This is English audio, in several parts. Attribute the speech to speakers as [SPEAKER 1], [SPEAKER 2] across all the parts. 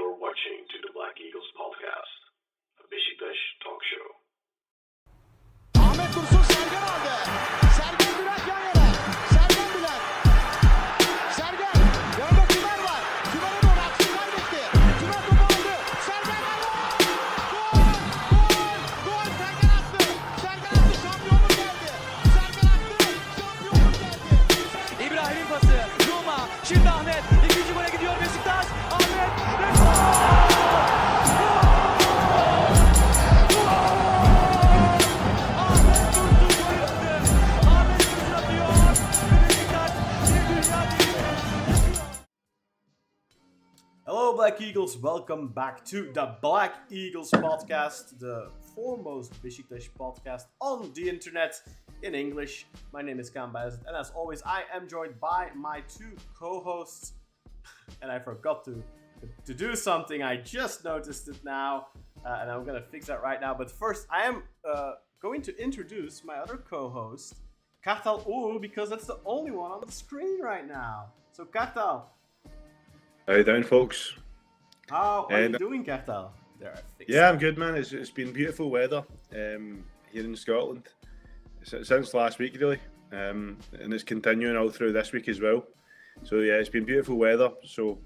[SPEAKER 1] You're watching to the Black Eagles podcast, a Beşiktaş talk show.
[SPEAKER 2] Ahmet Dursun Sergen aldı. Sergen Bülent yan yana. Sergen Bülent. Sergen. Yanında Tümer var. Tümer'e doğru aksın kaybetti. Tümer topu aldı. Sergen aldı. Gol! Gol! Gol! Sergen attı. Sergen attı. Şampiyonluk geldi. Sergen attı. Şampiyonluk geldi.
[SPEAKER 3] İbrahim'in pası. Zuma. Şimdi Ahmet. İkinci gole gidiyor Beşiktaş. Ahmet.
[SPEAKER 4] Hello, Black Eagles. Welcome back to the Black Eagles podcast, the foremost Beşiktaş podcast on the internet in English. My name is Kaan Bayezid, and as always, I am joined by my two co-hosts. And I forgot to do something. I just noticed it now, and I'm gonna fix that right now. But first, I am going to introduce my other co-host, Kartal Uğur, because that's the only one on the screen right now. So, Kartal.
[SPEAKER 5] How you doing, folks?
[SPEAKER 4] How are you doing, Kartal?
[SPEAKER 5] Yeah, I'm good, man. It's been beautiful weather here in Scotland since last week, really, and it's continuing all through this week as well. So yeah, it's been beautiful weather. So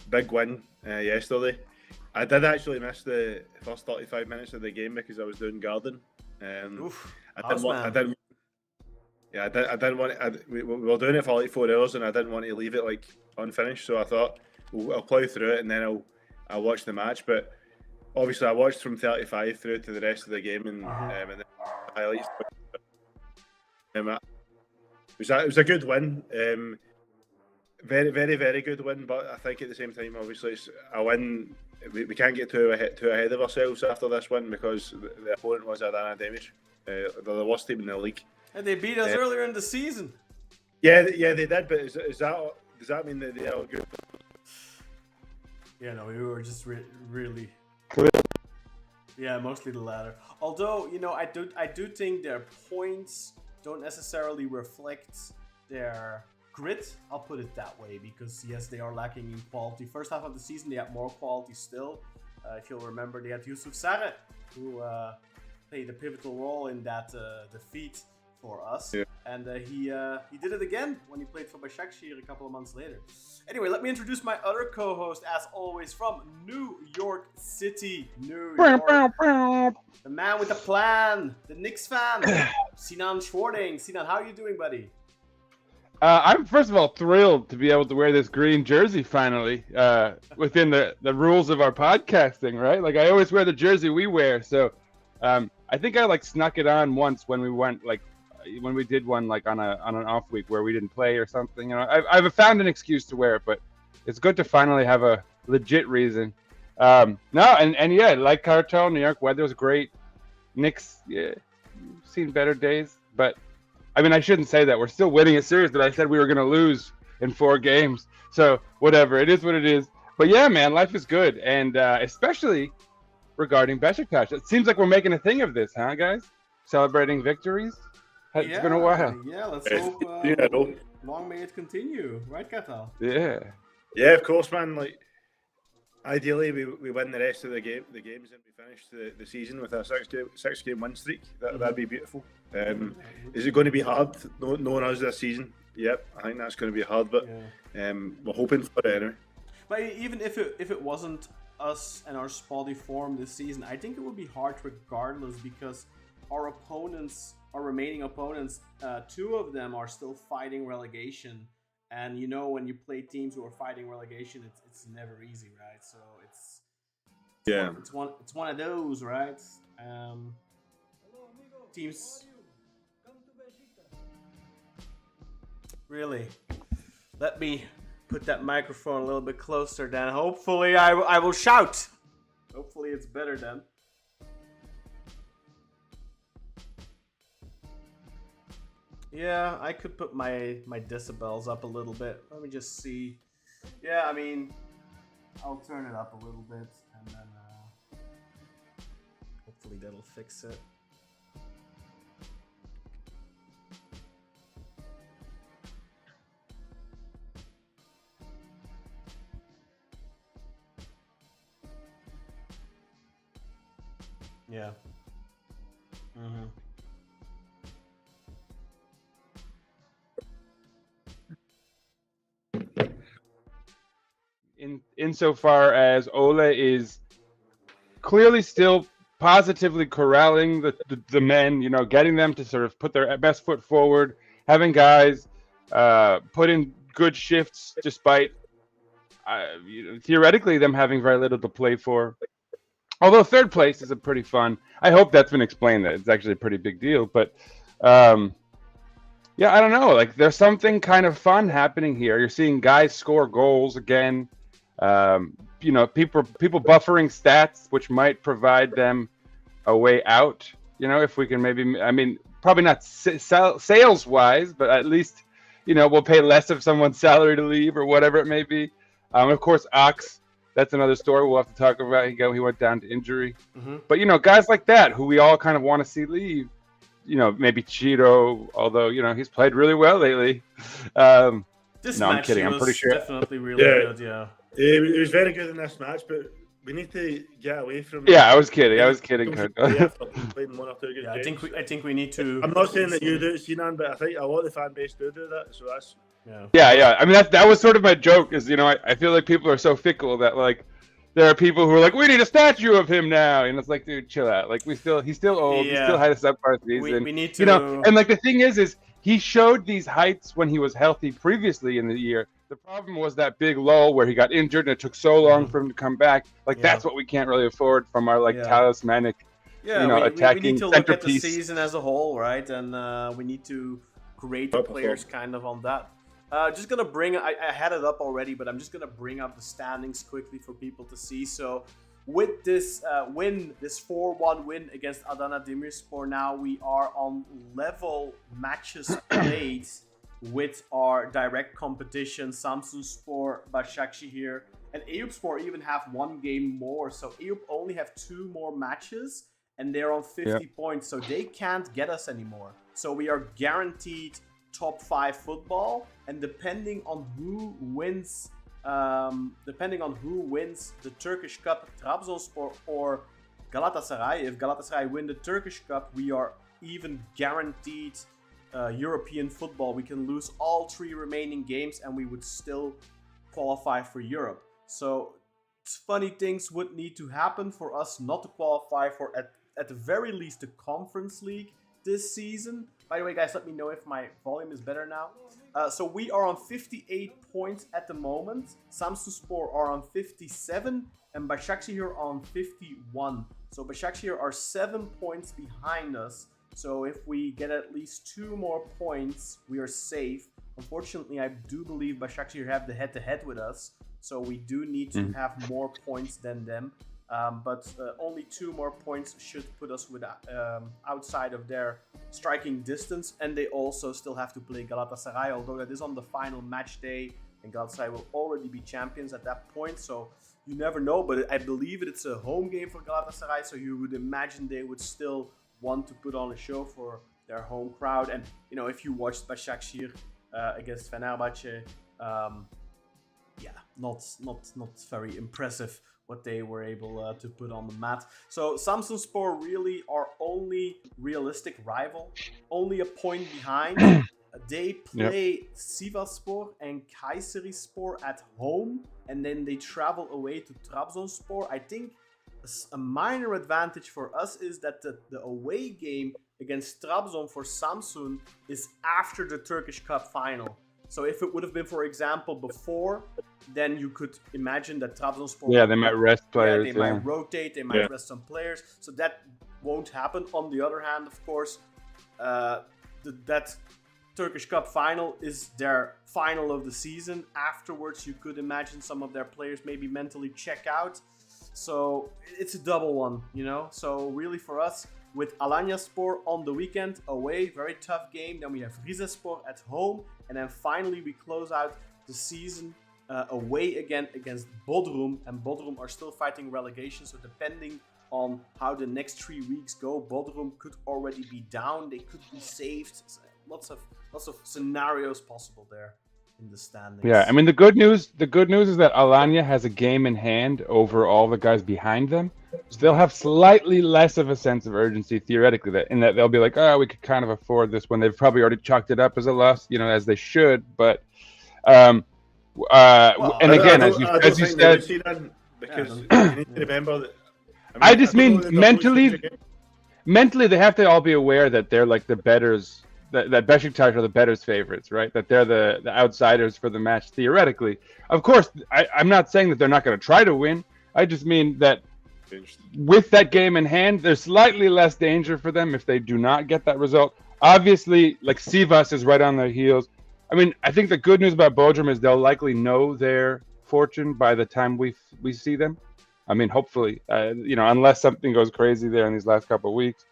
[SPEAKER 5] big win yesterday. I did actually miss the first 35 minutes of the game because I was doing garden. I didn't want. We were doing it for like 4 hours, and I didn't want to leave it like unfinished. So I thought I'll plough through it and then I'll watch the match. But obviously, I watched from 35 through to the rest of the game and the highlights. It was a good win. Very, very, very good win. But I think at the same time, obviously, it's a win. We can't get too ahead of ourselves after this win because the opponent was Adana Demirspor. They're the worst team in the league.
[SPEAKER 4] And they beat us earlier in the season.
[SPEAKER 5] Yeah, they did. But does that mean that they are good?
[SPEAKER 4] Yeah, no, we were just really. Yeah, mostly the latter. Although, I do think their points don't necessarily reflect their grit. I'll put it that way because yes, they are lacking in quality. First half of the season, they had more quality still. If you'll remember, they had Yusuf Sarı, who played a pivotal role in that defeat for us, and he did it again when he played for Başakşehir a couple of months later. Anyway, let me introduce my other co-host, as always, from New York City, New York. The man with a plan, the Knicks fan, Sinan Schwarding. Sinan, how are you doing, buddy?
[SPEAKER 6] I'm first of all thrilled to be able to wear this green jersey finally, within the rules of our podcasting, right? Like I always wear the jersey we wear, so I think I snuck it on once when we went when we did one on an off week where we didn't play or something. I've found an excuse to wear it, but it's good to finally have a legit reason. And yeah, like Kartal, New York weather's great. Knicks, yeah, seen better days, but I mean, I shouldn't say that. We're still winning a series that I said we were going to lose in 4 games. So whatever, it is what it is. But yeah, man, life is good. And especially regarding Beşiktaş. It seems like we're making a thing of this, huh, guys? Celebrating victories? It's been a while.
[SPEAKER 4] Yeah, let's hope long may it continue. Right, Kartal?
[SPEAKER 6] Yeah.
[SPEAKER 5] Yeah, of course, man. Ideally, we win the rest of the games and we finish the season with a six game win streak. That'd be beautiful. Is it going to be hard knowing us this season? Yep, I think that's going to be hard, but we're hoping for it anyway.
[SPEAKER 4] But even if it wasn't us and our spotty form this season, I think it would be hard regardless because our remaining opponents, 2 of them are still fighting relegation. And when you play teams who are fighting relegation, it's never easy, right? So it's one of those, right? Teams. Really, let me put that microphone a little bit closer. Then hopefully I will shout. Hopefully it's better then. Yeah, I could put my decibels up a little bit. Let me just see. Yeah, I mean, I'll turn it up a little bit and then hopefully that'll fix it. Yeah. Mm-hmm.
[SPEAKER 6] Insofar as Ole is clearly still positively corralling the men, getting them to sort of put their best foot forward, having guys put in good shifts despite theoretically them having very little to play for. Although third place is a pretty fun. I hope that's been explained that it's actually a pretty big deal. But yeah, I don't know. Like there's something kind of fun happening here. You're seeing guys score goals again. People buffering stats, which might provide them a way out. If we can probably not sales wise, but at least, we'll pay less of someone's salary to leave or whatever it may be. Of course, Ox. That's another story we'll have to talk about. He went down to injury. Mm-hmm. But, guys like that who we all kind of want to see leave, maybe Ciro, although, he's played really well lately.
[SPEAKER 4] I'm kidding.
[SPEAKER 6] I'm pretty sure.
[SPEAKER 4] Definitely really good, yeah.
[SPEAKER 5] He was very good in this match, but we need to get away from...
[SPEAKER 6] Yeah, I was kidding. I think
[SPEAKER 4] we need to...
[SPEAKER 5] I'm not saying that you do it, Sinan, but I think a lot of the fan base do that, so that's...
[SPEAKER 6] Yeah. I mean, that was sort of my joke. Is I feel like people are so fickle that like there are people who are like, we need a statue of him now, and it's like, dude, chill out. Like he's still old. Yeah. He still had a subpar season.
[SPEAKER 4] We need to,
[SPEAKER 6] and like the thing is he showed these heights when he was healthy previously in the year. The problem was that big lull where he got injured and it took so long for him to come back. Like that's what we can't really afford from our talismanic, attacking
[SPEAKER 4] we need to
[SPEAKER 6] centerpiece.
[SPEAKER 4] Look at the season as a whole, right? And we need to grade the players kind of on that. Just gonna I had it up already, but I'm just gonna bring up the standings quickly for people to see. So with this this 4-1 win against Adana Demirspor, now we are on level matches played with our direct competition. Samsunspor, Başakşehir, and Eyüpspor even have one game more. So Eyüp only have 2 more matches, and they're on 50 points, so they can't get us anymore. So we are guaranteed top 5 football, and depending on who wins the Turkish Cup, Trabzonspor or Galatasaray, if Galatasaray win the Turkish Cup, we are even guaranteed European football. We can lose all 3 remaining games and we would still qualify for Europe. So funny things would need to happen for us not to qualify for at the very least the Conference League this season. By the way, guys, let me know if my volume is better now. So we are on 58 points at the moment. Samsunspor are on 57 and Başakşehir are on 51. So Başakşehir are 7 points behind us. So if we get at least 2 more points, we are safe. Unfortunately, I do believe Başakşehir have the head-to-head with us. So we do need to have more points than them. But only 2 more points should put us outside of their striking distance, and they also still have to play Galatasaray, although that is on the final match day, and Galatasaray will already be champions at that point, so you never know. But I believe it's a home game for Galatasaray, so you would imagine they would still want to put on a show for their home crowd. And if you watched Başakşehir against Fenerbahçe, not very impressive what they were able to put on the mat. So Samsunspor really our only realistic rival, only a point behind. They play Sivasspor and Kayserispor at home, and then they travel away to Trabzonspor. I think a minor advantage for us is that the away game against Trabzon for Samsun is after the Turkish Cup final. So if it would have been, for example, before, then you could imagine that Trabzonspor...
[SPEAKER 6] Yeah, they might rest players.
[SPEAKER 4] They might rotate, they might rest some players. So that won't happen. On the other hand, of course, that Turkish Cup final is their final of the season. Afterwards, you could imagine some of their players maybe mentally check out. So it's a double one, So really for us, with Alanyaspor on the weekend away, very tough game. Then we have Rizespor at home. And then finally we close out the season away again against Bodrum. And Bodrum are still fighting relegation. So depending on how the next 3 weeks go, Bodrum could already be down. They could be saved. Lots of scenarios possible there. in the standings.
[SPEAKER 6] Yeah, I mean the good news is that Alanya has a game in hand over all the guys behind them. So they'll have slightly less of a sense of urgency theoretically, in that they'll be like, oh, we could kind of afford this when they've probably already chalked it up as a loss, as they should. But and again, as you said,
[SPEAKER 5] because you need to remember that.
[SPEAKER 6] I just mean mentally they have to all be aware that they're like the betters. That Beşiktaş are the betters favorites, right? That they're the outsiders for the match theoretically. Of course, I'm not saying that they're not going to try to win. I just mean that with that game in hand, there's slightly less danger for them if they do not get that result. Obviously, like Sivas is right on their heels. I mean, I think the good news about Bodrum is they'll likely know their fortune by the time we see them. I mean, hopefully, unless something goes crazy there in these last couple of weeks.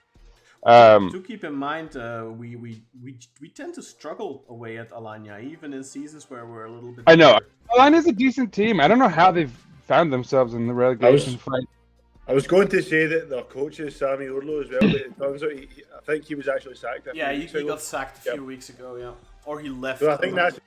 [SPEAKER 4] To keep in mind, we tend to struggle away at Alanya, even in seasons where we're a little bit.
[SPEAKER 6] I know Alanya's a decent team. I don't know how they've found themselves in the relegation fight.
[SPEAKER 5] I was going to say that their coach is Sami Urlo as well, but it turns out I think he was actually sacked.
[SPEAKER 4] Yeah, he got sacked a few weeks ago. Yeah, or he left.
[SPEAKER 5] So I think that's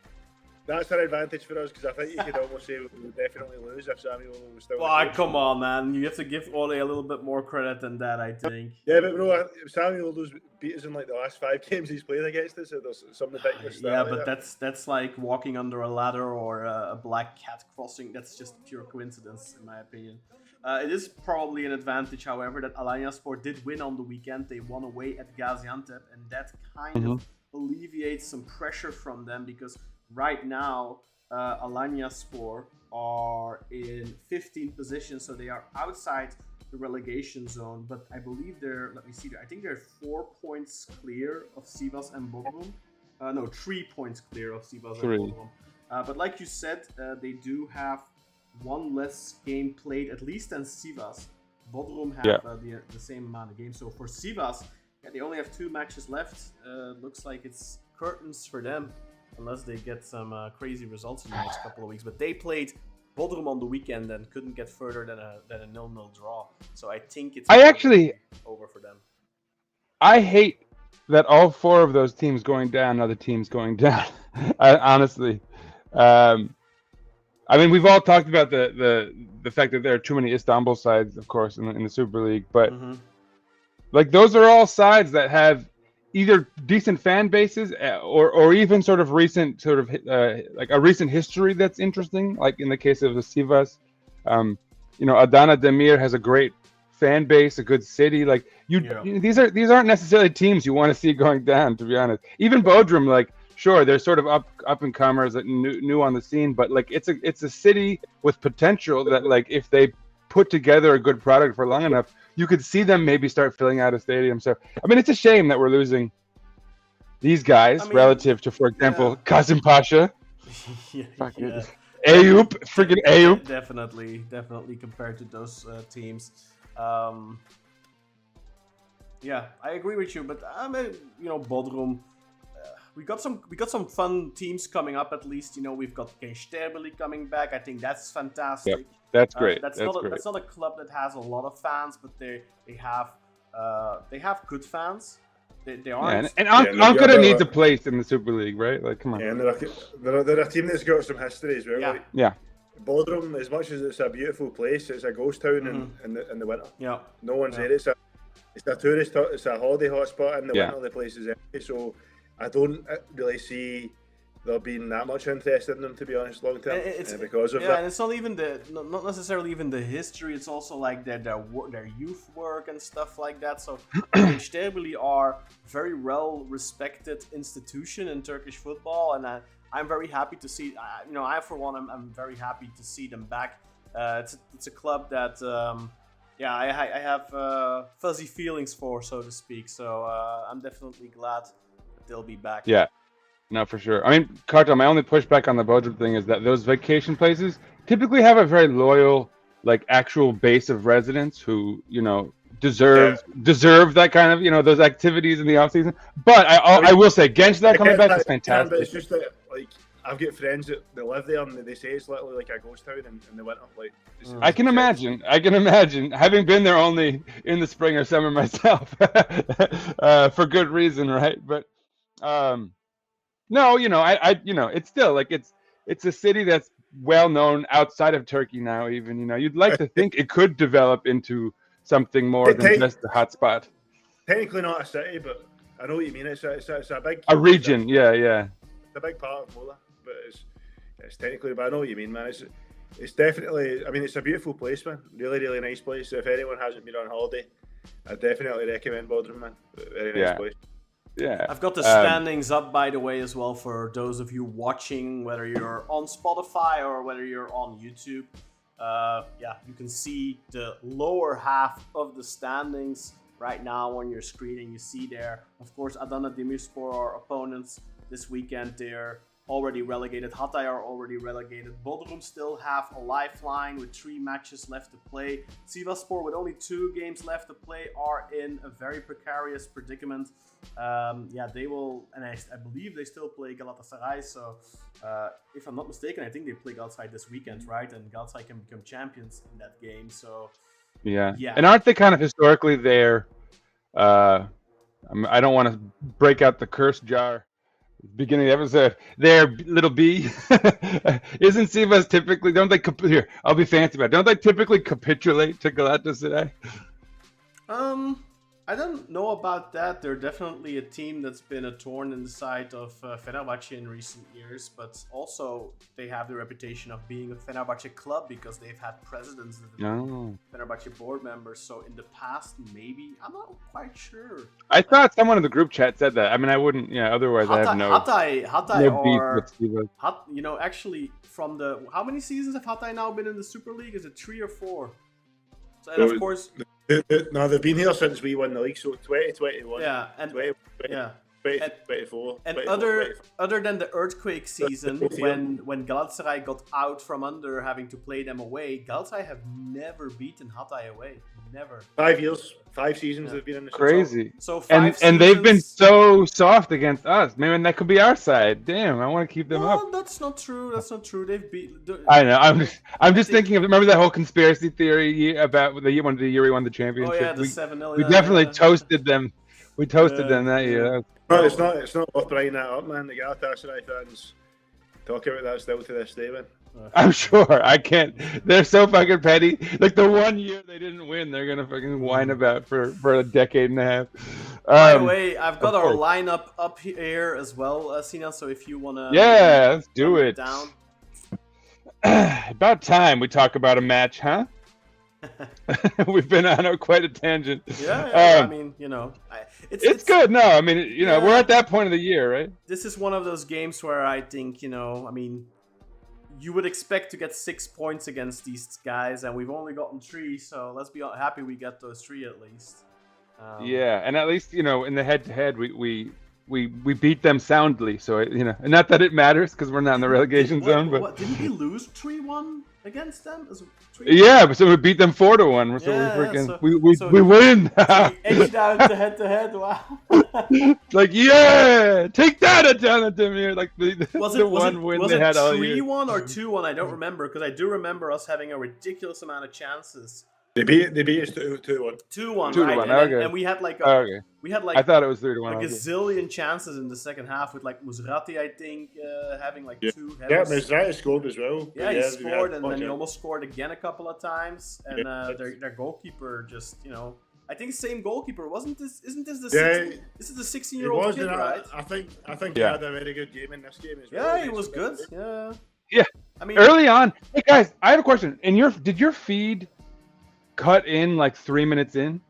[SPEAKER 5] an advantage for us, because I think you could almost say we would definitely lose if Sami Urlo was still.
[SPEAKER 4] Well, come on, man! You have to give Ole a little bit more credit than that, I think.
[SPEAKER 5] Yeah, but bro, Sami Urlo's beat us in like the last 5 games he's played against us. So there's some ridiculous.
[SPEAKER 4] Yeah, but that's like walking under a ladder or a black cat crossing. That's just pure coincidence, in my opinion. It is probably an advantage, however, that Alanyaspor did win on the weekend. They won away at Gaziantep, and that kind of alleviates some pressure from them, because right now Alanyaspor are in 15th position, so they are outside the relegation zone. But I believe I think they're 4 points clear of Sivas and Bodrum. 3 points clear of Sivas and Bodrum. But like you said, they do have one less game played at least than Sivas. Bodrum have the same amount of games. So for Sivas, they only have 2 matches left. Looks like it's curtains for them, unless they get some crazy results in the next couple of weeks. But they played Bodrum on the weekend and couldn't get further than a 0-0 draw. So I think it's over for them.
[SPEAKER 6] I hate that all 4 of those teams going down are the teams going down. Honestly. I mean, we've all talked about the fact that there are too many Istanbul sides, of course, in the Super League. But like those are all sides that have either decent fan bases or even sort of recent like a recent history that's interesting. Like in the case of the Sivas, Adana Demir has a great fan base, a good city. Like these aren't necessarily teams you want to see going down, to be honest. Even Bodrum, like. Sure, they're sort of up and comers, new on the scene, but like it's a city with potential that, like, if they put together a good product for long enough, you could see them maybe start filling out a stadium. So I mean, it's a shame that we're losing these guys relative to, for example, Kasımpaşa. Eyüp, freaking Eyüp.
[SPEAKER 4] Definitely compared to those teams. Yeah, I agree with you, but I mean, Bodrum. We got some fun teams coming up, at least. We've got Kayserispor coming back. I think that's fantastic.
[SPEAKER 6] Yep, that's great.
[SPEAKER 4] That's not a club that has a lot of fans, but they have good fans. They aren't.
[SPEAKER 6] Yeah, and Ankara needs a place in the Super League, right? Like, come on.
[SPEAKER 5] Yeah, and they're a team that's got some history as well.
[SPEAKER 4] Yeah.
[SPEAKER 5] Like,
[SPEAKER 6] yeah.
[SPEAKER 5] Bodrum, as much as it's a beautiful place, it's a ghost town in the winter.
[SPEAKER 4] Yeah.
[SPEAKER 5] No one's there. It's a tourist. It's a holiday hotspot in the winter. The place is empty, so. I don't really see there being that much interest in them, to be honest, long term, because of that.
[SPEAKER 4] Yeah, and it's not even not necessarily even the history. It's also like their youth work and stuff like that. So they really are very well respected institution in Turkish football, and I'm very happy to see. I for one, I'm very happy to see them back. It's a club that. I have fuzzy feelings for, so to speak. So I'm definitely glad they'll be back.
[SPEAKER 6] Yeah, no, for sure. I mean, Kartal, my only pushback on the Bodrum thing is that those vacation places typically have a very loyal, like, actual base of residents who, deserve that kind of, those activities in the off season. But I will say, Gençler coming back is fantastic.
[SPEAKER 5] But it's just that, like, I've got friends that live there and they say it's literally like a ghost town in the winter. Like,
[SPEAKER 6] I can imagine, having been there only in the spring or summer myself, for good reason, right? But No, it's still like it's a city that's well known outside of Turkey now. Even you'd like to think it could develop into something more than just a hotspot.
[SPEAKER 5] Technically not a city, but I know what you mean. It's a big
[SPEAKER 6] region. Yeah.
[SPEAKER 5] It's a big part of Mola, but it's technically. But I know what you mean, man. It's definitely. I mean, it's a beautiful place, man. Really, really nice place. If anyone hasn't been on holiday, I definitely recommend Bodrum, man. Very nice place.
[SPEAKER 6] Yeah.
[SPEAKER 4] I've got the standings up, by the way, as well, for those of you watching, whether you're on Spotify or whether you're on YouTube. You can see the lower half of the standings right now on your screen, and you see there, of course, Adana Demirspor, our opponents this weekend. They're already relegated. Hatay are already relegated. Bodrum still have a lifeline with 3 matches left to play. Sivasspor, with only 2 games left to play, are in a very precarious predicament. They will, and I believe they still play Galatasaray. So, if I'm not mistaken, I think they play Galatasaray this weekend, right? And Galatasaray can become champions in that game. So,
[SPEAKER 6] yeah. And aren't they kind of historically there? I don't want to break out the curse jar. Beginning of the episode, there, little B. Isn't Sivas typically? Don't they? Here, I'll be fancy about it. Don't they typically capitulate to Galatasaray?
[SPEAKER 4] I don't know about that. They're definitely a team that's been a thorn in the side of Fenerbahçe in recent years, but also they have the reputation of being a Fenerbahçe club because they've had presidents that have been Fenerbahçe board members. So in the past, maybe, I'm not quite sure.
[SPEAKER 6] I thought someone in the group chat said that. I mean, I wouldn't. Otherwise, I have no.
[SPEAKER 4] Hatay are actually from the how many seasons have Hatay now been in the Super League? Is it 3 or 4? So, and of course.
[SPEAKER 5] No, they've been here since we won the league, so 2021.
[SPEAKER 4] Yeah, and
[SPEAKER 5] 2024.
[SPEAKER 4] And other than the earthquake season, when Galatasaray got out from under having to play them away, Galatasaray have never beaten Hatay away. Never.
[SPEAKER 5] 5 years, 5 seasons they've been in the
[SPEAKER 6] crazy.
[SPEAKER 4] So
[SPEAKER 6] and they've been so soft against us. Maybe that could be our side. Damn, I want to keep them up.
[SPEAKER 4] That's not true. That's not true. They've beat.
[SPEAKER 6] I know. I'm just thinking of. Remember that whole conspiracy theory about the year we won the championship?
[SPEAKER 4] Oh yeah, the 7-0.
[SPEAKER 6] We definitely toasted them. We toasted them that year.
[SPEAKER 5] No, it's not worth bringing that up, man. The Galatasaray fans talk about that still to this day, man.
[SPEAKER 6] I'm sure. I can't. They're so fucking petty. Like the 1 year they didn't win, they're gonna fucking whine about for a decade and a half.
[SPEAKER 4] By the way, I've got our lineup up here as well, Sinan. So if you wanna,
[SPEAKER 6] let's do it.
[SPEAKER 4] Down.
[SPEAKER 6] About time we talk about a match, huh? We've been on quite a tangent.
[SPEAKER 4] Yeah, I mean, it's
[SPEAKER 6] good. No, I mean, we're at that point of the year, right?
[SPEAKER 4] This is one of those games where I think, I mean, you would expect to get 6 points against these guys, and we've only gotten 3. So let's be happy we get those 3 at least.
[SPEAKER 6] And at least in the head-to-head, we beat them soundly. So and not that it matters because we're not in the relegation zone. But
[SPEAKER 4] didn't we lose 3-1 against them?
[SPEAKER 6] Yeah, but so we beat them 4-1. So we win.
[SPEAKER 4] So we edged out the head-to-head. Wow.
[SPEAKER 6] Like take that, Adana Demir. Like
[SPEAKER 4] was it 3-1 or 2-1? I don't remember because I do remember us having a ridiculous amount of chances.
[SPEAKER 5] They beat us 2-1.
[SPEAKER 4] 2-1, right? And we had like
[SPEAKER 6] I thought it was 3-1.
[SPEAKER 4] Like a zillion chances in the second half with like Musrati, I think, having like 2 headers.
[SPEAKER 5] Yeah, Musrati scored as well.
[SPEAKER 4] Yeah, he scored, and then he almost scored again a couple of times. And their goalkeeper just, I think same goalkeeper. Isn't this the 16-year-old kid, right?
[SPEAKER 5] I think he had a very good game in this game as well.
[SPEAKER 4] Yeah, he was good. Yeah.
[SPEAKER 6] Yeah. I mean, early on. Hey guys, I have a question. Did your feed cut in like 3 minutes in?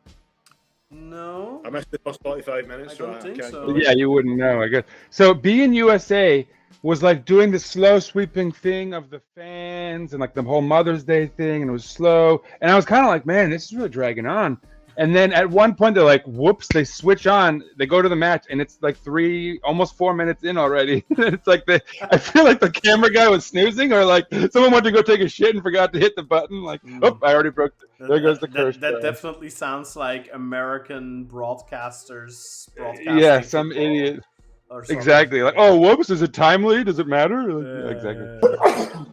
[SPEAKER 4] No.
[SPEAKER 5] I missed the first 45 minutes.
[SPEAKER 4] I don't think so.
[SPEAKER 6] Yeah, you wouldn't know, I guess. So being USA was like doing the slow sweeping thing of the fans and like the whole Mother's Day thing, and it was slow. And I was kind of like, man, this is really dragging on. And then at one point they're like, whoops, they switch on, they go to the match, and it's like almost 4 minutes in already. It's like I feel like the camera guy was snoozing, or like someone went to go take a shit and forgot to hit the button. Like, I already broke it. There goes the curse.
[SPEAKER 4] That definitely sounds like American broadcasters.
[SPEAKER 6] Yeah, some idiot. Exactly. Like, oh, whoops, is it timely? Does it matter? Like, exactly.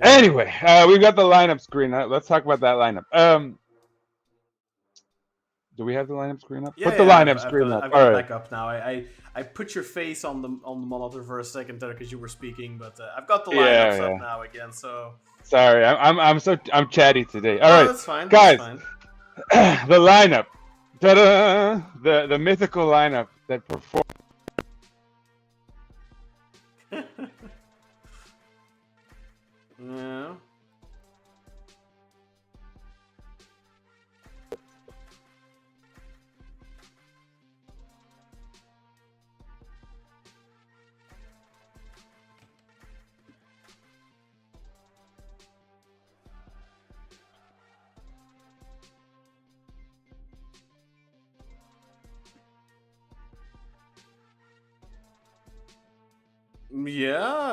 [SPEAKER 6] Anyway, we've got the lineup screen. Let's talk about that lineup. Do we have the lineup screen up?
[SPEAKER 4] Yeah,
[SPEAKER 6] Put the lineup screen up.
[SPEAKER 4] I've got it back up now. I I put your face on the monitor for a second there because you were speaking, but I've got the lineups up now again. So
[SPEAKER 6] sorry, I'm chatty today. All
[SPEAKER 4] no,
[SPEAKER 6] right,
[SPEAKER 4] that's fine,
[SPEAKER 6] guys.
[SPEAKER 4] That's fine.
[SPEAKER 6] The lineup, ta-da! The mythical lineup that performed.
[SPEAKER 4] Yeah.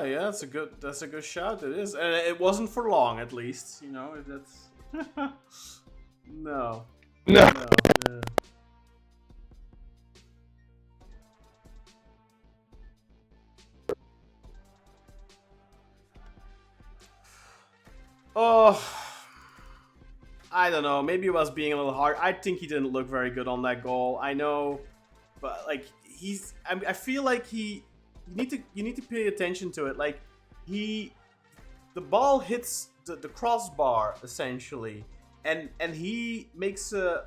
[SPEAKER 4] Yeah, that's a good shout. It is, and it wasn't for long, at least. You know, if that's no. Yeah. Oh, I don't know. Maybe it was being a little hard. I think he didn't look very good on that goal. I know, but like I feel like you need to pay attention to it. Like the ball hits the crossbar essentially, and he makes a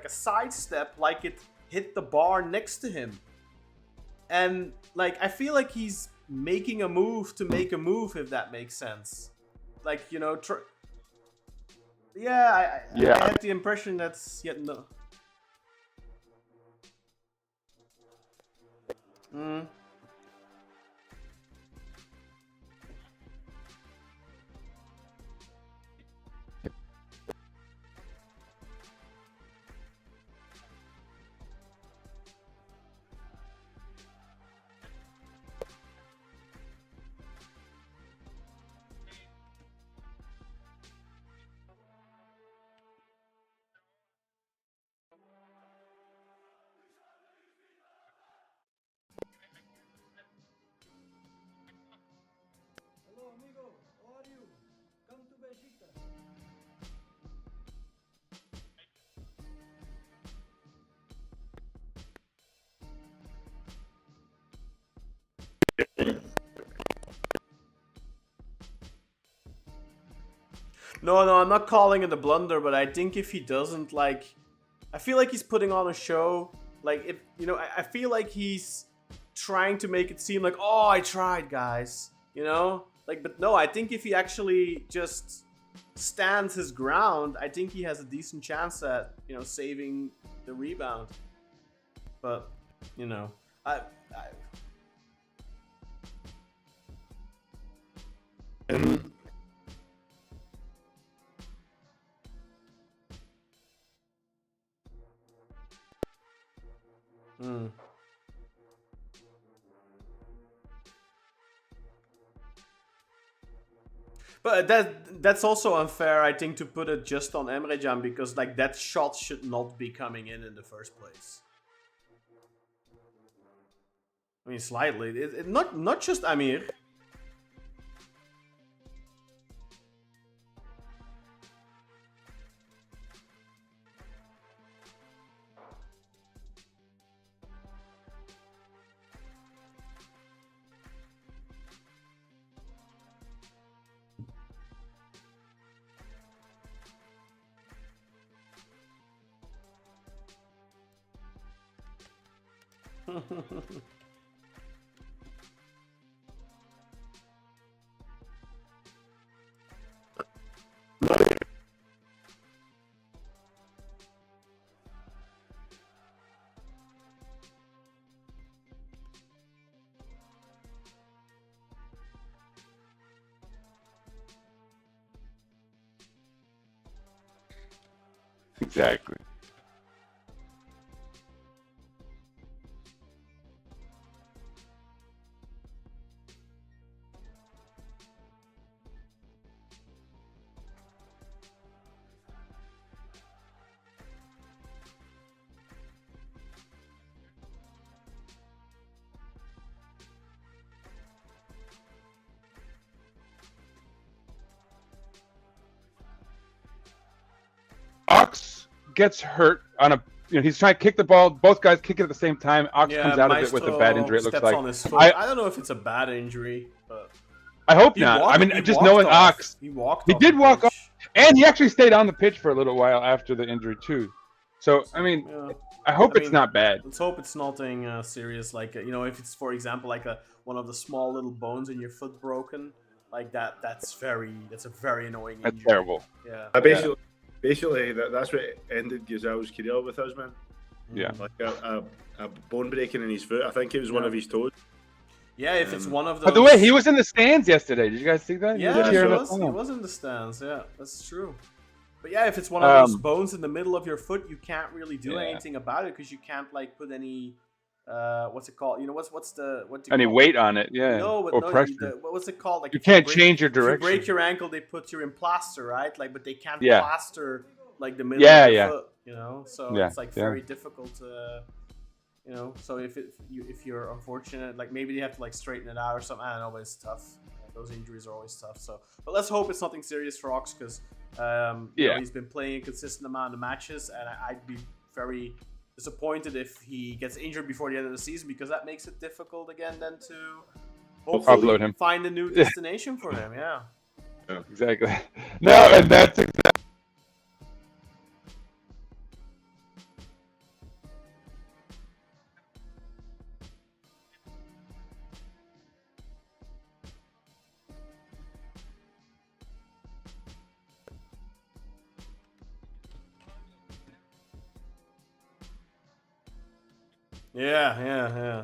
[SPEAKER 4] sidestep like it hit the bar next to him, and like I feel like he's making a move to make a move, if that makes sense. Like, you know, I had the impression that's no.
[SPEAKER 7] Hello, amigo. How are you? Come to Beşiktaş.
[SPEAKER 4] No, I'm not calling it a blunder, but I think if he doesn't, like, I feel like he's putting on a show. Like, if you know, I feel like he's trying to make it seem like, oh, I tried, guys. You know, like, but no, I think if he actually just stands his ground, I think he has a decent chance at, you know, saving the rebound. But, you know, But that's also unfair, I think, to put it just on Emre Can, because like that shot should not be coming in the first place. I mean, slightly. Not just Amir.
[SPEAKER 6] Exactly. Ox gets hurt on a he's trying to kick the ball. Both guys kick it at the same time. Ox comes out of it with a bad injury. It looks
[SPEAKER 4] steps
[SPEAKER 6] like.
[SPEAKER 4] on his foot. I don't know if it's a bad injury, but
[SPEAKER 6] I hope not. I mean, just knowing Ox,
[SPEAKER 4] he walked.
[SPEAKER 6] He did walk off, and he actually stayed on the pitch for a little while after the injury too. So I mean, I hope it's not bad.
[SPEAKER 4] Let's hope it's nothing serious. Like if it's, for example, like one of the small little bones in your foot broken, like that. That's a very annoying injury.
[SPEAKER 6] That's terrible.
[SPEAKER 4] Yeah.
[SPEAKER 5] Basically, that's what ended Gazell's career with us, man.
[SPEAKER 6] Yeah.
[SPEAKER 5] Like a bone breaking in his foot. I think it was one of his toes.
[SPEAKER 4] Yeah, if it's one of those.
[SPEAKER 6] By the way, he was in the stands yesterday. Did you guys see that?
[SPEAKER 4] Yeah, he was in the stands. Yeah, that's true. But yeah, if it's one of those bones in the middle of your foot, you can't really do anything about it because you can't like put any. What's it called? Any
[SPEAKER 6] weight on it? Yeah.
[SPEAKER 4] No, but
[SPEAKER 6] or pressure.
[SPEAKER 4] What's it called? Like
[SPEAKER 6] you can't change your direction.
[SPEAKER 4] If you break your ankle, they put you in plaster, right? Like, but they can't plaster like the middle of your foot. So it's like very difficult to. So if you're unfortunate, like maybe they have to like straighten it out or something. I don't know, but it's tough. Those injuries are always tough. So, but let's hope it's nothing serious for Ox because he's been playing a consistent amount of matches, and I'd be very disappointed if he gets injured before the end of the season because that makes it difficult again then to hopefully
[SPEAKER 6] upload him,
[SPEAKER 4] find a new destination for him. Yeah.
[SPEAKER 6] Exactly. No, and that's exactly.
[SPEAKER 4] Yeah.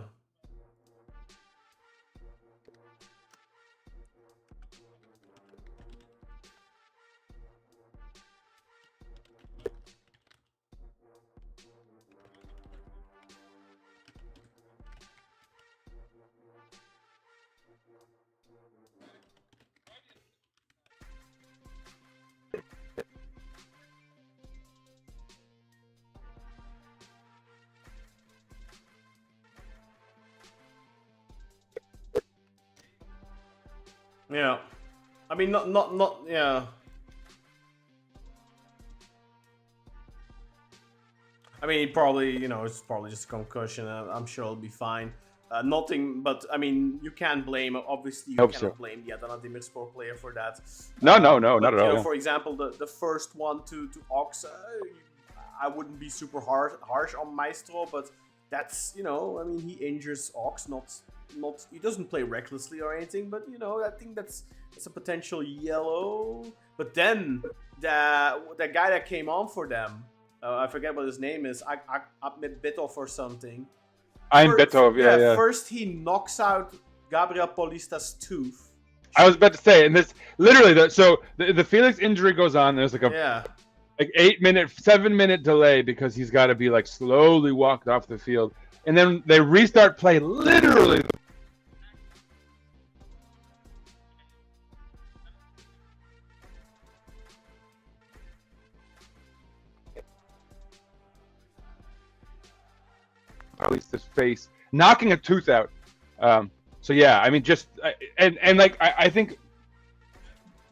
[SPEAKER 4] Yeah, I mean, not. Yeah. I mean, he probably, it's probably just a concussion. I'm sure he'll be fine. Nothing, but I mean, you can't blame. Obviously, you cannot blame the Adana Demirspor player for that.
[SPEAKER 6] No, not at all.
[SPEAKER 4] For example, the first one to Ox, I wouldn't be super harsh on Maestro, but that's I mean, he injures Ox, not he doesn't play recklessly or anything, but I think that's a potential yellow. But then the guy that came on for them, I forget what his name is, Ahmet Betov or something.
[SPEAKER 6] I'm Betov, yeah.
[SPEAKER 4] First he knocks out Gabriel Paulista's tooth.
[SPEAKER 6] I was about to say, and this literally the Felix injury goes on. There's like a 7-minute delay because he's got to be like slowly walked off the field, and then they restart play literally. At least his face, knocking a tooth out. So yeah, I mean, just and like I think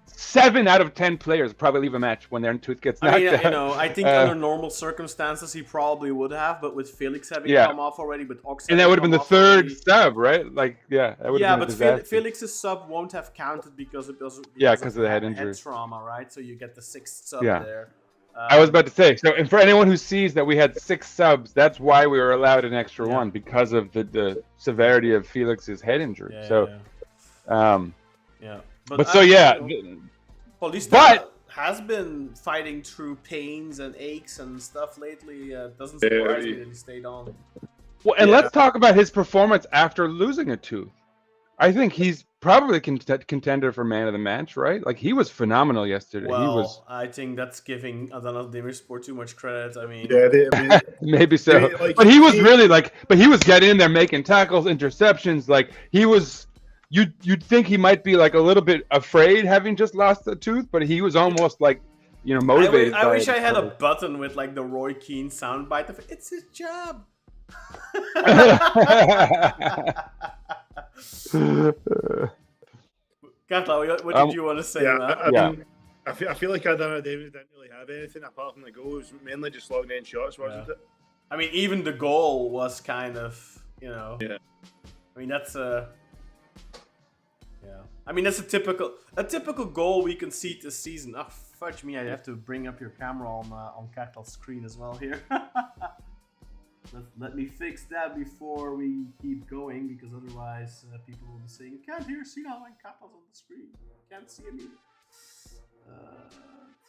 [SPEAKER 6] 7 out of 10 players probably leave a match when their tooth gets knocked out.
[SPEAKER 4] I think under normal circumstances he probably would have, but with Felix having come off already, with Ox,
[SPEAKER 6] and that would have been the third sub, right? Like, that would have been a disaster.
[SPEAKER 4] But Felix's sub won't have counted because of
[SPEAKER 6] the head injury,
[SPEAKER 4] head trauma, right? So you get the 6th sub there.
[SPEAKER 6] I was about to say, so, and for anyone who sees that we had 6 subs, that's why we were allowed an extra one, because of the severity of Felix's head injury.
[SPEAKER 4] Paulista has been fighting through pains and aches and stuff lately. Doesn't surprise me that he stayed on.
[SPEAKER 6] Well, and let's talk about his performance after losing a tooth. I think he's probably contender for man of the match, right? Like, he was phenomenal yesterday.
[SPEAKER 4] Well, I think that's giving Adana Demirspor too much credit. I mean,
[SPEAKER 6] maybe so. But he was really but he was getting in there, making tackles, interceptions. Like, he was. You'd think he might be like a little bit afraid having just lost a tooth, but he was almost like, motivated.
[SPEAKER 4] I wish I had a button with like the Roy Keane soundbite of "It's his job." Katla, what did you want to say?
[SPEAKER 5] I feel like Adana Davis didn't really have anything apart from the goals, mainly just long end shots, wasn't it?
[SPEAKER 4] I mean, even the goal was kind of,
[SPEAKER 5] Yeah.
[SPEAKER 4] I mean, that's a typical goal we concede this season. Oh, fudge me! I have to bring up your camera on Kartal's screen as well here. Let me fix that before we keep going, because otherwise people will be saying, "You can't hear Sina when Kartal's on the screen. You can't see him either."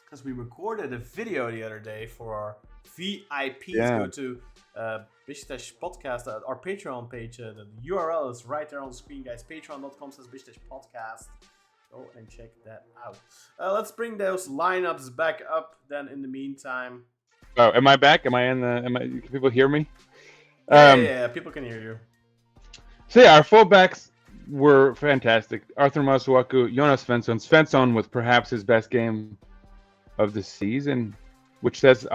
[SPEAKER 4] Because we recorded a video the other day for our VIPs.
[SPEAKER 6] Yeah.
[SPEAKER 4] Go to Beşiktaş podcast, our Patreon page. The URL is right there on the screen, guys. Patreon.com/Beşiktaş podcast. Go and check that out. Let's bring those lineups back up. Then, in the meantime,
[SPEAKER 6] Oh, am I back? Can people hear me?
[SPEAKER 4] yeah, people can hear you.
[SPEAKER 6] So yeah, our fullbacks were fantastic. Arthur Masuaku, Jonas Svensson. Svensson was perhaps his best game of the season, which sounds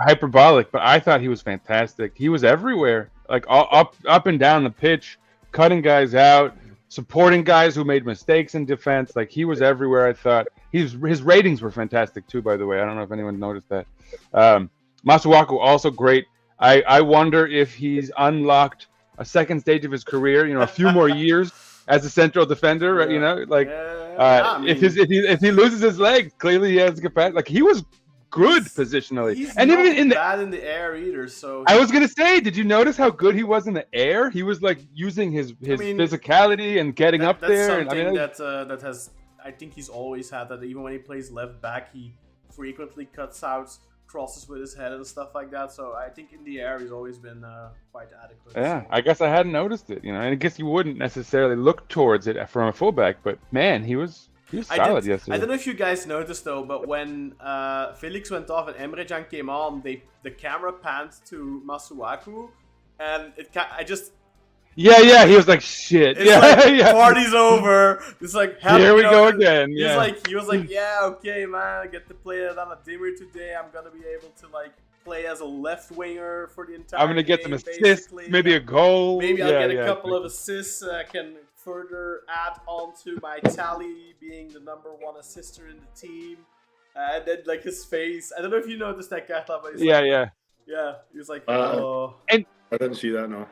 [SPEAKER 6] hyperbolic, but I thought he was fantastic. He was everywhere, like all up and down the pitch, cutting guys out, supporting guys who made mistakes in defense. Like, he was everywhere. I thought his ratings were fantastic too, by the way. I don't know if anyone noticed that. Masuaku also great. I wonder if he's unlocked a second stage of his career, a few more years as a central defender, if he loses his legs, clearly he has capacity. Like, he was good positionally,
[SPEAKER 4] He's
[SPEAKER 6] and
[SPEAKER 4] not
[SPEAKER 6] even
[SPEAKER 4] bad in the air either. So
[SPEAKER 6] I was gonna say, did you notice how good he was in the air? He was like using his physicality and getting up there.
[SPEAKER 4] That's something that has. I think he's always had that. Even when he plays left back, he frequently cuts out crosses with his head and stuff like that. So I think in the air he's always been quite adequate.
[SPEAKER 6] Yeah,
[SPEAKER 4] so.
[SPEAKER 6] I guess I hadn't noticed it. And I guess you wouldn't necessarily look towards it from a fullback, but man, he was solid yesterday.
[SPEAKER 4] I don't know if you guys noticed though, but when Felix went off and Emre Can came on, the camera panned to Masuaku, and
[SPEAKER 6] Yeah, he was like, shit.
[SPEAKER 4] It's party's over. It's like,
[SPEAKER 6] here we go again.
[SPEAKER 4] He was like, yeah, okay, man, I get to play Adana Demir today. I'm gonna be able to play as a left winger for the entire.
[SPEAKER 6] I'm gonna get some assists, maybe a goal.
[SPEAKER 4] Maybe I'll get a couple of assists. I can further add on to my tally, being the number one assister in the team. And then his face. I don't know if you noticed that, Kartal, but yeah. He was like, oh.
[SPEAKER 6] And
[SPEAKER 5] I didn't see that, no.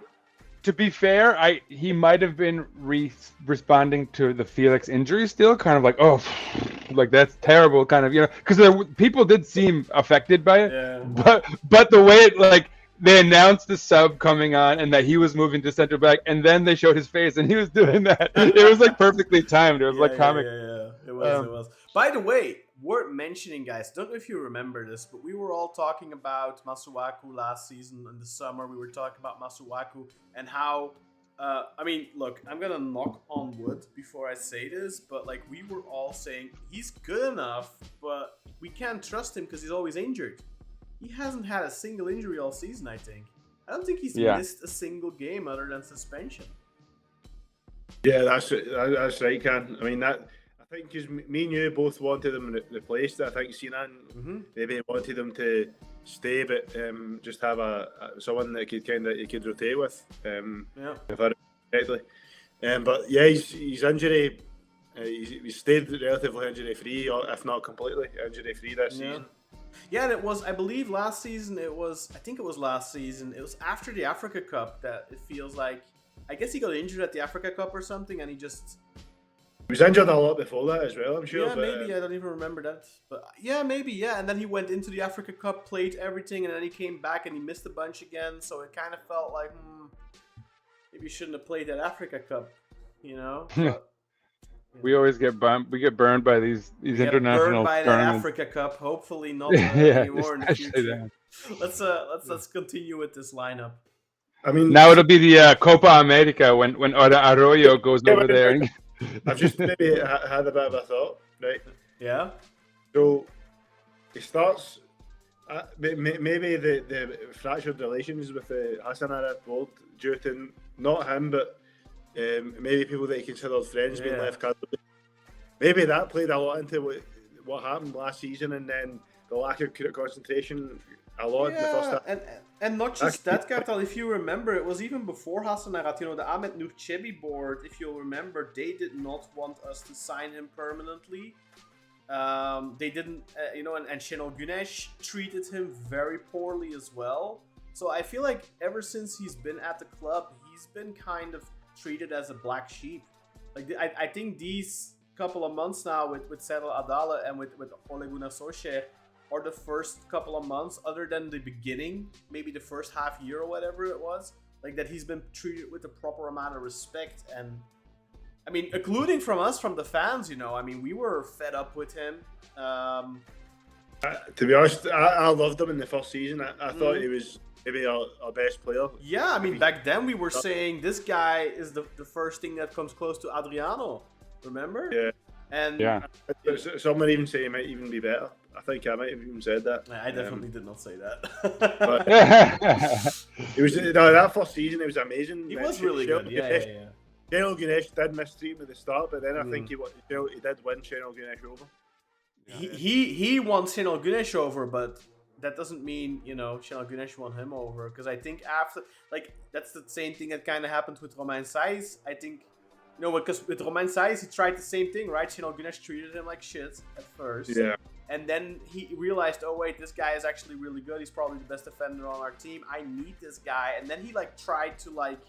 [SPEAKER 6] To be fair, he might have been responding to the Felix injury still, kind of like, oh, like that's terrible, kind of, because people did seem affected by it.
[SPEAKER 4] Yeah.
[SPEAKER 6] But the way it they announced the sub coming on and that he was moving to center back, and then they showed his face and he was doing that. It was perfectly timed. It was comic.
[SPEAKER 4] Yeah. It was. By the way, worth mentioning, guys, don't know if you remember this, but we were all talking about Masuaku last season in the summer. We were talking about Masuaku and how, look, I'm going to knock on wood before I say this, but we were all saying he's good enough, but we can't trust him because he's always injured. He hasn't had a single injury all season, I think. I don't think he's missed a single game other than suspension.
[SPEAKER 5] Yeah, that's right, Can. I think because me and you both wanted him replaced. I think Sinan maybe wanted him to stay, but just have someone that he could rotate with. If I remember correctly. But yeah, his injury, he stayed relatively injury free, or if not completely injury free this season.
[SPEAKER 4] Yeah, and it was, I believe, last season. It was after the Africa Cup that it feels like. I guess he got injured at the Africa Cup or something, and he just.
[SPEAKER 5] He was injured a lot before that as well, I'm sure.
[SPEAKER 4] Yeah, maybe. I don't even remember that. But yeah, maybe, yeah. And then he went into the Africa Cup, played everything, and then he came back and he missed a bunch again. So it kind of felt like, maybe you shouldn't have played that Africa Cup, But,
[SPEAKER 6] we always get burned. We get burned by these international
[SPEAKER 4] burned by
[SPEAKER 6] tournaments.
[SPEAKER 4] the Africa Cup. Hopefully not anymore in the future.
[SPEAKER 6] That.
[SPEAKER 4] Let's continue with this lineup.
[SPEAKER 6] Now it'll be the Copa America when Arroyo goes over there.
[SPEAKER 5] I've just maybe had a bit of a thought, right?
[SPEAKER 4] Yeah.
[SPEAKER 5] So he starts. Maybe the fractured relations with Hassan Bold due to not him, but maybe people that he considered friends being left card. Maybe that played a lot into what happened last season, and then the lack of concentration a lot in the first half.
[SPEAKER 4] And not just that, Kartal, if you remember, it was even before Hassan Arat, the Ahmet Nurçebi board, if you'll remember, they did not want us to sign him permanently. They didn't, and Şenol Güneş treated him very poorly as well. So I feel like ever since he's been at the club, he's been kind of treated as a black sheep. Like I think these couple of months now with Serdal Adalı and with Ole Gunnar Solskjaer are the first couple of months, other than the beginning, maybe the first half year or whatever it was, like that he's been treated with a proper amount of respect. And I mean, including from us, from the fans, you know, I mean, we were fed up with him.
[SPEAKER 5] To be honest, I loved him in the first season. I thought he was maybe our best player.
[SPEAKER 4] Yeah, I mean, back then we were saying this guy is the first thing that comes close to Adriano. Remember?
[SPEAKER 5] Yeah.
[SPEAKER 4] And
[SPEAKER 5] some might even say he might even be better. I think I might have even said that.
[SPEAKER 4] I definitely did not say that.
[SPEAKER 5] But it was that first season. It was amazing.
[SPEAKER 4] He was really good. Yeah.
[SPEAKER 5] Şenol Güneş did mistreat him at the start, but then I think he did win Şenol Güneş over.
[SPEAKER 4] He won Şenol Güneş over, but that doesn't mean, you know, Şenol Güneş won him over. Because I think after, like, that's the same thing that kind of happened with Romain Saiz. I think, you know, because with Romain Saiz, he tried the same thing, right? Şenol Güneş treated him like shit at first.
[SPEAKER 5] Yeah.
[SPEAKER 4] And then he realized, oh wait, this guy is actually really good. He's probably the best defender on our team. I need this guy. And then he like tried to like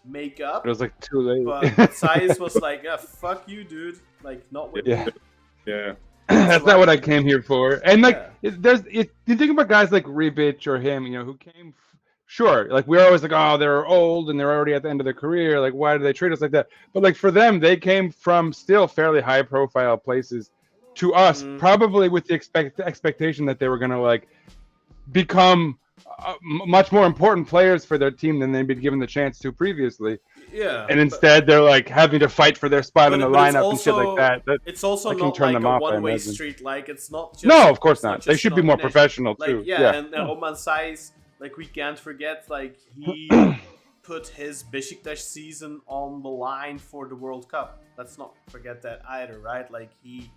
[SPEAKER 4] make up.
[SPEAKER 6] It was like too late.
[SPEAKER 4] But Saiz was like, fuck you, dude. Like, not with me.
[SPEAKER 5] Yeah.
[SPEAKER 6] That's not what I came here for. And like, you think about guys like Rebic or him, you know, who came. Sure, like we're always like, oh, they're old and they're already at the end of their career. Like, why do they treat us like that? But like for them, they came from still fairly high-profile places. To us, probably with the expectation that they were going to like become much more important players for their team than they'd been given the chance to previously.
[SPEAKER 4] Yeah.
[SPEAKER 6] And instead, they're like having to fight for their spot in the lineup and shit like that.
[SPEAKER 4] It's also not like a one-way street. Like it's not just.
[SPEAKER 6] No, of course not. They should be more professional too.
[SPEAKER 4] Yeah, and Romain Saiz, like we can't forget, like he put his Beşiktaş season on the line for the World Cup. Let's not forget that either, right? Like he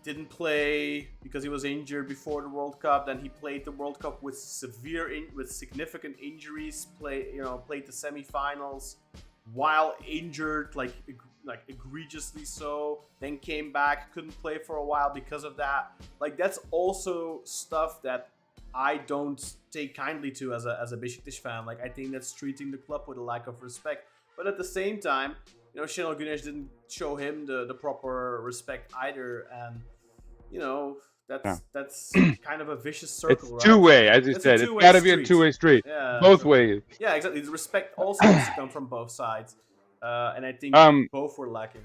[SPEAKER 4] didn't play because he was injured before the World Cup. Then he played the World Cup with significant injuries. Played the semifinals while injured, like egregiously so. Then came back, couldn't play for a while because of that. Like that's also stuff that I don't take kindly to as a Beşiktaş fan. Like I think that's treating the club with a lack of respect. But at the same time, you know, Şenol Güneş didn't show him the proper respect either, and you know that's kind of a vicious circle.
[SPEAKER 6] It's two-way, as you said. It's got to be a two-way street, both ways. Yeah,
[SPEAKER 4] exactly. The respect also has to come from both sides, and I think both were lacking.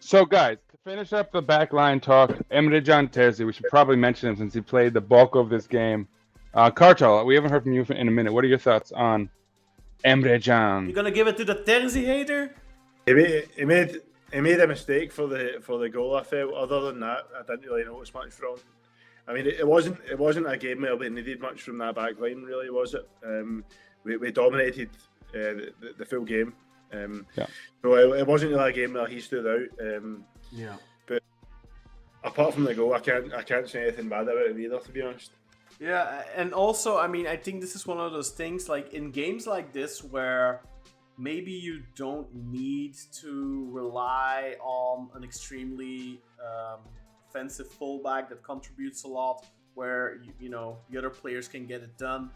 [SPEAKER 6] So, guys, to finish up the backline talk, Emre Can Terzi, we should probably mention him since he played the bulk of this game. Kartal, we haven't heard from you in a minute. What are your thoughts on Emre Can?
[SPEAKER 4] You gonna give it to the Terzi hater?
[SPEAKER 5] He made a mistake for the goal. I felt. Other than that, I didn't really notice much from. I mean, it wasn't a game where we needed much from that back line, really, was it? We dominated the full game. So it wasn't really a game where he stood out. But apart from the goal, I can't say anything bad about him either, to be honest.
[SPEAKER 4] Yeah, and also, I mean, I think this is one of those things, like in games like this where maybe you don't need to rely on an extremely offensive fullback that contributes a lot, where you know the other players can get it done.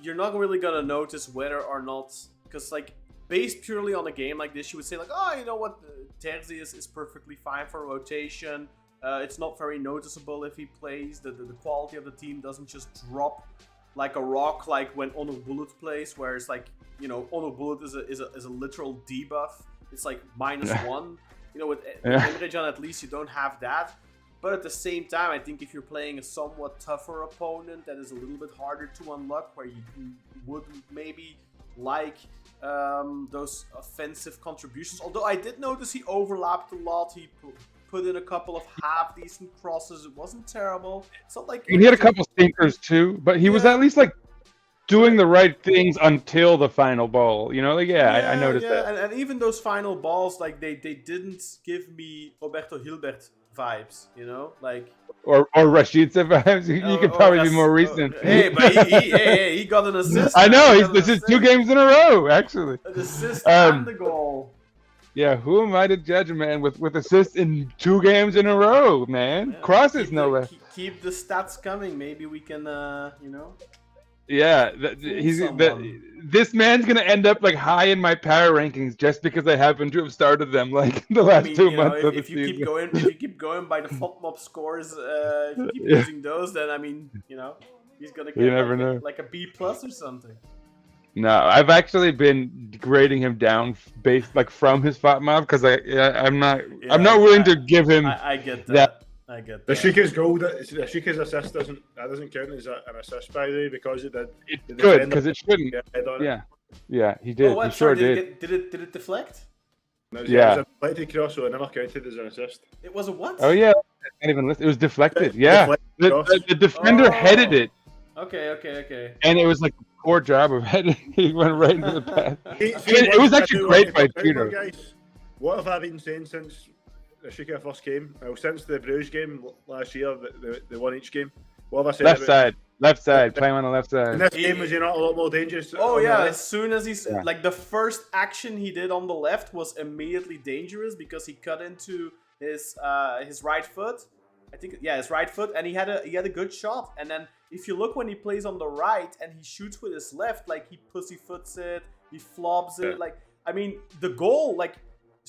[SPEAKER 4] You're not really gonna notice whether or not, because like based purely on a game like this, you would say like, oh, you know what, Terzi is perfectly fine for rotation. It's not very noticeable if he plays. The quality of the team doesn't just drop like a rock, like when Onur Bulut plays, where it's like, you know, Onur Bulut is a literal debuff. It's like -1. You know, with Emre Can, at least you don't have that. But at the same time, I think if you're playing a somewhat tougher opponent that is a little bit harder to unlock, where you would maybe like those offensive contributions. Although I did notice he overlapped a lot. He put in a couple of half-decent crosses. It wasn't terrible. It's not like
[SPEAKER 6] he had a couple stinkers too, but he was at least like doing the right things until the final ball. You know, like I noticed that.
[SPEAKER 4] And even those final balls, like they didn't give me Roberto Hilbert vibes. You know, like
[SPEAKER 6] or Rashica vibes. You could probably be more recent.
[SPEAKER 4] But he got an assist.
[SPEAKER 6] I know. This is 2 games in a row, actually.
[SPEAKER 4] An assist and the goal.
[SPEAKER 6] Yeah, who am I to judge a man with assists in 2 games in a row, man? Crosses, no less.
[SPEAKER 4] Keep the stats coming. Maybe we can, you know.
[SPEAKER 6] Yeah,
[SPEAKER 4] someone.
[SPEAKER 6] this man's gonna end up like high in my power rankings just because I happen to have started them like the last 2 months of the
[SPEAKER 4] if you
[SPEAKER 6] season.
[SPEAKER 4] keep going by the FODMOB scores, if you keep
[SPEAKER 6] Yeah.
[SPEAKER 4] using those, then I mean, he's gonna
[SPEAKER 6] You
[SPEAKER 4] get
[SPEAKER 6] never know.
[SPEAKER 4] like a B plus or something.
[SPEAKER 6] No, I've actually been grading him down based like from his FODMOB because I'm not willing to give him
[SPEAKER 4] I get
[SPEAKER 6] that.
[SPEAKER 4] that. I get that.
[SPEAKER 5] Rashica's goal, Rashica's assist doesn't count as an assist, by the way, because it did.
[SPEAKER 6] It's
[SPEAKER 5] the
[SPEAKER 6] good
[SPEAKER 5] defender
[SPEAKER 6] because it shouldn't.
[SPEAKER 5] get head on it.
[SPEAKER 6] Yeah, he did.
[SPEAKER 4] Oh, what?
[SPEAKER 6] He sure
[SPEAKER 4] Sorry,
[SPEAKER 6] did.
[SPEAKER 4] Did it deflect?
[SPEAKER 5] And it
[SPEAKER 6] Yeah.
[SPEAKER 5] was a deflected cross, so it never counted as an assist.
[SPEAKER 4] It was a what?
[SPEAKER 6] Oh yeah, I can't even listen. It was deflected. Yeah,
[SPEAKER 5] Deflected cross.
[SPEAKER 6] the defender headed it,
[SPEAKER 4] Okay.
[SPEAKER 6] and it was like a poor job of heading. He went right into the path.
[SPEAKER 5] See,
[SPEAKER 6] It was
[SPEAKER 5] what
[SPEAKER 6] actually
[SPEAKER 5] I do
[SPEAKER 6] great
[SPEAKER 5] want
[SPEAKER 6] by
[SPEAKER 5] to point out,
[SPEAKER 6] Ciro.
[SPEAKER 5] guys. What have I been saying since Rashica first came? Well, since the Bruges game last year, they won each game. What have I said?
[SPEAKER 6] Left side, playing on the left
[SPEAKER 5] In
[SPEAKER 6] side.
[SPEAKER 5] this game, was he not a lot more dangerous?
[SPEAKER 4] Oh
[SPEAKER 5] on the
[SPEAKER 4] yeah,
[SPEAKER 5] left?
[SPEAKER 4] as soon as he's like the first action he did on the left was immediately dangerous because he cut into his right foot. I think his right foot, and he had a good shot. And then if you look when he plays on the right and he shoots with his left, like he pussyfoots it, he flobs it.
[SPEAKER 5] Yeah.
[SPEAKER 4] Like I mean, the goal, like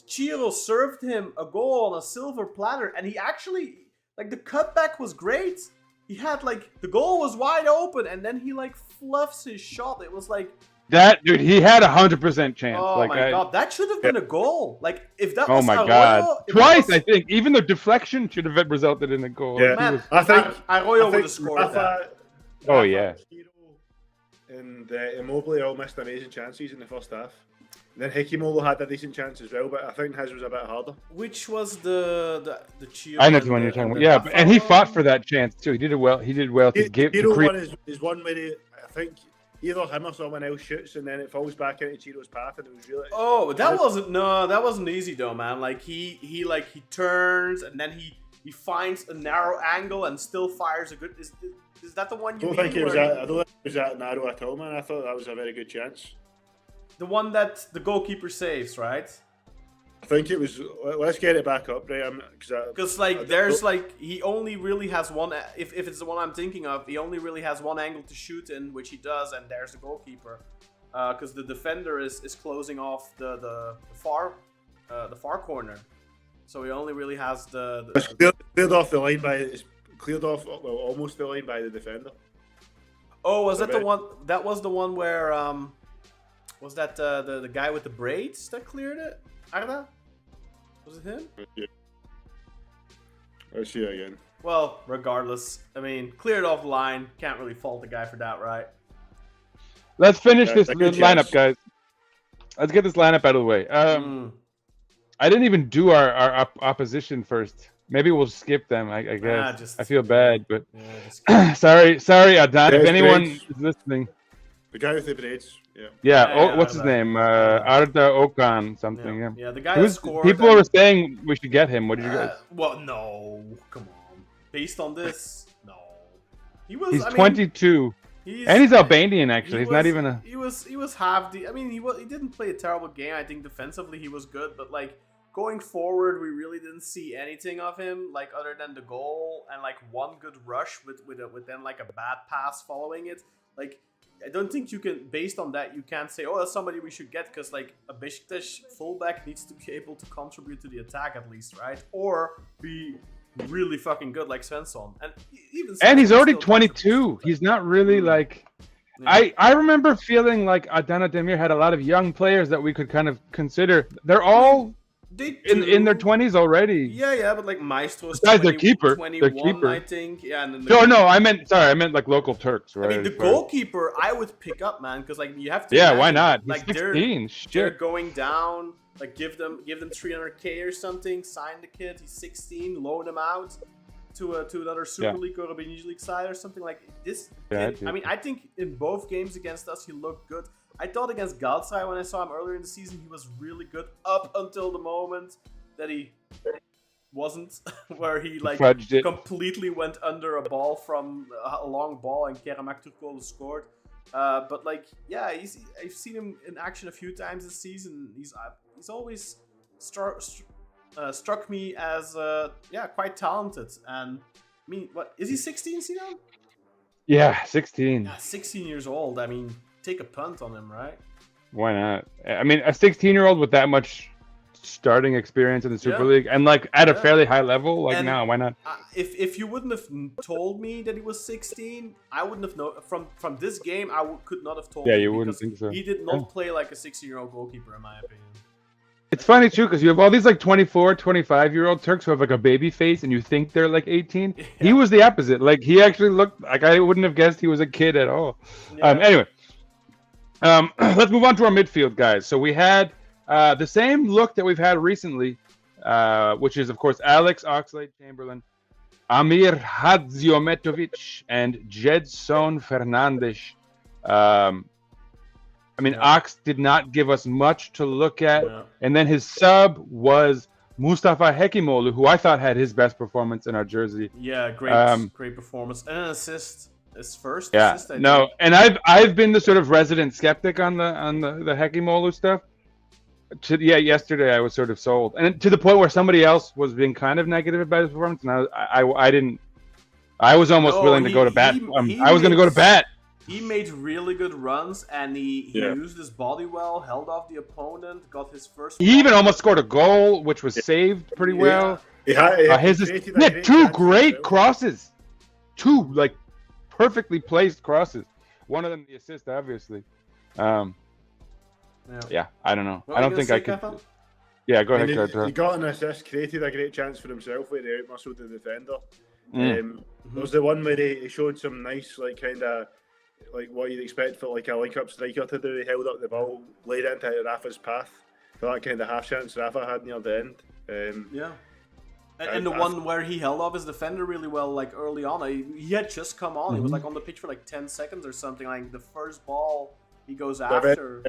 [SPEAKER 4] Ciro served him a goal on a silver platter, and he actually like the cutback was great. He had like the goal was wide open, and then he like fluffs his shot. It was like
[SPEAKER 6] That dude, he had 100% chance.
[SPEAKER 4] oh
[SPEAKER 6] like,
[SPEAKER 4] my god, that should have been a goal. Like if that
[SPEAKER 6] Oh
[SPEAKER 4] was
[SPEAKER 6] my
[SPEAKER 4] Arroyo,
[SPEAKER 6] god!
[SPEAKER 4] if
[SPEAKER 6] Twice,
[SPEAKER 4] that
[SPEAKER 6] I think. Even the deflection should have resulted in a goal.
[SPEAKER 5] Yeah.
[SPEAKER 6] Like, he
[SPEAKER 4] Man,
[SPEAKER 6] was-
[SPEAKER 5] I think
[SPEAKER 4] Arroyo would have scored that.
[SPEAKER 6] Oh, yeah.
[SPEAKER 5] Ciro and Immobile all missed amazing chances in the first half. And then Hickey-Molo had a decent chance as well, but I think his was a bit harder.
[SPEAKER 4] Which was the Ciro?
[SPEAKER 6] I know
[SPEAKER 4] and
[SPEAKER 6] the one you're
[SPEAKER 4] the-
[SPEAKER 6] talking
[SPEAKER 4] and
[SPEAKER 6] about.
[SPEAKER 4] the
[SPEAKER 6] Yeah,
[SPEAKER 4] Rafa
[SPEAKER 6] and he fought
[SPEAKER 4] one?
[SPEAKER 6] for that chance too. He did well. He did well to give to
[SPEAKER 5] Ciro
[SPEAKER 6] create.
[SPEAKER 5] one is one where I think either him or someone else shoots and then it falls back into Ciro's path, and it was really.
[SPEAKER 4] Oh, that wasn't easy though, man. Like he turns and then he finds a narrow angle and still fires a good. Is that the one
[SPEAKER 5] I
[SPEAKER 4] you
[SPEAKER 5] don't
[SPEAKER 4] mean?
[SPEAKER 5] think it was
[SPEAKER 4] where
[SPEAKER 5] that. I don't think it was that narrow at all, man. I thought that was a very good chance.
[SPEAKER 4] the one that the goalkeeper saves, right?
[SPEAKER 5] I think it was. Let's get it back up, right?
[SPEAKER 4] Because like there's like he only really has one. If it's the one I'm thinking of, he only really has one angle to shoot in, which he does, and there's the goalkeeper. Because the defender is closing off the far corner, so he only really has
[SPEAKER 5] It's cleared off the line by. It's cleared off almost the line by the defender.
[SPEAKER 4] Oh, was that the one? That was the one where was that the guy with the braids that cleared it? Arda? Was it him?
[SPEAKER 5] Yeah. Let's see it again.
[SPEAKER 4] Well, regardless, I mean, cleared off the line. Can't really fault the guy for that, right?
[SPEAKER 6] Let's finish this
[SPEAKER 5] a good
[SPEAKER 6] lineup,
[SPEAKER 5] chance.
[SPEAKER 6] guys. Let's get this lineup out of the way. I didn't even do our opposition first. Maybe we'll skip them. I guess. I feel bad, but
[SPEAKER 4] Yeah, just
[SPEAKER 6] sorry, Adnan.
[SPEAKER 5] Yeah,
[SPEAKER 6] If anyone
[SPEAKER 5] braids.
[SPEAKER 6] is listening,
[SPEAKER 5] The guy with the braids. Yeah.
[SPEAKER 6] yeah. What's his
[SPEAKER 4] Arda.
[SPEAKER 6] name? Arda Okan something. Yeah.
[SPEAKER 4] yeah, the guy that scored.
[SPEAKER 6] People were saying we should get him. What did you guys?
[SPEAKER 4] Well, no, come on. Based on this, no. He was.
[SPEAKER 6] He's
[SPEAKER 4] I mean,
[SPEAKER 6] 22, and he's Albanian. Actually, he's not even a.
[SPEAKER 4] He was half the. I mean, he didn't play a terrible game. I think defensively he was good, but like going forward, we really didn't see anything of him, like other than the goal and like one good rush with then like a bad pass following it. Like I don't think you can, based on that, you can't say, oh, that's somebody we should get, because like a Beşiktaş fullback needs to be able to contribute to the attack at least, right? Or be really fucking good like Svensson. And even
[SPEAKER 6] And he's
[SPEAKER 4] Svensson
[SPEAKER 6] already
[SPEAKER 4] still
[SPEAKER 6] 22. He's not really like.
[SPEAKER 4] Yeah.
[SPEAKER 6] I remember feeling like Adana Demir had a lot of young players that we could kind of consider. They're all
[SPEAKER 4] They
[SPEAKER 6] in their
[SPEAKER 4] do.
[SPEAKER 6] 20s already.
[SPEAKER 4] Yeah, but like Maestro's
[SPEAKER 6] Besides their keeper,
[SPEAKER 4] 21, I think. Yeah, and then
[SPEAKER 6] No, I meant like local Turks, right?
[SPEAKER 4] I mean, the goalkeeper I would pick up, man, because like you have to.
[SPEAKER 6] Yeah,
[SPEAKER 4] imagine,
[SPEAKER 6] why not? He's
[SPEAKER 4] Like
[SPEAKER 6] 16.
[SPEAKER 4] they're
[SPEAKER 6] Shit.
[SPEAKER 4] going down. Like give them 300k or something. Sign the kid. He's 16. Loan him out to another Super League or a Benelux League side or something like this.
[SPEAKER 6] Yeah,
[SPEAKER 4] Kid, I mean, I think in both games against us he looked good. I thought against Galatasaray when I saw him earlier in the season he was really good up until the moment that he wasn't, where he like
[SPEAKER 6] Fudged it.
[SPEAKER 4] completely went under a ball from a long ball and Kerem Aktürkoğlu scored. But like, yeah, I've seen him in action a few times this season. He's always struck me as quite talented. And I mean, what is he 16, Sinan?
[SPEAKER 6] Yeah, 16.
[SPEAKER 4] Yeah, 16 years old. I mean, take a punt on him, right?
[SPEAKER 6] Why not? I mean, a 16-year-old with that much starting experience in the Super
[SPEAKER 4] Yeah.
[SPEAKER 6] League and like at a
[SPEAKER 4] Yeah.
[SPEAKER 6] fairly high level, like
[SPEAKER 4] And-
[SPEAKER 6] no, why not?
[SPEAKER 4] If you wouldn't have told me that he was 16, I wouldn't have known. From this game, I could not have told.
[SPEAKER 6] Yeah,
[SPEAKER 4] you
[SPEAKER 6] you wouldn't
[SPEAKER 4] because
[SPEAKER 6] think so.
[SPEAKER 4] He did not
[SPEAKER 6] Yeah.
[SPEAKER 4] play like a 16-year-old goalkeeper, in my opinion.
[SPEAKER 6] It's funny too because you have all these like 24, 25-year-old Turks who have like a baby face and you think they're like 18. He was the opposite. Like he actually looked like I wouldn't have guessed he was a kid at all.
[SPEAKER 4] Yeah.
[SPEAKER 6] Anyway, let's move on to our midfield, guys. So we had the same look that we've had recently, which is of course Alex Oxlade-Chamberlain, Amir Hadziometovich, and Jedson Fernandes. I mean, Ox did not give us much to look at.
[SPEAKER 4] Yeah.
[SPEAKER 6] And then his sub was Mustafa Hekimoğlu, who I thought had his best performance in our jersey.
[SPEAKER 4] Yeah, great performance and an assist. His first
[SPEAKER 6] Yeah,
[SPEAKER 4] assist. I
[SPEAKER 6] no,
[SPEAKER 4] think.
[SPEAKER 6] and I've been the sort of resident skeptic on the Hekimoğlu stuff. Yesterday I was sort of sold, and to the point where somebody else was being kind of negative about his performance, and I didn't. I was almost willing to go to bat. I was going to go to bat.
[SPEAKER 4] He made really good runs, and he
[SPEAKER 5] Yeah.
[SPEAKER 4] used his body well, held off the opponent, got his first.
[SPEAKER 6] He even almost scored a goal, which was saved pretty well.
[SPEAKER 5] He had, he created a great
[SPEAKER 6] two
[SPEAKER 5] chance
[SPEAKER 6] great
[SPEAKER 5] as well.
[SPEAKER 6] crosses, two like perfectly placed crosses. One of them the assist, obviously. Yeah, I don't know.
[SPEAKER 4] What
[SPEAKER 6] I
[SPEAKER 4] were
[SPEAKER 6] don't
[SPEAKER 4] you
[SPEAKER 6] think
[SPEAKER 4] gonna
[SPEAKER 6] I
[SPEAKER 4] say,
[SPEAKER 6] could.
[SPEAKER 4] Kevin?
[SPEAKER 6] Yeah, go ahead,
[SPEAKER 5] And
[SPEAKER 6] Carter.
[SPEAKER 5] he got an assist, created a great chance for himself where he outmuscled the defender.
[SPEAKER 6] Mm.
[SPEAKER 5] There was the one where he showed some nice, like, kind of, like, what you'd expect for, like, a link-up striker to do. He held up the ball, laid it into Rafa's path for that kind of half chance Rafa had near the end.
[SPEAKER 4] Yeah. And the one where he held off his defender really well, like early on. He had just come on. He was like on the pitch for like 10 seconds or something. Like the first ball he goes after.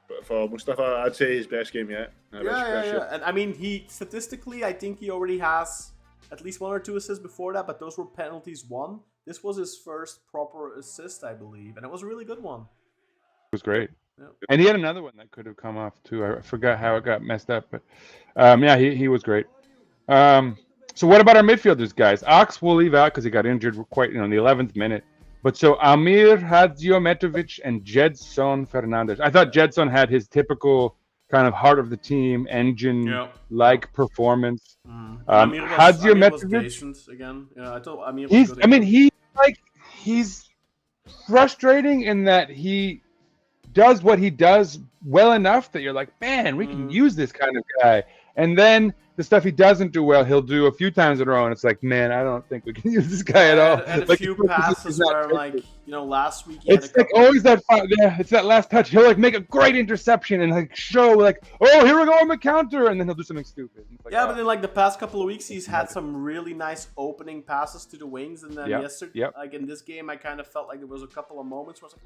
[SPEAKER 5] But for Mustafa, I'd say his best game yet.
[SPEAKER 4] Yeah. And I mean, he statistically, I think he already has at least 1 or 2 assists before that, but those were penalties won. This was his first proper assist, I believe, and it was a really good one.
[SPEAKER 6] It was great.
[SPEAKER 4] Yeah.
[SPEAKER 6] And he had another one that could have come off too. I forgot how it got messed up, but yeah, he was great. So what about our midfielders, guys? Ox will leave out because he got injured quite in the 11th minute. But so Amir Hadziometovich and Jedson Fernandes. I thought Jedson had his typical kind of heart of the team engine-like performance.
[SPEAKER 4] Amir was patient again. Yeah, I thought Amir was good.
[SPEAKER 6] I mean, he's frustrating in that he does what he does well enough that you're like, man, we can use this kind of guy. And then the stuff he doesn't do well, he'll do a few times in a row, and it's like, man, I don't think we can use this guy at all.
[SPEAKER 4] And a
[SPEAKER 6] like,
[SPEAKER 4] few passes where, like, last week he
[SPEAKER 6] it's
[SPEAKER 4] had a
[SPEAKER 6] like always that. Yeah, it's that last touch. He'll like make a great interception and like show like, oh, here we go on the counter, and then he'll do something stupid. Like,
[SPEAKER 4] yeah, but then like the past couple of weeks, he's had some really nice opening passes to the wings, and then yesterday, like in this game, I kind of felt like there was a couple of moments where I was like,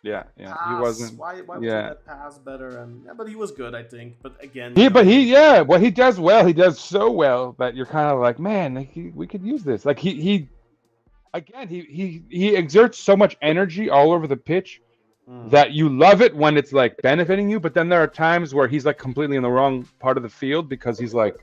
[SPEAKER 6] yeah,
[SPEAKER 4] pass.
[SPEAKER 6] he wasn't.
[SPEAKER 4] Why wasn't that pass better? And but he was good, I think. But again,
[SPEAKER 6] what he does well, he does so well that you're kind of like, man, like, we could use this. Like he exerts so much energy all over the pitch that you love it when it's like benefiting you. But then there are times where he's like completely in the wrong part of the field because he's like,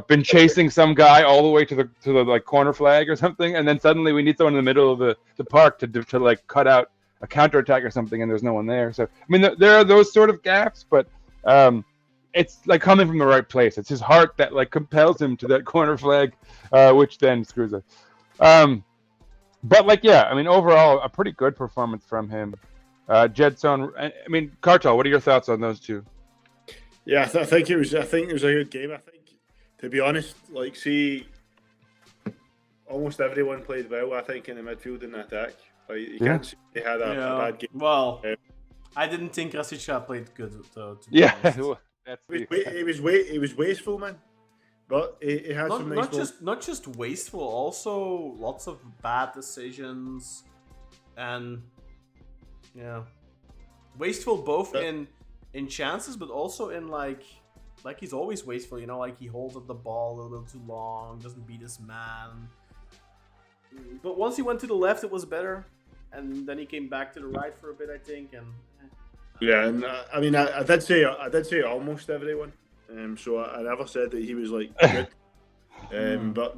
[SPEAKER 6] been chasing some guy all the way to the like corner flag or something, and then suddenly we need someone in the middle of the park to like cut out a counterattack or something, and there's no one there. So I mean, there are those sort of gaps, but it's like coming from the right place. It's his heart that like compels him to that corner flag, which then screws us. But like, yeah, I mean, overall, a pretty good performance from him. Jedson, I mean, Kartal, what are your thoughts on those two?
[SPEAKER 5] Yeah, I think it was a good game. I think, to be honest, like, see, almost everyone played well. I think in the midfield and attack. Like, you can't say they had a bad game.
[SPEAKER 4] Well, I didn't think Rashica played good though.
[SPEAKER 5] He was wasteful, man. But he had some nice
[SPEAKER 4] not just wasteful, also lots of bad decisions, and wasteful both in chances, but also in like he's always wasteful. Like he holds up the ball a little too long, doesn't beat his man. But once he went to the left, it was better, and then he came back to the right for a bit, I think. And
[SPEAKER 5] and I mean, I did say almost everyone. So I never said that he was like good. But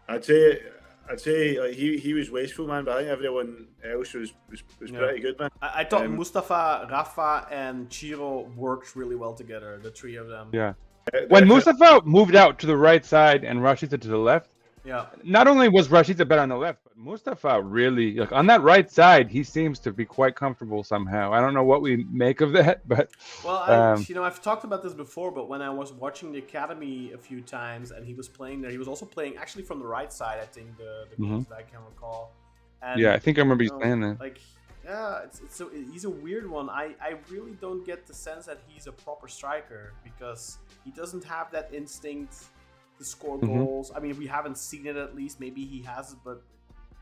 [SPEAKER 5] I'd say I'd say he was wasteful, man, but I think everyone else was pretty good, man.
[SPEAKER 4] I thought Mustafa, Rafa, and Ciro worked really well together. The three of them.
[SPEAKER 6] Yeah. When Mustafa moved out to the right side and Rashica to the left, not only was Rashica better on the left, but Mustafa really, like on that right side, he seems to be quite comfortable somehow. I don't know what we make of that, but
[SPEAKER 4] I've talked about this before, but when I was watching the academy a few times and he was playing there, he was also playing actually from the right side. I think the games that I can recall. And,
[SPEAKER 6] I think I remember you saying that.
[SPEAKER 4] Like, he's a weird one. I really don't get the sense that he's a proper striker because he doesn't have that instinct to score goals. I mean, we haven't seen it at least. Maybe he has, but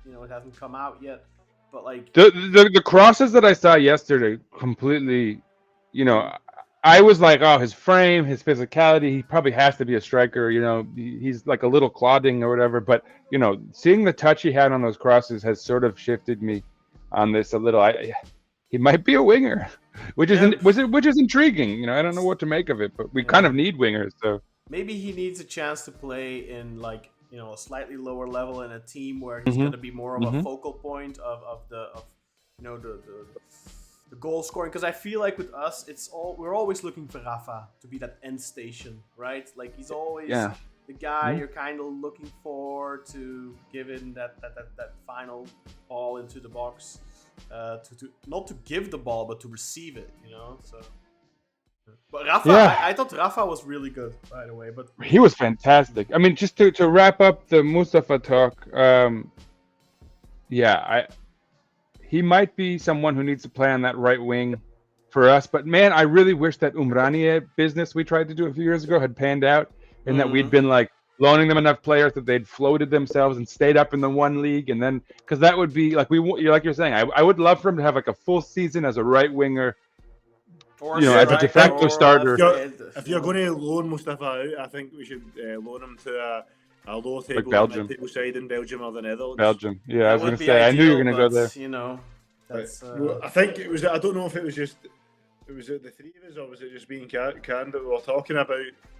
[SPEAKER 4] it hasn't come out yet. But like
[SPEAKER 6] the crosses that I saw yesterday, completely, I was like, oh, his frame, his physicality, he probably has to be a striker. He's like a little clodding or whatever. But seeing the touch he had on those crosses has sort of shifted me on this a little. He might be a winger, which is intriguing. I don't know what to make of it, but we kind of need wingers. So
[SPEAKER 4] maybe he needs a chance to play in a slightly lower level in a team where he's going to be more of a focal point of the goal scoring. Because I feel like with us, we're always looking for Rafa to be that end station, right? Like he's always the guy you're kind of looking for to give in that final ball into the box, to not to give the ball but to receive it, So, but Rafa, I thought Rafa was really good, by the way. But
[SPEAKER 6] he was fantastic. I mean, just to wrap up the Mustafa talk, he might be someone who needs to play on that right wing for us. But man, I really wish that Umraniye business we tried to do a few years ago had panned out, and that we'd been like loaning them enough players that they'd floated themselves and stayed up in the one league, and then because that would be like you're saying, I would love for him to have like a full season as a right winger. As a de facto starter.
[SPEAKER 5] If you're going to loan Mustafa out, I think we should loan him to a low table,
[SPEAKER 6] Belgium.
[SPEAKER 5] Mid-table side in Belgium or the Netherlands.
[SPEAKER 6] Belgium, I was going to say. I knew you were going to go there.
[SPEAKER 4] That's.
[SPEAKER 5] I think it was. I don't know if it was just. Was it the three of us, or was it just being candid? We were talking about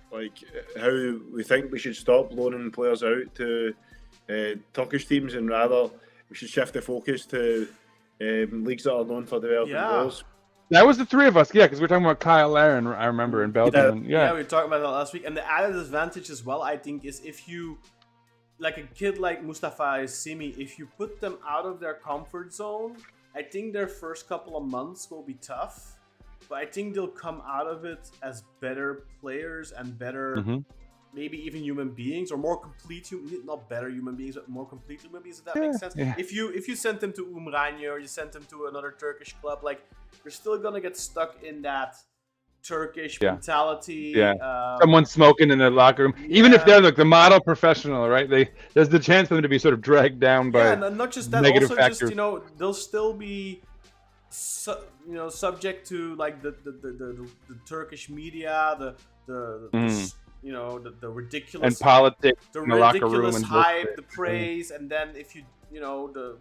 [SPEAKER 5] like how we think we should stop loaning players out to Turkish teams, and rather we should shift the focus to leagues that are known for developing players.
[SPEAKER 6] That was the three of us, because we were talking about Kyle Aaron, I remember, in Belgium.
[SPEAKER 4] We were talking about that last week. And the added advantage as well, I think, is if you, like a kid like Mustafa Simi, if you put them out of their comfort zone, I think their first couple of months will be tough. But I think they'll come out of it as better players and better, maybe even human beings, or more complete, not better human beings, but more complete human beings, if that makes sense.
[SPEAKER 6] Yeah.
[SPEAKER 4] If you sent them to Umraniye or you sent them to another Turkish club, like, you're still going to get stuck in that Turkish mentality.
[SPEAKER 6] Yeah. Someone smoking in the locker room. Even if they're like the model professional, right? There's the chance for them to be sort of dragged down by
[SPEAKER 4] and not just that,
[SPEAKER 6] negative
[SPEAKER 4] also
[SPEAKER 6] factors.
[SPEAKER 4] Just, they'll still be subject to like the Turkish media, the ridiculous
[SPEAKER 6] and politics,
[SPEAKER 4] the
[SPEAKER 6] in the locker room,
[SPEAKER 4] ridiculous
[SPEAKER 6] and
[SPEAKER 4] hype, the praise, and then if you the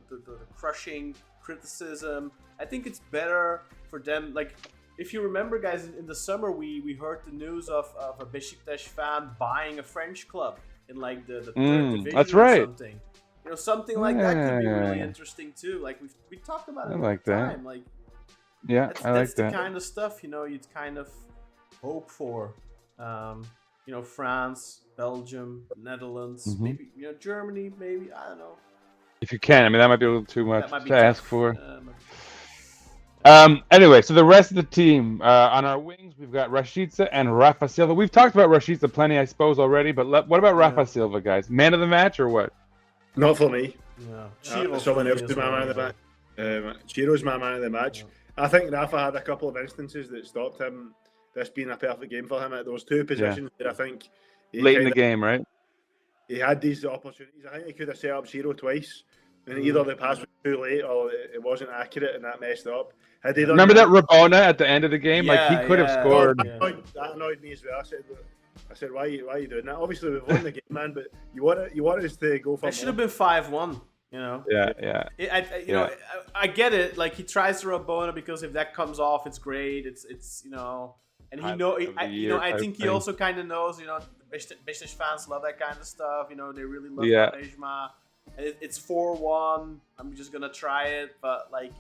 [SPEAKER 4] crushing criticism. I think it's better for them. Like, if you remember, guys, in the summer we heard the news of a Beşiktash fan buying a French club in like the third division or something. Something like that could be really interesting too. Like we talked about it
[SPEAKER 6] like
[SPEAKER 4] the
[SPEAKER 6] that.
[SPEAKER 4] time. Like,
[SPEAKER 6] that's
[SPEAKER 4] the kind of stuff you'd kind of hope for. France, Belgium, Netherlands, maybe Germany, maybe, I don't know.
[SPEAKER 6] If you can, I mean, that might be a little too much to ask for.
[SPEAKER 4] Might
[SPEAKER 6] Anyway, so the rest of the team on our wings, we've got Rashica and Rafa Silva. We've talked about Rashica plenty, I suppose, already. But what about Rafa Silva, guys? Man of the match or what?
[SPEAKER 5] Not for me.
[SPEAKER 4] No.
[SPEAKER 5] Someone else is my man of the match. Ciro's my man of the match. Yeah. I think Rafa had a couple of instances that stopped him. This being a perfect game for him. There was two positions that I think
[SPEAKER 6] late in the game, right?
[SPEAKER 5] He had these opportunities. I think he could have set up Ciro twice, and either the pass was too late or it wasn't accurate, and that messed up. Had they done
[SPEAKER 6] Remember that Rabona at the end of the game?
[SPEAKER 4] Yeah,
[SPEAKER 6] like he could have scored.
[SPEAKER 5] That annoyed me as well. I said, why are you doing that? Obviously, we've won the game, man, but you want us to go for.
[SPEAKER 4] It should have been 5-1.
[SPEAKER 6] Yeah.
[SPEAKER 4] I get it. Like, he tries to Rabona because if that comes off, it's great. It's and I think he also kind of knows. Beşiktaş fans love that kind of stuff. They really love Quaresma. It's 4-1. I'm just gonna try it, but like.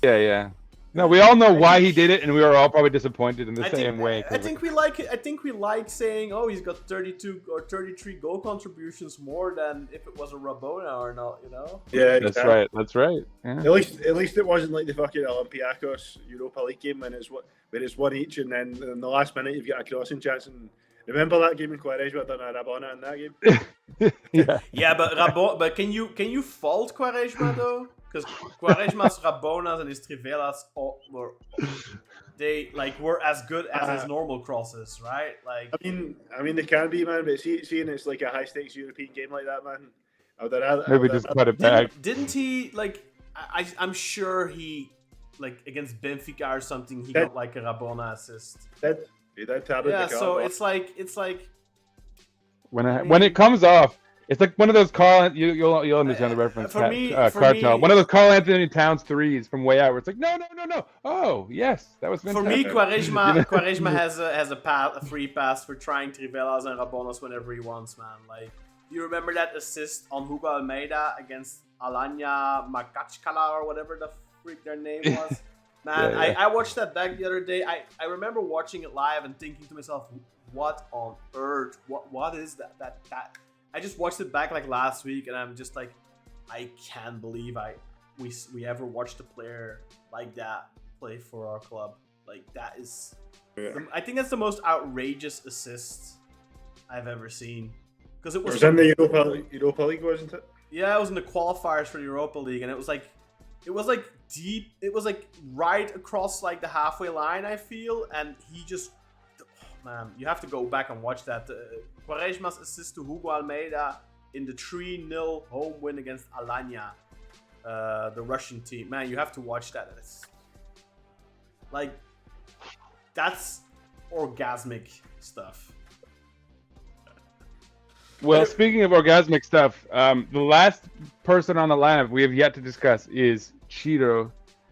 [SPEAKER 6] Yeah. No, we all know why he did it, and we were all probably disappointed in the same way.
[SPEAKER 4] I think we like it. I think we like saying, "Oh, he's got 32 or 33 goal contributions more than if it was a Rabona or not." You know?
[SPEAKER 5] Yeah,
[SPEAKER 6] That's
[SPEAKER 5] exactly.
[SPEAKER 6] right. That's right. Yeah.
[SPEAKER 5] At least it wasn't like the fucking Olympiacos Europa League game when it's one each, and then in the last minute you've got a crossing chance. And remember that game in Quaresma done a Rabona in that game?
[SPEAKER 4] Yeah, but can you fault Quaresma though? Because Quaresma's Rabonas and his Trivelas were as good as his normal crosses, right? Like,
[SPEAKER 5] I mean they can be, man. But seeing it's like a high stakes European game like that, man.
[SPEAKER 6] Maybe just cut it back.
[SPEAKER 4] Didn't he like? I'm sure he like against Benfica or something. He got like a Rabona assist.
[SPEAKER 5] He did tap
[SPEAKER 4] Yeah,
[SPEAKER 5] the
[SPEAKER 4] so
[SPEAKER 5] card.
[SPEAKER 4] it's like
[SPEAKER 6] When it comes off, it's like one of those you'll understand the reference.
[SPEAKER 4] For me,
[SPEAKER 6] Cartel. One of those Carl Anthony Towns threes from way out where it's like no. Oh yes, that was fantastic.
[SPEAKER 4] For me, Quaresma has a free pass for trying Trivelas and Rabonas whenever he wants, man. Like, do you remember that assist on Hugo Almeida against Alanya Makachkala or whatever the freak their name was? Man,
[SPEAKER 6] Yeah.
[SPEAKER 4] I watched that back the other day. I remember watching it live and thinking to myself, what on earth? What is that? I just watched it back like last week, and I'm just like, I can't believe we ever watched a player like that play for our club. Like, that is, I think that's the most outrageous assist I've ever seen. Because it was
[SPEAKER 5] in the Europa League, wasn't it?
[SPEAKER 4] Yeah, it was in the qualifiers for the Europa League, and it was like deep. It was like right across like the halfway line, I feel, and he just, man, you have to go back and watch that. Quaresma's assist to Hugo Almeida in the 3-0 home win against Alanya, the Russian team. Man, you have to watch that. It's like, that's orgasmic stuff.
[SPEAKER 6] Well, speaking of orgasmic stuff, the last person on the lineup we have yet to discuss is Ciro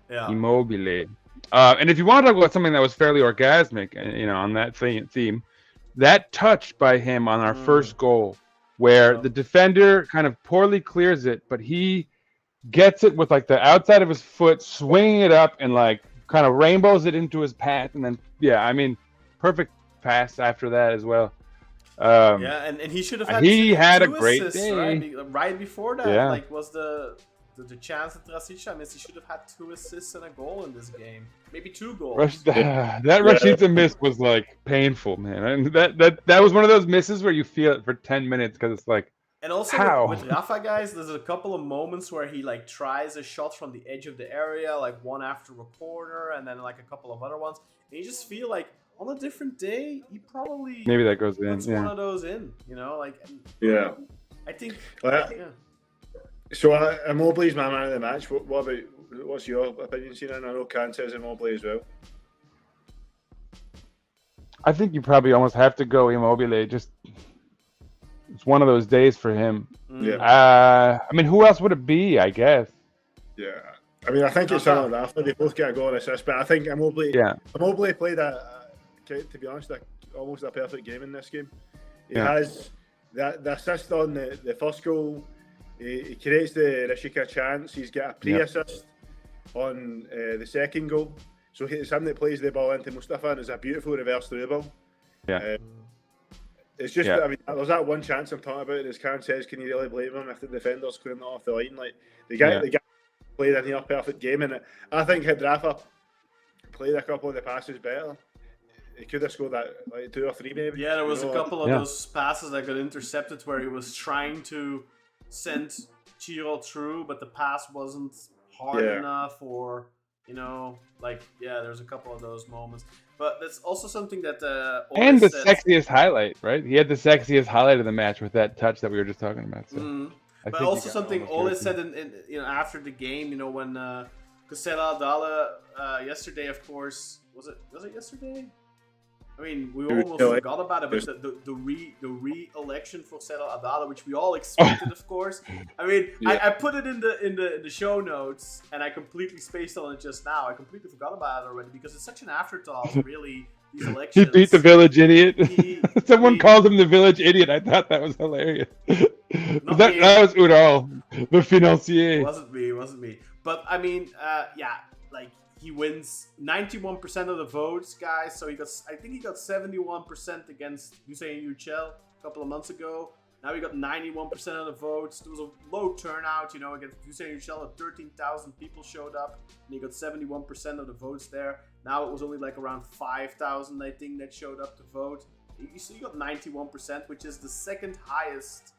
[SPEAKER 6] Immobile. And if you want to talk about something that was fairly orgasmic, on that theme, that touch by him on our first goal, where the defender kind of poorly clears it, but he gets it with like the outside of his foot, swinging it up and like kind of rainbows it into his path, and then perfect pass after that as well.
[SPEAKER 4] And he should have had
[SPEAKER 6] he had a
[SPEAKER 4] two
[SPEAKER 6] great
[SPEAKER 4] assists,
[SPEAKER 6] day.
[SPEAKER 4] right before that. Was the chance that Rashica missed. He should have had 2 assists and a goal in this game, maybe 2 goals.
[SPEAKER 6] That Rashica miss was like painful, man. And that was one of those misses where you feel it for 10 minutes because it's like. And also
[SPEAKER 4] with Rafa, guys, there's a couple of moments where he like tries a shot from the edge of the area, like one after a corner, and then like a couple of other ones. And you just feel like on a different day, he probably
[SPEAKER 6] maybe that goes in.
[SPEAKER 4] puts one of those in, like.
[SPEAKER 5] Yeah.
[SPEAKER 4] I think.
[SPEAKER 5] So Immobile's my man of the match. What's your opinion, Sinan? I know Khan says Immobile as well.
[SPEAKER 6] I think you probably almost have to go Immobile. Just it's one of those days for him.
[SPEAKER 5] Yeah.
[SPEAKER 6] I mean, who else would it be? I guess.
[SPEAKER 5] Yeah. I mean, I think it's something after they both get a goal and assist, but I think Immobile played to be honest, almost a perfect game in this game. He has the assist on the first goal. He creates the Rashica chance. He's got a pre-assist on the second goal. So it's him that plays the ball into Mustafa, and it's a beautiful reverse through ball.
[SPEAKER 6] Yeah.
[SPEAKER 5] It's just, I mean, there's that one chance I'm talking about. As Karen says, can you really blame him if the defender's clearing it off the line? Like the guy played in here a perfect game, and I think had Rafa played a couple of the passes better, he could have scored that like 2 or 3 maybe.
[SPEAKER 4] Yeah, there was a couple of those passes that got intercepted where he was trying to send Ciro through, but the pass wasn't hard enough, or there's a couple of those moments. But that's also something that
[SPEAKER 6] and the sexiest highlight, right? He had the sexiest highlight of the match with that touch that we were just talking about. So
[SPEAKER 4] but also something Ole said in after the game, when Serdal Adalı yesterday, of course, was it yesterday? I mean, we almost forgot about it, but the re-election for Serdal Adalı, which we all expected, of course. I mean, I put it in the show notes, and I completely spaced on it just now. I completely forgot about it already because it's such an afterthought, really, these
[SPEAKER 6] He
[SPEAKER 4] elections.
[SPEAKER 6] beat the village idiot.
[SPEAKER 4] He-
[SPEAKER 6] Someone
[SPEAKER 4] he-
[SPEAKER 6] called him the village idiot. I thought that was hilarious.
[SPEAKER 4] Not
[SPEAKER 6] that,
[SPEAKER 4] me.
[SPEAKER 6] that was Udall, the financier.
[SPEAKER 4] It wasn't me. But I mean, yeah, like he wins 91% of the votes, guys. So I think he got 71% against Hüseyin Yücel a couple of months ago. Now he got 91% of the votes. There was a low turnout, against Hüseyin Yücel. 13,000 people showed up, and he got 71% of the votes there. Now it was only like around 5,000, I think, that showed up to vote. So you got 91%, which is the second highest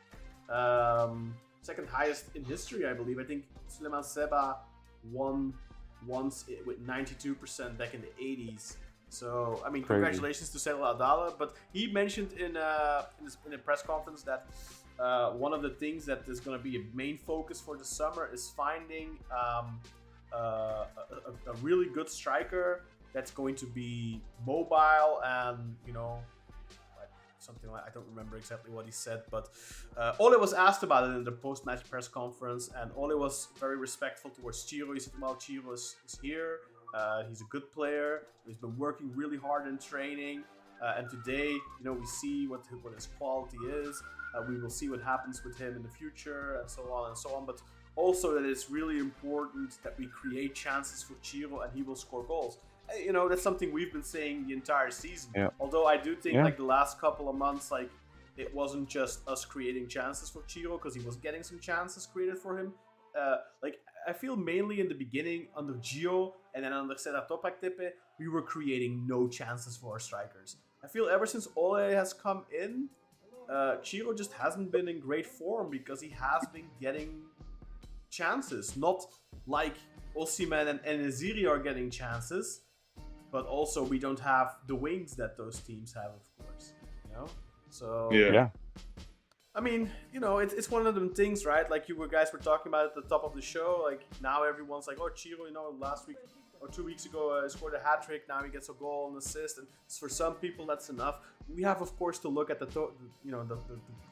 [SPEAKER 4] in history, I believe. I think Suleiman Seba won once with 92% back in the 80s. So, I mean, congratulations to Serdal Adalı. But he mentioned in a press conference that one of the things that is going to be a main focus for the summer is finding a really good striker that's going to be mobile and, something like, I don't remember exactly what he said, but Ole was asked about it in the post-match press conference, and Ole was very respectful towards Ciro. He said, well, Ciro is here. He's a good player. He's been working really hard in training, and today, we see what his quality is. We will see what happens with him in the future, and so on and so on. But also that it's really important that we create chances for Ciro, and he will score goals. That's something we've been saying the entire season.
[SPEAKER 6] Yeah.
[SPEAKER 4] Although I do think like the last couple of months, like it wasn't just us creating chances for Ciro, because he was getting some chances created for him. I feel mainly in the beginning under Gio and then under Serdar Topraktepe, we were creating no chances for our strikers. I feel ever since Ole has come in, Ciro just hasn't been in great form because he has been getting chances. Not like Osimhen and Enesiri are getting chances, but also we don't have the wings that those teams have, of course. So
[SPEAKER 6] Yeah.
[SPEAKER 4] I mean, it's one of them things, right? Like you guys were talking about at the top of the show. Like now everyone's like, oh, Ciro, last week or 2 weeks ago scored a hat trick. Now he gets a goal and assist, and for some people that's enough. We have, of course, to look at the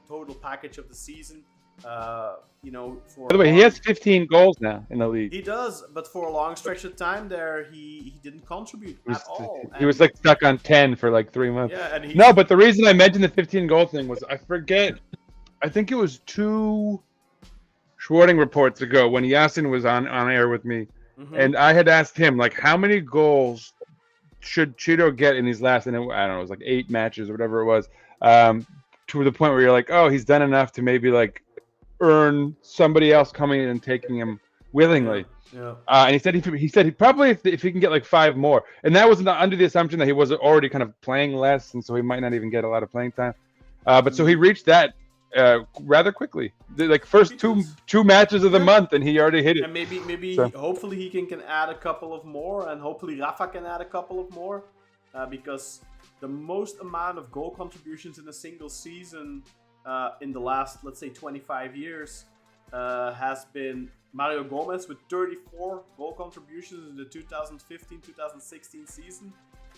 [SPEAKER 4] total package of the season. For
[SPEAKER 6] By the way, he has 15 goals now in the league.
[SPEAKER 4] He does, but for a long stretch of time there, he didn't contribute at all.
[SPEAKER 6] He was like stuck on 10 for like 3 months.
[SPEAKER 4] Yeah, and
[SPEAKER 6] No, but the reason I mentioned the 15 goal thing was I forget. I think it was 2 Schwarting reports ago when Yasin was on air with me, and I had asked him like, how many goals should Ciro get in these last? And I don't know, it was like 8 matches or whatever it was, to the point where you're like, oh, he's done enough to maybe like earn somebody else coming in and taking him willingly.
[SPEAKER 4] Yeah.
[SPEAKER 6] And he said he probably if he can get like 5 more, and that was under the assumption that he was already kind of playing less, and so he might not even get a lot of playing time. But so he reached that rather quickly. The like first two matches of the month, and he already hit it.
[SPEAKER 4] And maybe hopefully he can add a couple of more, and hopefully Rafa can add a couple of more, because the most amount of goal contributions in a single season in the last, let's say, 25 years has been Mario Gomez with 34 goal contributions in the 2015-2016 season.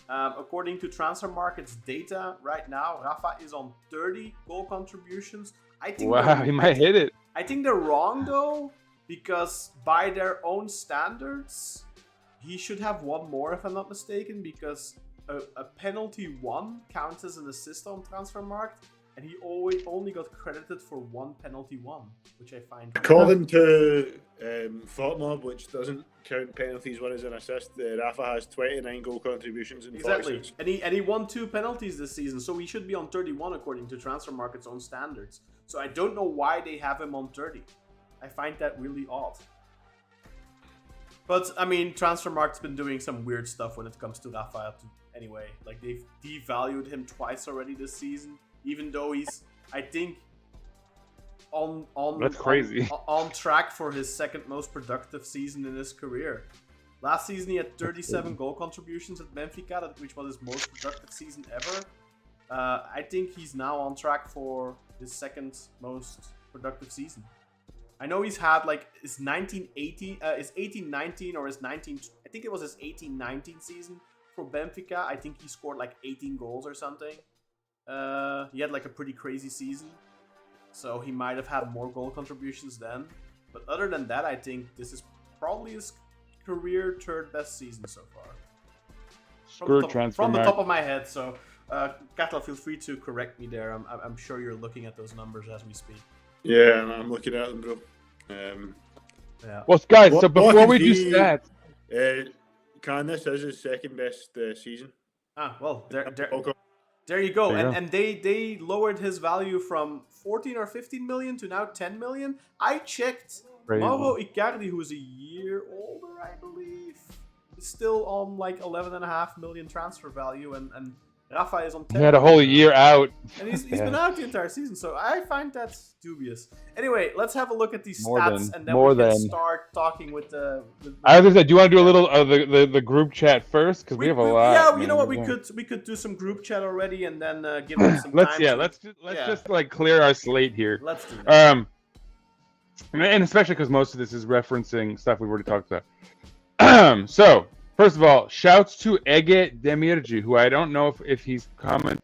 [SPEAKER 4] According to Transfer Market's data, right now, Rafa is on 30 goal contributions.
[SPEAKER 6] Wow, he might hit it.
[SPEAKER 4] I think they're wrong, though, because by their own standards, he should have 1 more, if I'm not mistaken, because a penalty 1 counts as an assist on Transfer Market, and he only got credited for 1 penalty 1, which I find...
[SPEAKER 5] According to FotMob, which doesn't count penalties 1 as an assist, Rafa has 29 goal contributions in 46.
[SPEAKER 4] And he won 2 penalties this season, so he should be on 31 according to Transfer Market's own standards. So I don't know why they have him on 30. I find that really odd. But I mean, Transfer Market's been doing some weird stuff when it comes to Rafa. Anyway, like they've devalued him twice already this season, even though he's, I think,
[SPEAKER 6] That's crazy.
[SPEAKER 4] on track for his second most productive season in his career. Last season he had 37 goal contributions at Benfica, which was his most productive season ever. I think he's now on track for his second most productive season. I know he's had like his 18-19 or his 19. I think it was his 18-19 season for Benfica. I think he scored like 18 goals or something. He had like a pretty crazy season. So he might have had more goal contributions then. But other than that, I think this is probably his career 3rd best season so far.
[SPEAKER 6] Screw transfer
[SPEAKER 4] from the
[SPEAKER 6] market.
[SPEAKER 4] top of my head. So, Katla, feel free to correct me there. I'm sure you're looking at those numbers as we speak.
[SPEAKER 5] Yeah, I'm looking at them, bro.
[SPEAKER 4] Yeah.
[SPEAKER 6] Well, guys, so
[SPEAKER 5] What
[SPEAKER 6] before
[SPEAKER 5] can
[SPEAKER 6] we do
[SPEAKER 5] he-
[SPEAKER 6] stats,
[SPEAKER 5] This is his second best season.
[SPEAKER 4] Well,
[SPEAKER 5] Okay.
[SPEAKER 4] there you go.
[SPEAKER 6] There you
[SPEAKER 4] And they lowered his value from 14 or 15 million to now 10 million. I checked.
[SPEAKER 6] Crazy.
[SPEAKER 4] Mauro Icardi, who is a year older, I believe, is still on like 11.5 million transfer value, and Rafa is on 10
[SPEAKER 6] he had a whole
[SPEAKER 4] million.
[SPEAKER 6] year out.
[SPEAKER 4] And he's been out the entire season, so I find that dubious. Anyway, let's have a look at these
[SPEAKER 6] More
[SPEAKER 4] stats,
[SPEAKER 6] than-
[SPEAKER 4] and then
[SPEAKER 6] more
[SPEAKER 4] we can
[SPEAKER 6] than.
[SPEAKER 4] start talking with the.
[SPEAKER 6] I was gonna say, do you want to do a little of the group chat first? Because we have a lot.
[SPEAKER 4] Yeah, you
[SPEAKER 6] man.
[SPEAKER 4] know what? We could do some group chat already, and then give them some
[SPEAKER 6] Let's
[SPEAKER 4] time.
[SPEAKER 6] let's
[SPEAKER 4] Yeah.
[SPEAKER 6] just like clear our slate here.
[SPEAKER 4] Let's do that.
[SPEAKER 6] And especially because most of this is referencing stuff we've already talked about. So, first of all, shouts to Ege Demirci, who I don't know if he's commenting.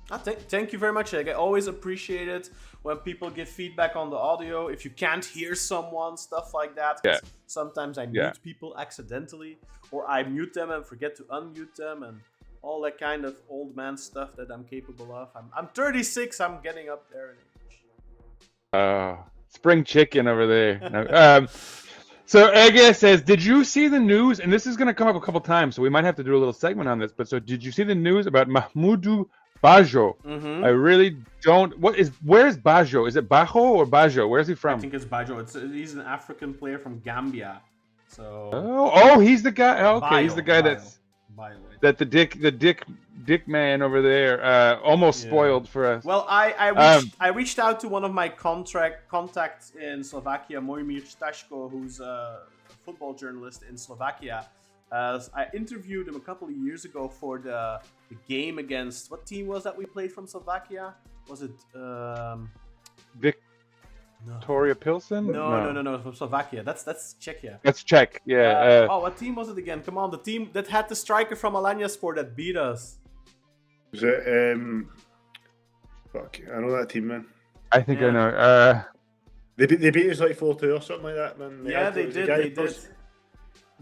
[SPEAKER 4] Thank you very much, Egg. I always appreciate it when people give feedback on the audio. If you can't hear someone, stuff like that. 'Cause sometimes I mute people accidentally, or I mute them and forget to unmute them, and all that kind of old man stuff that I'm capable of. I'm 36. I'm getting up there in age.
[SPEAKER 6] Spring chicken over there. No, so Ege says, did you see the news? And this is going to come up a couple times, so we might have to do a little segment on this. But so did you see the news about Mahmoudou Bajo?
[SPEAKER 4] Mm-hmm.
[SPEAKER 6] I really don't. Where is Bajo? Is it Bajo or Bajo? Where's he
[SPEAKER 4] I
[SPEAKER 6] from?
[SPEAKER 4] think it's Bajo. He's an African player from Gambia. So.
[SPEAKER 6] Oh, he's the guy. Okay, he's the guy that the dick man over there almost spoiled for us.
[SPEAKER 4] Well, I reached out to one of my contacts in Slovakia, Mojmir Stashko, who's a football journalist in Slovakia. I interviewed him a couple of years ago for the game against, what team was that we played from Slovakia? Was it
[SPEAKER 6] Victoria Pilsen?
[SPEAKER 4] No, from Slovakia. That's Czechia.
[SPEAKER 6] That's Czech. Yeah.
[SPEAKER 4] What team was it again? Come on, the team that had the striker from Alanyaspor that beat us.
[SPEAKER 5] Was it? Fuck, I know that team, man.
[SPEAKER 6] I think I know.
[SPEAKER 5] They beat us like 4-2 or something like that, man.
[SPEAKER 4] They did.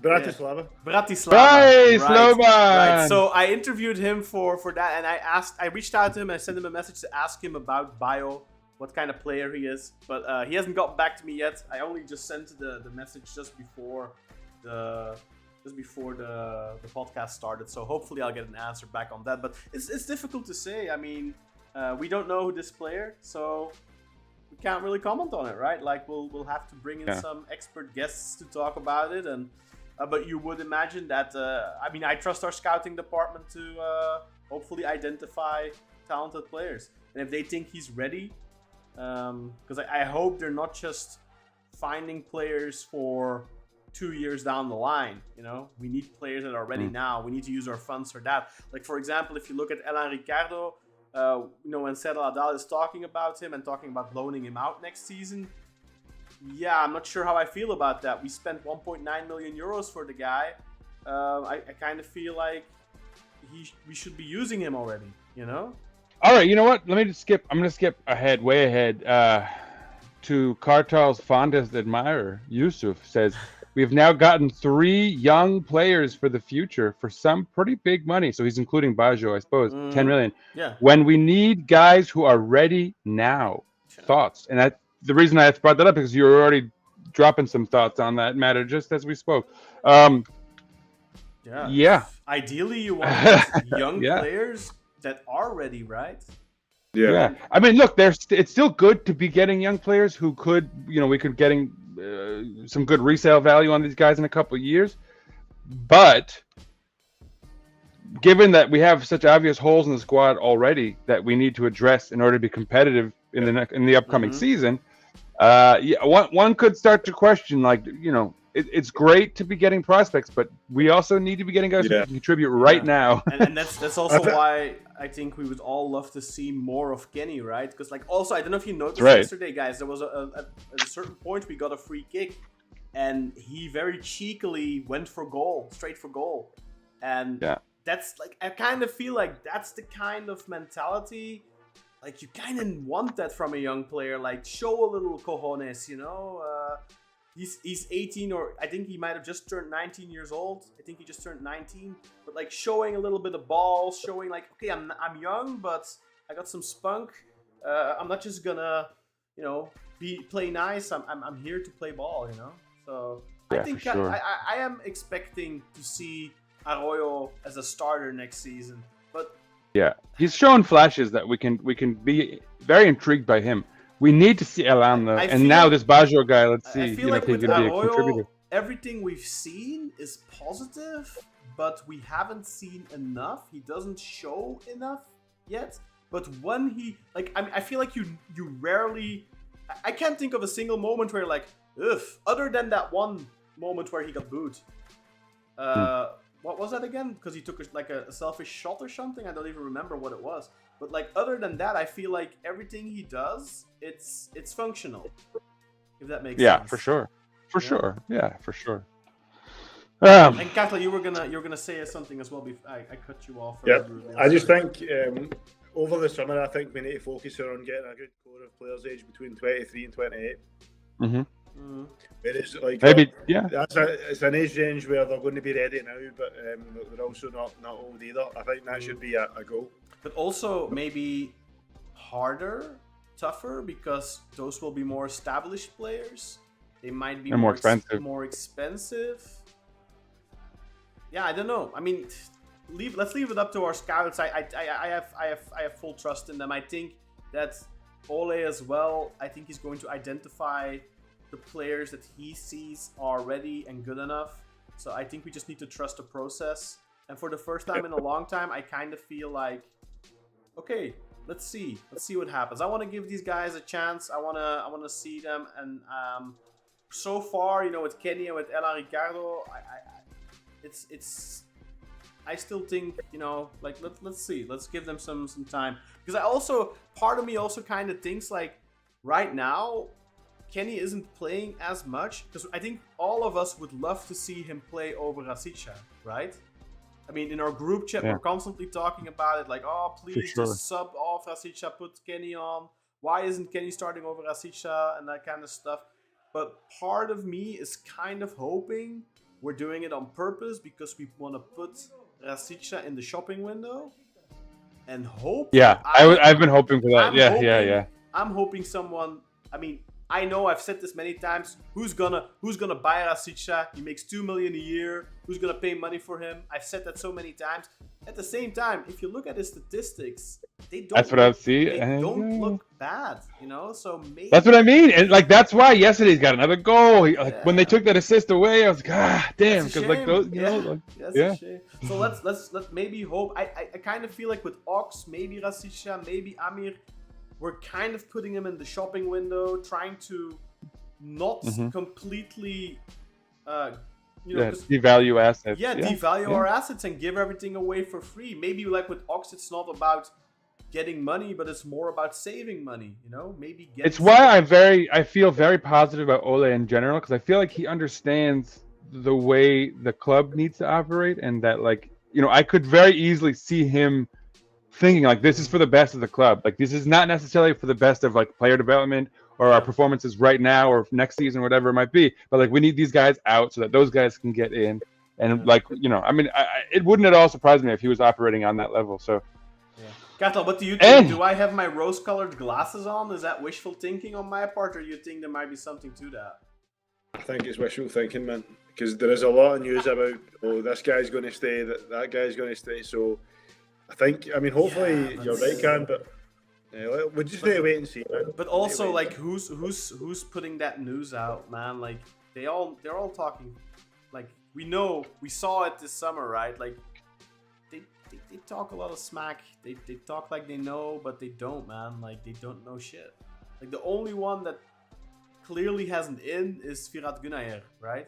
[SPEAKER 5] Bratislava.
[SPEAKER 6] Right, Slovan.
[SPEAKER 4] Right. So I interviewed him for that, and I reached out to him and I sent him a message to ask him about Bio, what kind of player he is, but he hasn't gotten back to me yet. I only just sent the message just before the podcast started, so hopefully I'll get an answer back on that. But it's difficult to say. I mean, we don't know who this player, so we can't really comment on it, right? Like we'll have to bring in some expert guests to talk about it, and but you would imagine that. I mean, I trust our scouting department to hopefully identify talented players, and if they think he's ready. Because I hope they're not just finding players for 2 years down the line. You know, we need players that are ready now. We need to use our funds for that. Like, for example, if you look at Elan Ricardo, when Serdal Adalı is talking about him and talking about loaning him out next season, yeah, I'm not sure how I feel about that. We spent 1.9 million euros for the guy. I kind of feel like we should be using him already, you know?
[SPEAKER 6] All right, you know what? Let me just skip. I'm going to skip way ahead to Kartal's fondest admirer, Yusuf, says, we've now gotten 3 young players for the future for some pretty big money. So he's including Bajo, I suppose, 10 million.
[SPEAKER 4] Yeah.
[SPEAKER 6] When we need guys who are ready now. Thoughts? And the reason I brought that up is you're already dropping some thoughts on that matter just as we spoke. Yeah.
[SPEAKER 4] Ideally, you want young players that are ready, right?
[SPEAKER 5] Yeah.
[SPEAKER 6] I mean, look, it's still good to be getting young players who could, we could getting some good resale value on these guys in a couple of years. But given that we have such obvious holes in the squad already that we need to address in order to be competitive in the upcoming season, one could start to question, it's great to be getting prospects, but we also need to be getting guys who can contribute right now.
[SPEAKER 4] And that's also why I think we would all love to see more of Kenny, right? Because also, I don't know if you noticed yesterday, guys, there was at a certain point we got a free kick, and he very cheekily went for goal, straight for goal, and that's I kind of feel like that's the kind of mentality. You kind of want that from a young player. Show a little cojones, he's 18, or I think he might have just turned 19 years old. I think he just turned 19, but like showing a little bit of ball, showing like, okay, I'm young, but I got some spunk. I'm not just gonna, play nice. I'm here to play ball, So
[SPEAKER 6] Yeah,
[SPEAKER 4] I think
[SPEAKER 6] for sure.
[SPEAKER 4] I am expecting to see Arroyo as a starter next season, but
[SPEAKER 6] Yeah, he's shown flashes that we can be very intrigued by him. We need to see Elan though,
[SPEAKER 4] I
[SPEAKER 6] and
[SPEAKER 4] feel
[SPEAKER 6] now
[SPEAKER 4] like-
[SPEAKER 6] this Baggio guy. Let's see,
[SPEAKER 4] I feel
[SPEAKER 6] if
[SPEAKER 4] like
[SPEAKER 6] he
[SPEAKER 4] with
[SPEAKER 6] can be a
[SPEAKER 4] Arroyo,
[SPEAKER 6] contributor.
[SPEAKER 4] everything we've seen is positive, but we haven't seen enough. He doesn't show enough yet. But when he I feel like you rarely. I can't think of a single moment where you're like, ugh. Other than that one moment where he got booed. What was that again? Because he took a selfish shot or something. I don't even remember what it was. But like other than that, I feel like everything he does, it's functional. If that makes sense.
[SPEAKER 6] Yeah, for sure, Yeah, for sure.
[SPEAKER 4] And Kathleen, you were gonna say something as well. I cut you off.
[SPEAKER 5] Yeah, I just think over the summer, I think we need to focus on getting a good core of players aged between 23 and 28.
[SPEAKER 6] Mm-hmm.
[SPEAKER 5] It is like
[SPEAKER 6] Maybe, yeah.
[SPEAKER 5] it's an age range where they're going to be ready now, but they're also not old either. I think that should be a goal.
[SPEAKER 4] But also maybe harder, tougher, because those will be more established players. They might be
[SPEAKER 6] And more expensive.
[SPEAKER 4] More expensive. Yeah, I don't know. I mean, let's leave it up to our scouts. I have full trust in them. I think that Ole as well. I think he's going to identify the players that he sees are ready and good enough. So I think we just need to trust the process. And for the first time in a long time, I kind of feel like, okay, let's see what happens. I want to give these guys a chance. I want to see them. And so far, with Kenny and with Ella Ricardo, I still think, let's see. Let's give them some time. Because part of me also kind of thinks like right now, Kenny isn't playing as much. Because I think all of us would love to see him play over Rashica, right? I mean, in our group chat, we're constantly talking about it. Like, oh, please just sub off Rashica, put Kenny on. Why isn't Kenny starting over Rashica and that kind of stuff? But part of me is kind of hoping we're doing it on purpose because we want to put Rashica in the shopping window and hope.
[SPEAKER 6] Yeah, I've been hoping for that. Yeah.
[SPEAKER 4] I'm hoping someone. I mean, I know I've said this many times. Who's gonna buy Rashica? He makes $2 million a year. Who's gonna pay money for him? I've said that so many times. At the same time, if you look at his statistics, they don't.
[SPEAKER 6] That's what I see.
[SPEAKER 4] They don't look bad, So maybe
[SPEAKER 6] that's what I mean, and like that's why yesterday he's got another goal. When they took that assist away, I was like, damn, because like those,
[SPEAKER 4] that's a shame. So let's maybe hope. I kind of feel like with Ox, maybe Rashica, maybe Amir, we're kind of putting him in the shopping window, trying to not completely,
[SPEAKER 6] devalue assets.
[SPEAKER 4] Devalue our assets and give everything away for free. Maybe like with Ox, it's not about getting money, but it's more about saving money. Maybe.
[SPEAKER 6] It's why I feel very positive about Ole in general, because I feel like he understands the way the club needs to operate, and that I could very easily see him thinking like this is for the best of the club. Like this is not necessarily for the best of like player development or our performances right now or next season, whatever it might be. But like we need these guys out so that those guys can get in. And it wouldn't at all surprise me if he was operating on that level. So,
[SPEAKER 4] Katal, what do you think? Do I have my rose-colored glasses on? Is that wishful thinking on my part, or do you think there might be something to that?
[SPEAKER 5] I think it's wishful thinking, man. Because there is a lot of news about, this guy's going to stay, that guy's going to stay. So I think, hopefully you're right, Can, but we just need to wait and see, man.
[SPEAKER 4] But also, like, who's putting that news out, man? Like, they're all talking. Like, we saw it this summer, right? Like, they talk a lot of smack. They talk like they know, but they don't, man. Like, they don't know shit. Like, the only one that clearly has an in is Firat Günayer, right?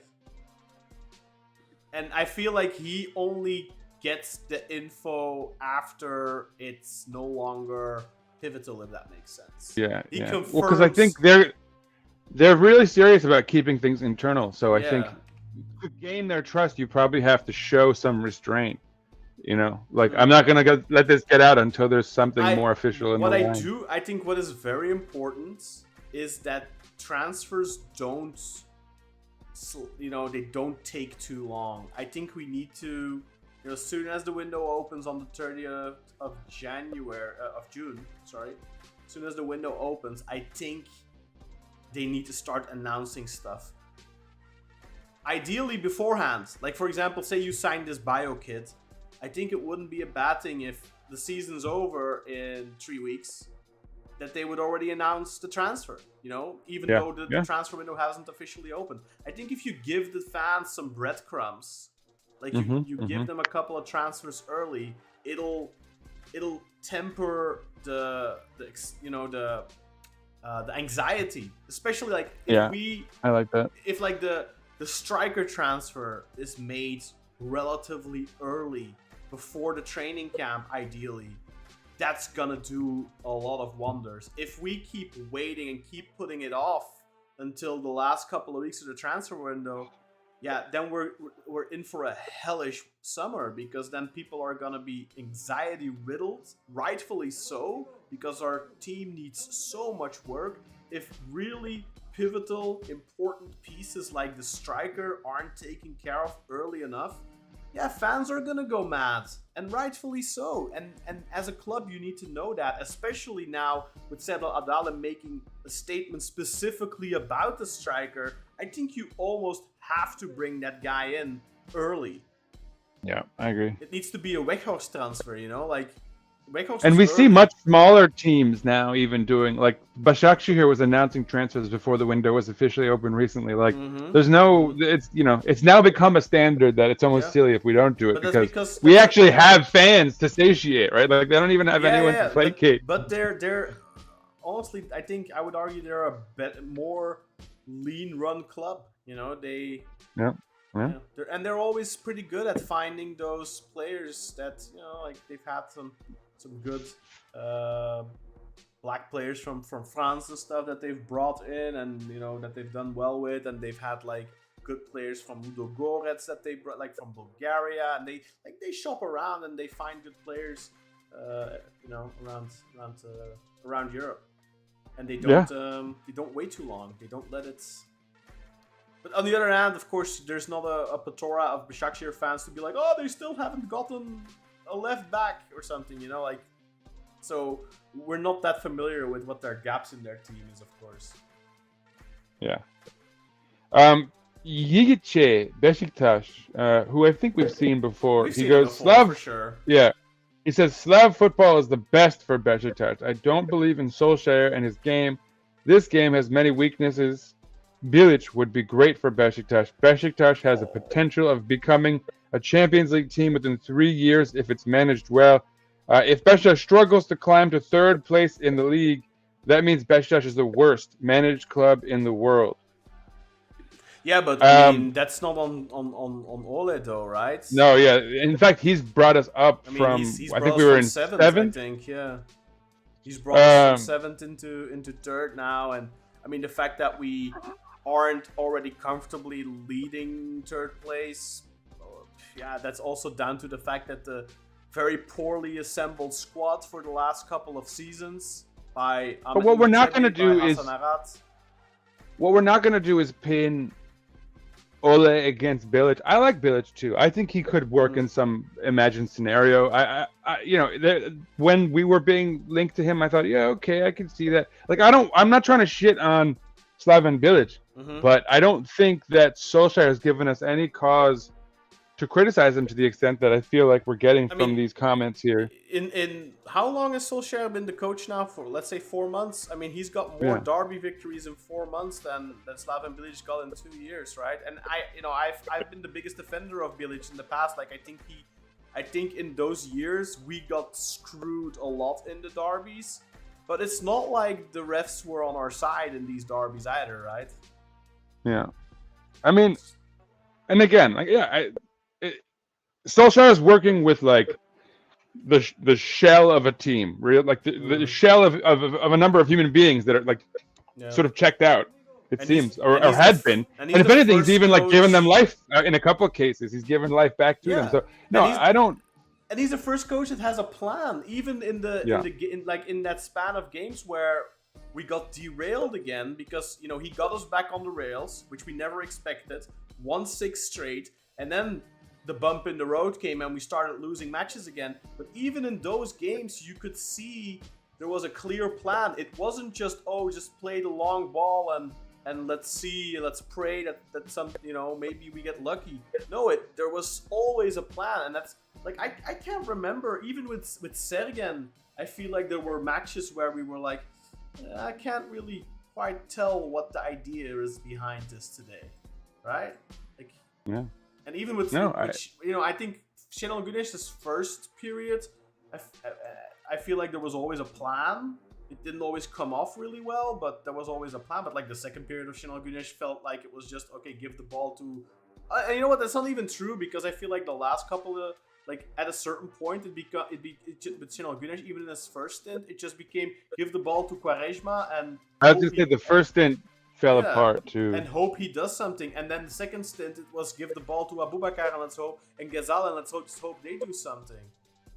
[SPEAKER 4] And I feel like he only gets the info after it's no longer pivotal, if that makes sense.
[SPEAKER 6] Yeah,
[SPEAKER 4] he confirms.
[SPEAKER 6] Well, because I think they're really serious about keeping things internal. So I think to gain their trust, you probably have to show some restraint. I'm not gonna let this get out until there's something more official in the line.
[SPEAKER 4] I think what is very important is that transfers don't they don't take too long. I think we need to, as soon as the window opens on the 30th of June, sorry, as soon as the window opens, I think they need to start announcing stuff. Ideally beforehand. Like, for example, say you sign this bio kid. I think it wouldn't be a bad thing if the season's over in 3 weeks, that they would already announce the transfer, even though the transfer window hasn't officially opened. I think if you give the fans some breadcrumbs, like you give them a couple of transfers early, it'll temper the anxiety, especially like
[SPEAKER 6] I like that.
[SPEAKER 4] If like the striker transfer is made relatively early before the training camp, ideally, that's gonna do a lot of wonders. If we keep waiting and keep putting it off until the last couple of weeks of the transfer window, then we're in for a hellish summer, because then people are gonna be anxiety riddled, rightfully so, because our team needs so much work. If really pivotal, important pieces like the striker aren't taken care of early enough, fans are gonna go mad, and rightfully so. And as a club, you need to know that, especially now with Serdal Adalı making a statement specifically about the striker. I think you almost have to bring that guy in early.
[SPEAKER 6] Yeah, I agree.
[SPEAKER 4] It needs to be a Weghorst transfer, like Weghorst.
[SPEAKER 6] And we see much smaller teams now even doing, like, Başakşehir was announcing transfers before the window was officially open recently. Like, there's no, it's now become a standard that it's almost silly if we don't do it, because we actually have fans to satiate, right? Like, they don't even have anyone to placate.
[SPEAKER 4] But they're honestly, I think I would argue they're a bit more lean run club. They're always pretty good at finding those players that like they've had some good black players from France and stuff that they've brought in, and that they've done well with, and they've had like good players from Ludogorets that they brought, like from Bulgaria, and they shop around and they find good players around Europe, and they don't wait too long. They don't let it. But on the other hand, of course, there's not a plethora of Başakşehir fans to be like, oh, they still haven't gotten a left back or something, like. So we're not that familiar with what their gaps in their team is, of course.
[SPEAKER 6] Yeah. Yigice Beşiktaş, who I think we've seen before. He goes, Slav.
[SPEAKER 4] For sure.
[SPEAKER 6] Yeah. He says, Slav football is the best for Beşiktaş. I don't believe in Solskjaer and his game. This game has many weaknesses. Bilic would be great for Beşiktaş. Beşiktaş has a potential of becoming a Champions League team within 3 years if it's managed well. If Beşiktaş struggles to climb to third place in the league, that means Beşiktaş is the worst managed club in the world.
[SPEAKER 4] Yeah, but I mean, that's not on Ole though, right?
[SPEAKER 6] No, yeah. In fact, he's brought us up from.
[SPEAKER 4] He's
[SPEAKER 6] I think we were in
[SPEAKER 4] seventh. I think, yeah. He's brought us from 7th into 3rd now, and I mean the fact that we aren't already comfortably leading 3rd place, that's also down to the fact that the very poorly assembled squad for the last couple of seasons by.
[SPEAKER 6] But what we're not going to do is pin Ole against Bilic. I like Bilic too. I think he could work in some imagined scenario. When we were being linked to him, I thought, okay, I can see that. Like, I'm not trying to shit on Slaven Bilic, but I don't think that Solskjaer has given us any cause to criticize him to the extent that I feel like we're getting from these comments here.
[SPEAKER 4] In how long has Solskjaer been the coach now? For, let's say, 4 months. I mean, he's got more derby victories in 4 months than Slaven Bilic got in 2 years, right? And I've been the biggest defender of Bilic in the past. Like, I think in those years we got screwed a lot in the derbies, but it's not like the refs were on our side in these derbies either, right?
[SPEAKER 6] Yeah, I mean, and again, like, Solskjaer is working with like the shell of a team, like the shell of a number of human beings that are like sort of checked out. It seems, or had been. And if anything, he's even like given them life in a couple of cases. He's given life back to them. So no, I don't.
[SPEAKER 4] And he's the first coach that has a plan, even in that span of games where we got derailed again because, you know, he got us back on the rails, which we never expected. 1-6 straight, and then the bump in the road came and we started losing matches again. But even in those games, you could see there was a clear plan. It wasn't just, just play the long ball and let's pray that some, you know, maybe we get lucky. No, there was always a plan, and that's like I can't remember, even with Sergen, I feel like there were matches where we were like, I can't really quite tell what the idea is behind this today, right? Like,
[SPEAKER 6] yeah.
[SPEAKER 4] And even with, you know, I think Şenol Güneş's first period, I feel like there was always a plan. It didn't always come off really well, but there was always a plan. But like the second period of Şenol Güneş felt like it was just, okay, give the ball to... and you know what, that's not even true, because I feel like the last couple of... Like at a certain point, with Şenol Güneş, even in his first stint, it just became give the ball to Quaresma and...
[SPEAKER 6] I was just say the first stint fell apart too.
[SPEAKER 4] And hope he does something. And then the second stint, it was give the ball to Abubakar and Ghezal, and let's hope they do something.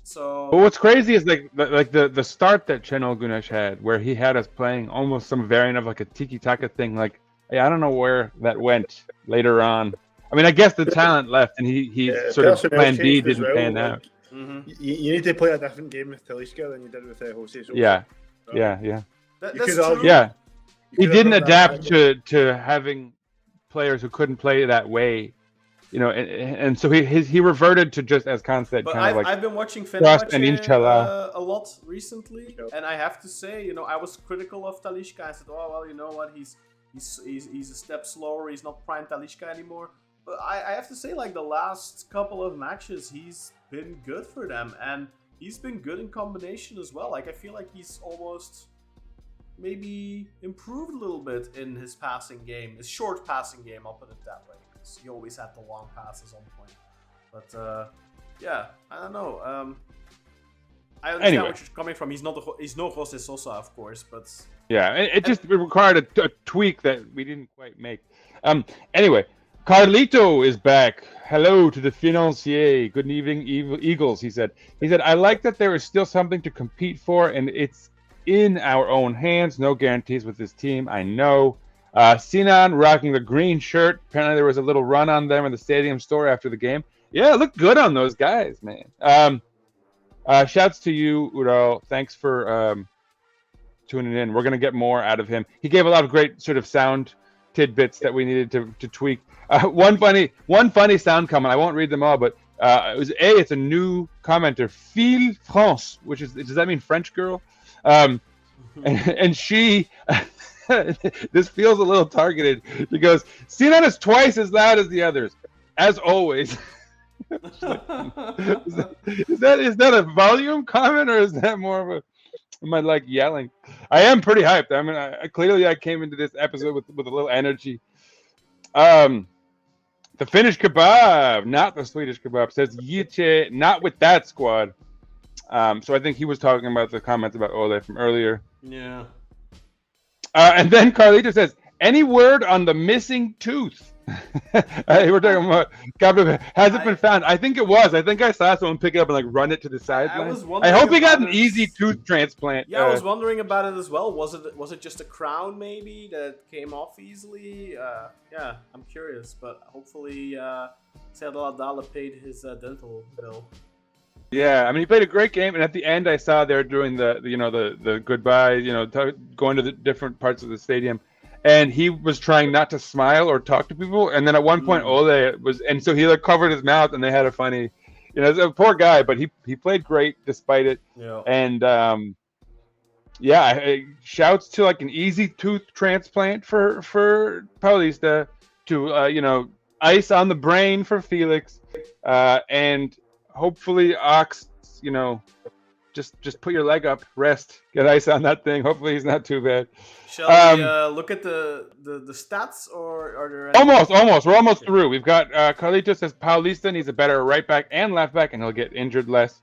[SPEAKER 4] So,
[SPEAKER 6] but what's crazy is like the start that Şenol Güneş had, where he had us playing almost some variant of like a tiki-taka thing. Like, I don't know where that went later on. I mean, I guess the talent left, and he sort of plan B didn't pan out.
[SPEAKER 5] You need to play a different game with Talisca than you did with Jose.
[SPEAKER 6] Yeah.
[SPEAKER 4] That's true.
[SPEAKER 6] Yeah, he didn't adapt to having players who couldn't play that way. You know, and so he reverted to just, as Khan said,
[SPEAKER 4] but
[SPEAKER 6] kind of like
[SPEAKER 4] I've been watching
[SPEAKER 6] trust
[SPEAKER 4] Fenerbahçe
[SPEAKER 6] and inshallah
[SPEAKER 4] a lot recently, and I have to say, you know, I was critical of Talisca. I said, oh well, you know what, he's a step slower. He's not prime Talisca anymore. But I have to say, like the last couple of matches, he's been good for them, and he's been good in combination as well. Like I feel like he's almost maybe improved a little bit in his passing game, his short passing game. I'll put it that way. He always had the long passes on point, but yeah, I don't know. I understand where you're coming from. He's no Jose Sosa, of course, but
[SPEAKER 6] yeah, it just required a tweak that we didn't quite make. Anyway, Carlito is back. Hello to the financier. Good evening, Eagles. He said, I like that there is still something to compete for, and it's in our own hands. No guarantees with this team. I know. Sinan rocking the green shirt. Apparently there was a little run on them in the stadium store after the game. Yeah, it looked good on those guys, man. Shouts to you, Ural. Thanks for tuning in. We're going to get more out of him. He gave a lot of great sort of sound tidbits that we needed to tweak. One funny sound comment. I won't read them all, but it's a new commenter, Phil France, which is, does that mean French girl? And she... this feels a little targeted. She goes, Sinan is twice as loud as the others, as always. Is that a volume comment, or is that more of a, am I like yelling? I am pretty hyped. I mean, clearly I came into this episode with a little energy. The Finnish kebab, not the Swedish kebab, says Yiche, not with that squad. So I think he was talking about the comments about Ole from earlier.
[SPEAKER 4] Yeah.
[SPEAKER 6] And then Carlito says, any word on the missing tooth? We're talking about, has it been found? I think it was. I think I saw someone pick it up and like run it to the sideline. I hope he got an easy tooth transplant.
[SPEAKER 4] Yeah, I was wondering about it as well. Was it just a crown maybe that came off easily? Yeah, I'm curious, but hopefully Serdal Adalı paid his dental bill.
[SPEAKER 6] Yeah, I mean, he played a great game, and at the end, I saw they're doing the goodbye, going to the different parts of the stadium, and he was trying not to smile or talk to people, and then at one point, Ole was, and so he like covered his mouth, and they had a funny, it's a poor guy, but he played great despite it,
[SPEAKER 4] yeah.
[SPEAKER 6] And shouts to like an easy tooth transplant for Paulista, to ice on the brain for Felix, and hopefully Ox, just put your leg up, rest, get ice on that thing. Hopefully he's not too bad.
[SPEAKER 4] Shall we look at the stats, or are there any...
[SPEAKER 6] Almost. We're almost through. We've got Carlito says Paulista needs a better right back and left back, and he'll get injured less.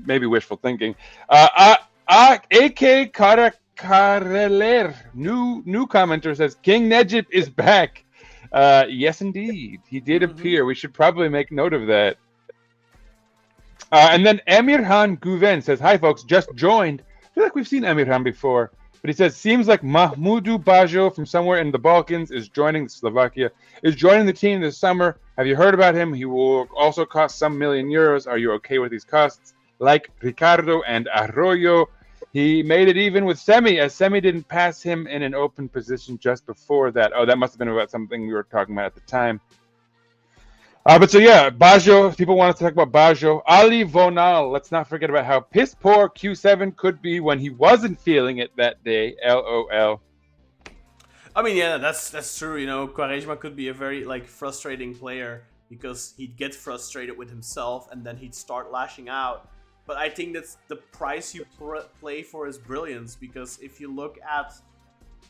[SPEAKER 6] Maybe wishful thinking. AK Karacareler, new commenter says King Nejip is back. Yes, indeed. He did appear. We should probably make note of that. And then Emirhan Guven says, hi, folks, just joined. I feel like we've seen Emirhan before. But he says, seems like Mahmudu Bajo from somewhere in the Balkans is joining the team this summer. Have you heard about him? He will also cost some million euros. Are you okay with these costs? Like Ricardo and Arroyo, he made it even with Semi, as Semi didn't pass him in an open position just before that. Oh, that must have been about something we were talking about at the time. But so yeah, Bajo, people want to talk about Bajo. Ali Vonal, let's not forget about how piss poor Q7 could be when he wasn't feeling it that day. LOL.
[SPEAKER 4] I mean, yeah, that's true. You know, Quaresma could be a very frustrating player because he'd get frustrated with himself and then he'd start lashing out. But I think that's the price you play for his brilliance, because if you look at,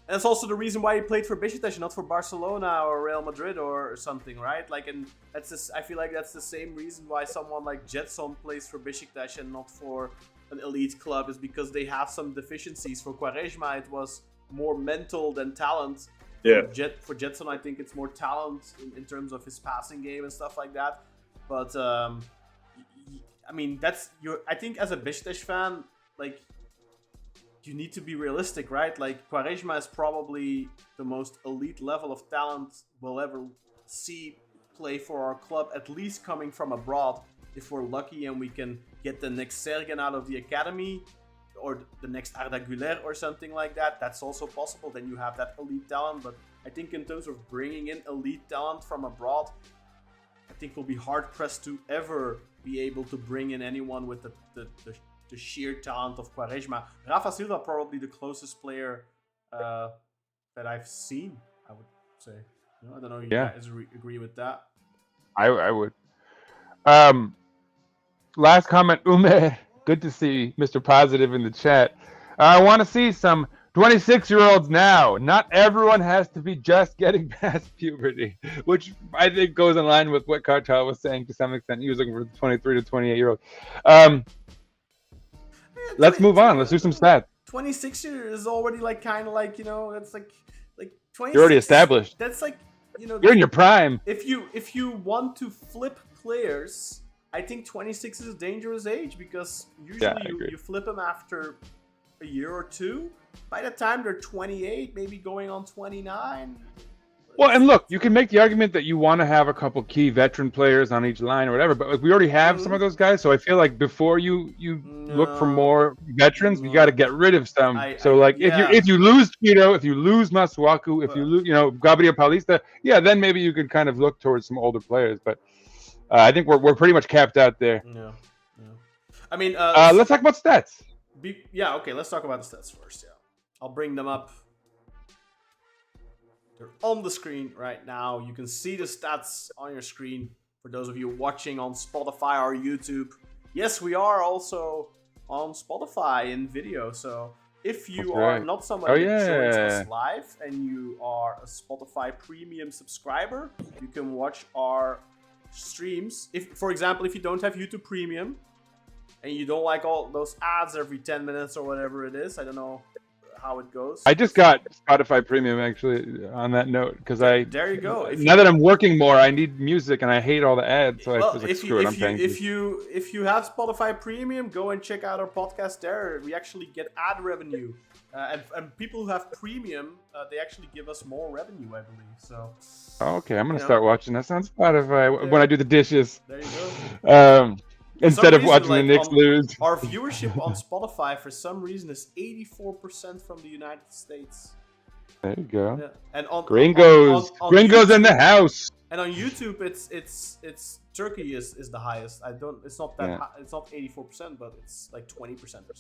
[SPEAKER 4] and that's also the reason why he played for Beşiktaş, not for Barcelona or Real Madrid or something, right? And that's just, I feel like that's the same reason why someone like Jetson plays for Beşiktaş and not for an elite club, is because they have some deficiencies. For Quaresma, it was more mental than talent.
[SPEAKER 5] Yeah.
[SPEAKER 4] For Jetson, I think it's more talent in terms of his passing game and stuff like that. But I mean, I think as a Beşiktaş fan, you need to be realistic, right? Quaresma is probably the most elite level of talent we'll ever see play for our club, at least coming from abroad. If we're lucky and we can get the next Sergen out of the academy, or the next Arda Güler or something like that, that's also possible. Then you have that elite talent. But I think in terms of bringing in elite talent from abroad, I think we'll be hard-pressed to ever be able to bring in anyone with the sheer talent of Quaresma. Rafa Silva, probably the closest player that I've seen, I would say. You know, I don't know if you guys agree with that.
[SPEAKER 6] I would. Last comment, Ume. Good to see Mr. Positive in the chat. I want to see some 26-year-olds now. Not everyone has to be just getting past puberty, which I think goes in line with what Kartal was saying to some extent. He was looking for the 23 to 28-year-old. Let's move on. Let's do some stats.
[SPEAKER 4] 26 years is already that's 26.
[SPEAKER 6] You're already established.
[SPEAKER 4] That's
[SPEAKER 6] you're in your prime.
[SPEAKER 4] If you want to flip players, I think 26 is a dangerous age, because usually you flip them after a year or two. By the time they're 28, maybe going on 29.
[SPEAKER 6] Well, and look, you can make the argument that you want to have a couple key veteran players on each line or whatever, but we already have some of those guys. So I feel like before you look for more veterans, you got to get rid of some. If you lose Ciro, if you lose Masuaku, if you lose Gabriel Paulista, then maybe you could kind of look towards some older players. But I think we're pretty much capped out there.
[SPEAKER 4] Yeah. I mean,
[SPEAKER 6] let's talk about stats.
[SPEAKER 4] Okay. Let's talk about the stats first. Yeah, I'll bring them up. They're on the screen right now. You can see the stats on your screen for those of you watching on Spotify or YouTube. Yes, we are also on Spotify in video. So if you are not somebody that joins us live and you are a Spotify premium subscriber, you can watch our streams. For example, if you don't have YouTube Premium and you don't like all those ads every 10 minutes or whatever it is, I don't know how it goes.
[SPEAKER 6] I just got Spotify Premium, actually, on that note, because
[SPEAKER 4] there you go.
[SPEAKER 6] Now that I'm working more, I need music and I hate all the ads, so I was like, screw it, I'm paying.
[SPEAKER 4] If you have Spotify Premium, go and check out our podcast there. We actually get ad revenue, and people who have Premium, they actually give us more revenue, I believe. So. Okay,
[SPEAKER 6] I'm gonna start watching that on Spotify when I do the dishes.
[SPEAKER 4] There you go.
[SPEAKER 6] Instead of watching the Knicks lose.
[SPEAKER 4] Our viewership on Spotify, for some reason, is 84% from the United States.
[SPEAKER 6] There you go.
[SPEAKER 4] Yeah. And on
[SPEAKER 6] Gringos
[SPEAKER 4] on YouTube,
[SPEAKER 6] Gringos in the house.
[SPEAKER 4] And on YouTube, it's Turkey is the highest. It's not that high, it's not 84%, but it's like 20% or something.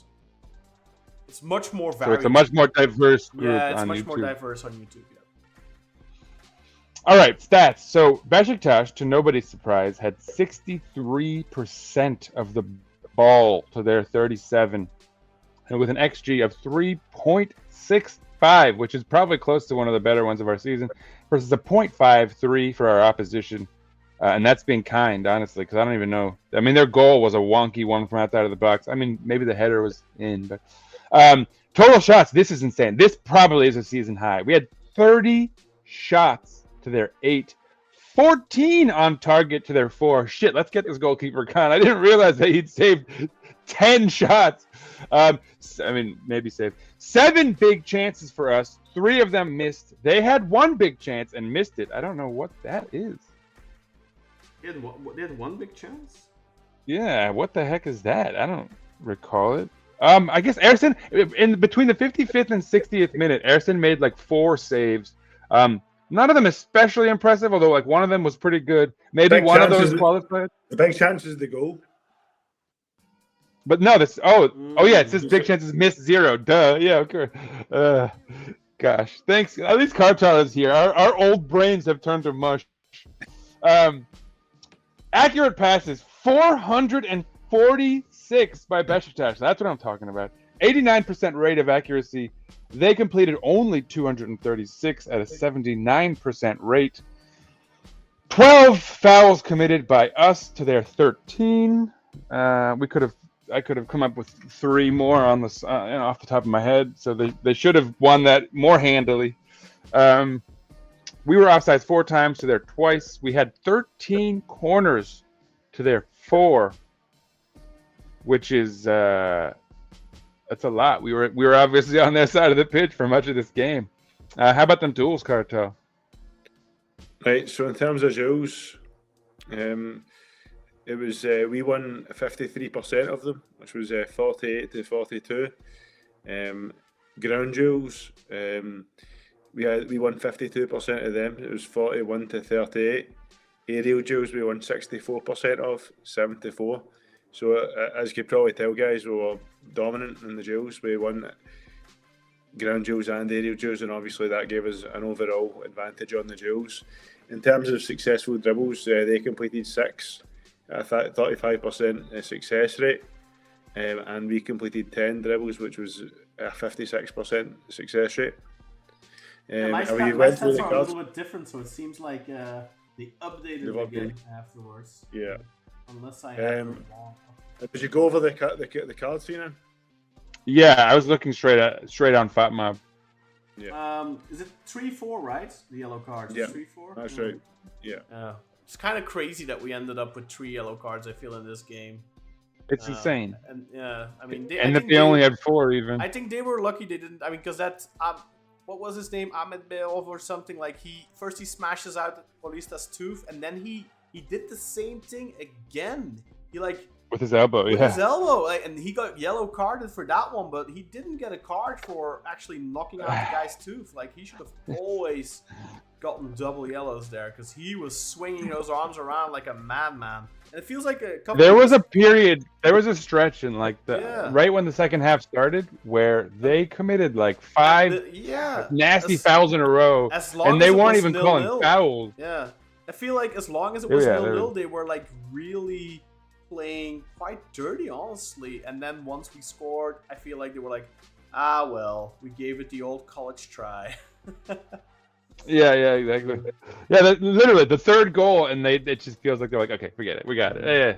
[SPEAKER 4] It's much more varied.
[SPEAKER 6] So it's a much more diverse group.
[SPEAKER 4] Yeah, it's
[SPEAKER 6] on
[SPEAKER 4] much
[SPEAKER 6] YouTube.
[SPEAKER 4] more diverse on YouTube. Yeah.
[SPEAKER 6] All right, stats. So Beşiktaş, to nobody's surprise, had 63% of the ball to their 37, and with an XG of 3.65, which is probably close to one of the better ones of our season, versus a 0.53 for our opposition. And that's being kind, honestly, because I don't even know. I mean, their goal was a wonky one from outside of the box. I mean, maybe the header was in, but total shots. This is insane. This probably is a season high. We had 30 shots to their 8, 14 on target to their 4. Shit, let's get this goalkeeper gone. I didn't realize that he'd saved 10 shots. Maybe saved. 7 big chances for us. 3 of them missed. They had 1 big chance and missed it. I don't know what that is.
[SPEAKER 4] They had one big chance?
[SPEAKER 6] Yeah, what the heck is that? I don't recall it. I guess Ersson, in between the 55th and 60th minute, Ersson made like 4 saves. None of them especially impressive, although like one of them was pretty good. Maybe
[SPEAKER 5] Big
[SPEAKER 6] one of those
[SPEAKER 5] chances-
[SPEAKER 6] qualified.
[SPEAKER 5] The big chance is the goal.
[SPEAKER 6] But no, this. Oh yeah, it says big chances missed 0. Duh. Yeah, okay. Gosh, thanks. At least Kartal is here. Our old brains have turned to mush. Accurate passes 446 by Beşiktaş. That's what I'm talking about. 89% rate of accuracy. They completed only 236 at a 79% rate. 12 fouls committed by us to their 13. I could have come up with 3 more on this off the top of my head, so they should have won that more handily. We were offsides 4 times to their twice. We had 13 corners to their 4, which is that's a lot. We were obviously on their side of the pitch for much of this game. How about them duels, Kartal?
[SPEAKER 5] Right. So in terms of duels, it was we won 53% of them, which was 48 to 42. Ground duels, we won 52% of them. It was 41 to 38. Aerial duels we won 64% of, 74. So as you could probably tell, guys, we were dominant in the duels. We won ground duels and aerial duels, and obviously that gave us an overall advantage on the duels. In terms of successful dribbles, they completed 6 at a 35% success rate, and we completed 10 dribbles, which was a 56% success rate.
[SPEAKER 4] My stats are a little bit different, so it seems like they updated again afterwards.
[SPEAKER 5] Yeah.
[SPEAKER 4] Unless I have them wrong.
[SPEAKER 5] Did you go over the cards, Fina?
[SPEAKER 6] Yeah, I was looking straight on FotMob.
[SPEAKER 5] Yeah.
[SPEAKER 4] Is it 3-4, right? The yellow cards.
[SPEAKER 5] Yeah.
[SPEAKER 4] 3-4.
[SPEAKER 5] That's right. Yeah.
[SPEAKER 4] It's kind of crazy that we ended up with 3 yellow cards. I feel in this game.
[SPEAKER 6] It's insane.
[SPEAKER 4] And I mean,
[SPEAKER 6] they only had 4 even.
[SPEAKER 4] I think they were lucky they didn't. I mean, because that's what was his name, Ahmed Beov or something. Like he smashes out Paulista's tooth, and then he did the same thing again. He
[SPEAKER 6] with his elbow,
[SPEAKER 4] his elbow, and he got yellow carded for that one, but he didn't get a card for actually knocking out the guy's tooth. Like he should have always gotten double yellows there, because he was swinging those arms around like a madman. And it feels like a couple.
[SPEAKER 6] There was a stretch in right when the second half started where they committed 5 nasty fouls in a row, and they weren't even calling fouls.
[SPEAKER 4] Yeah, I feel like as long as it was 0-0, they were really playing quite dirty, honestly. And then once we scored, I feel like they were like, well, we gave it the old college try.
[SPEAKER 6] Yeah, exactly. Yeah, literally the third goal, and it just feels like they're like, okay, forget it, we got it. Yeah.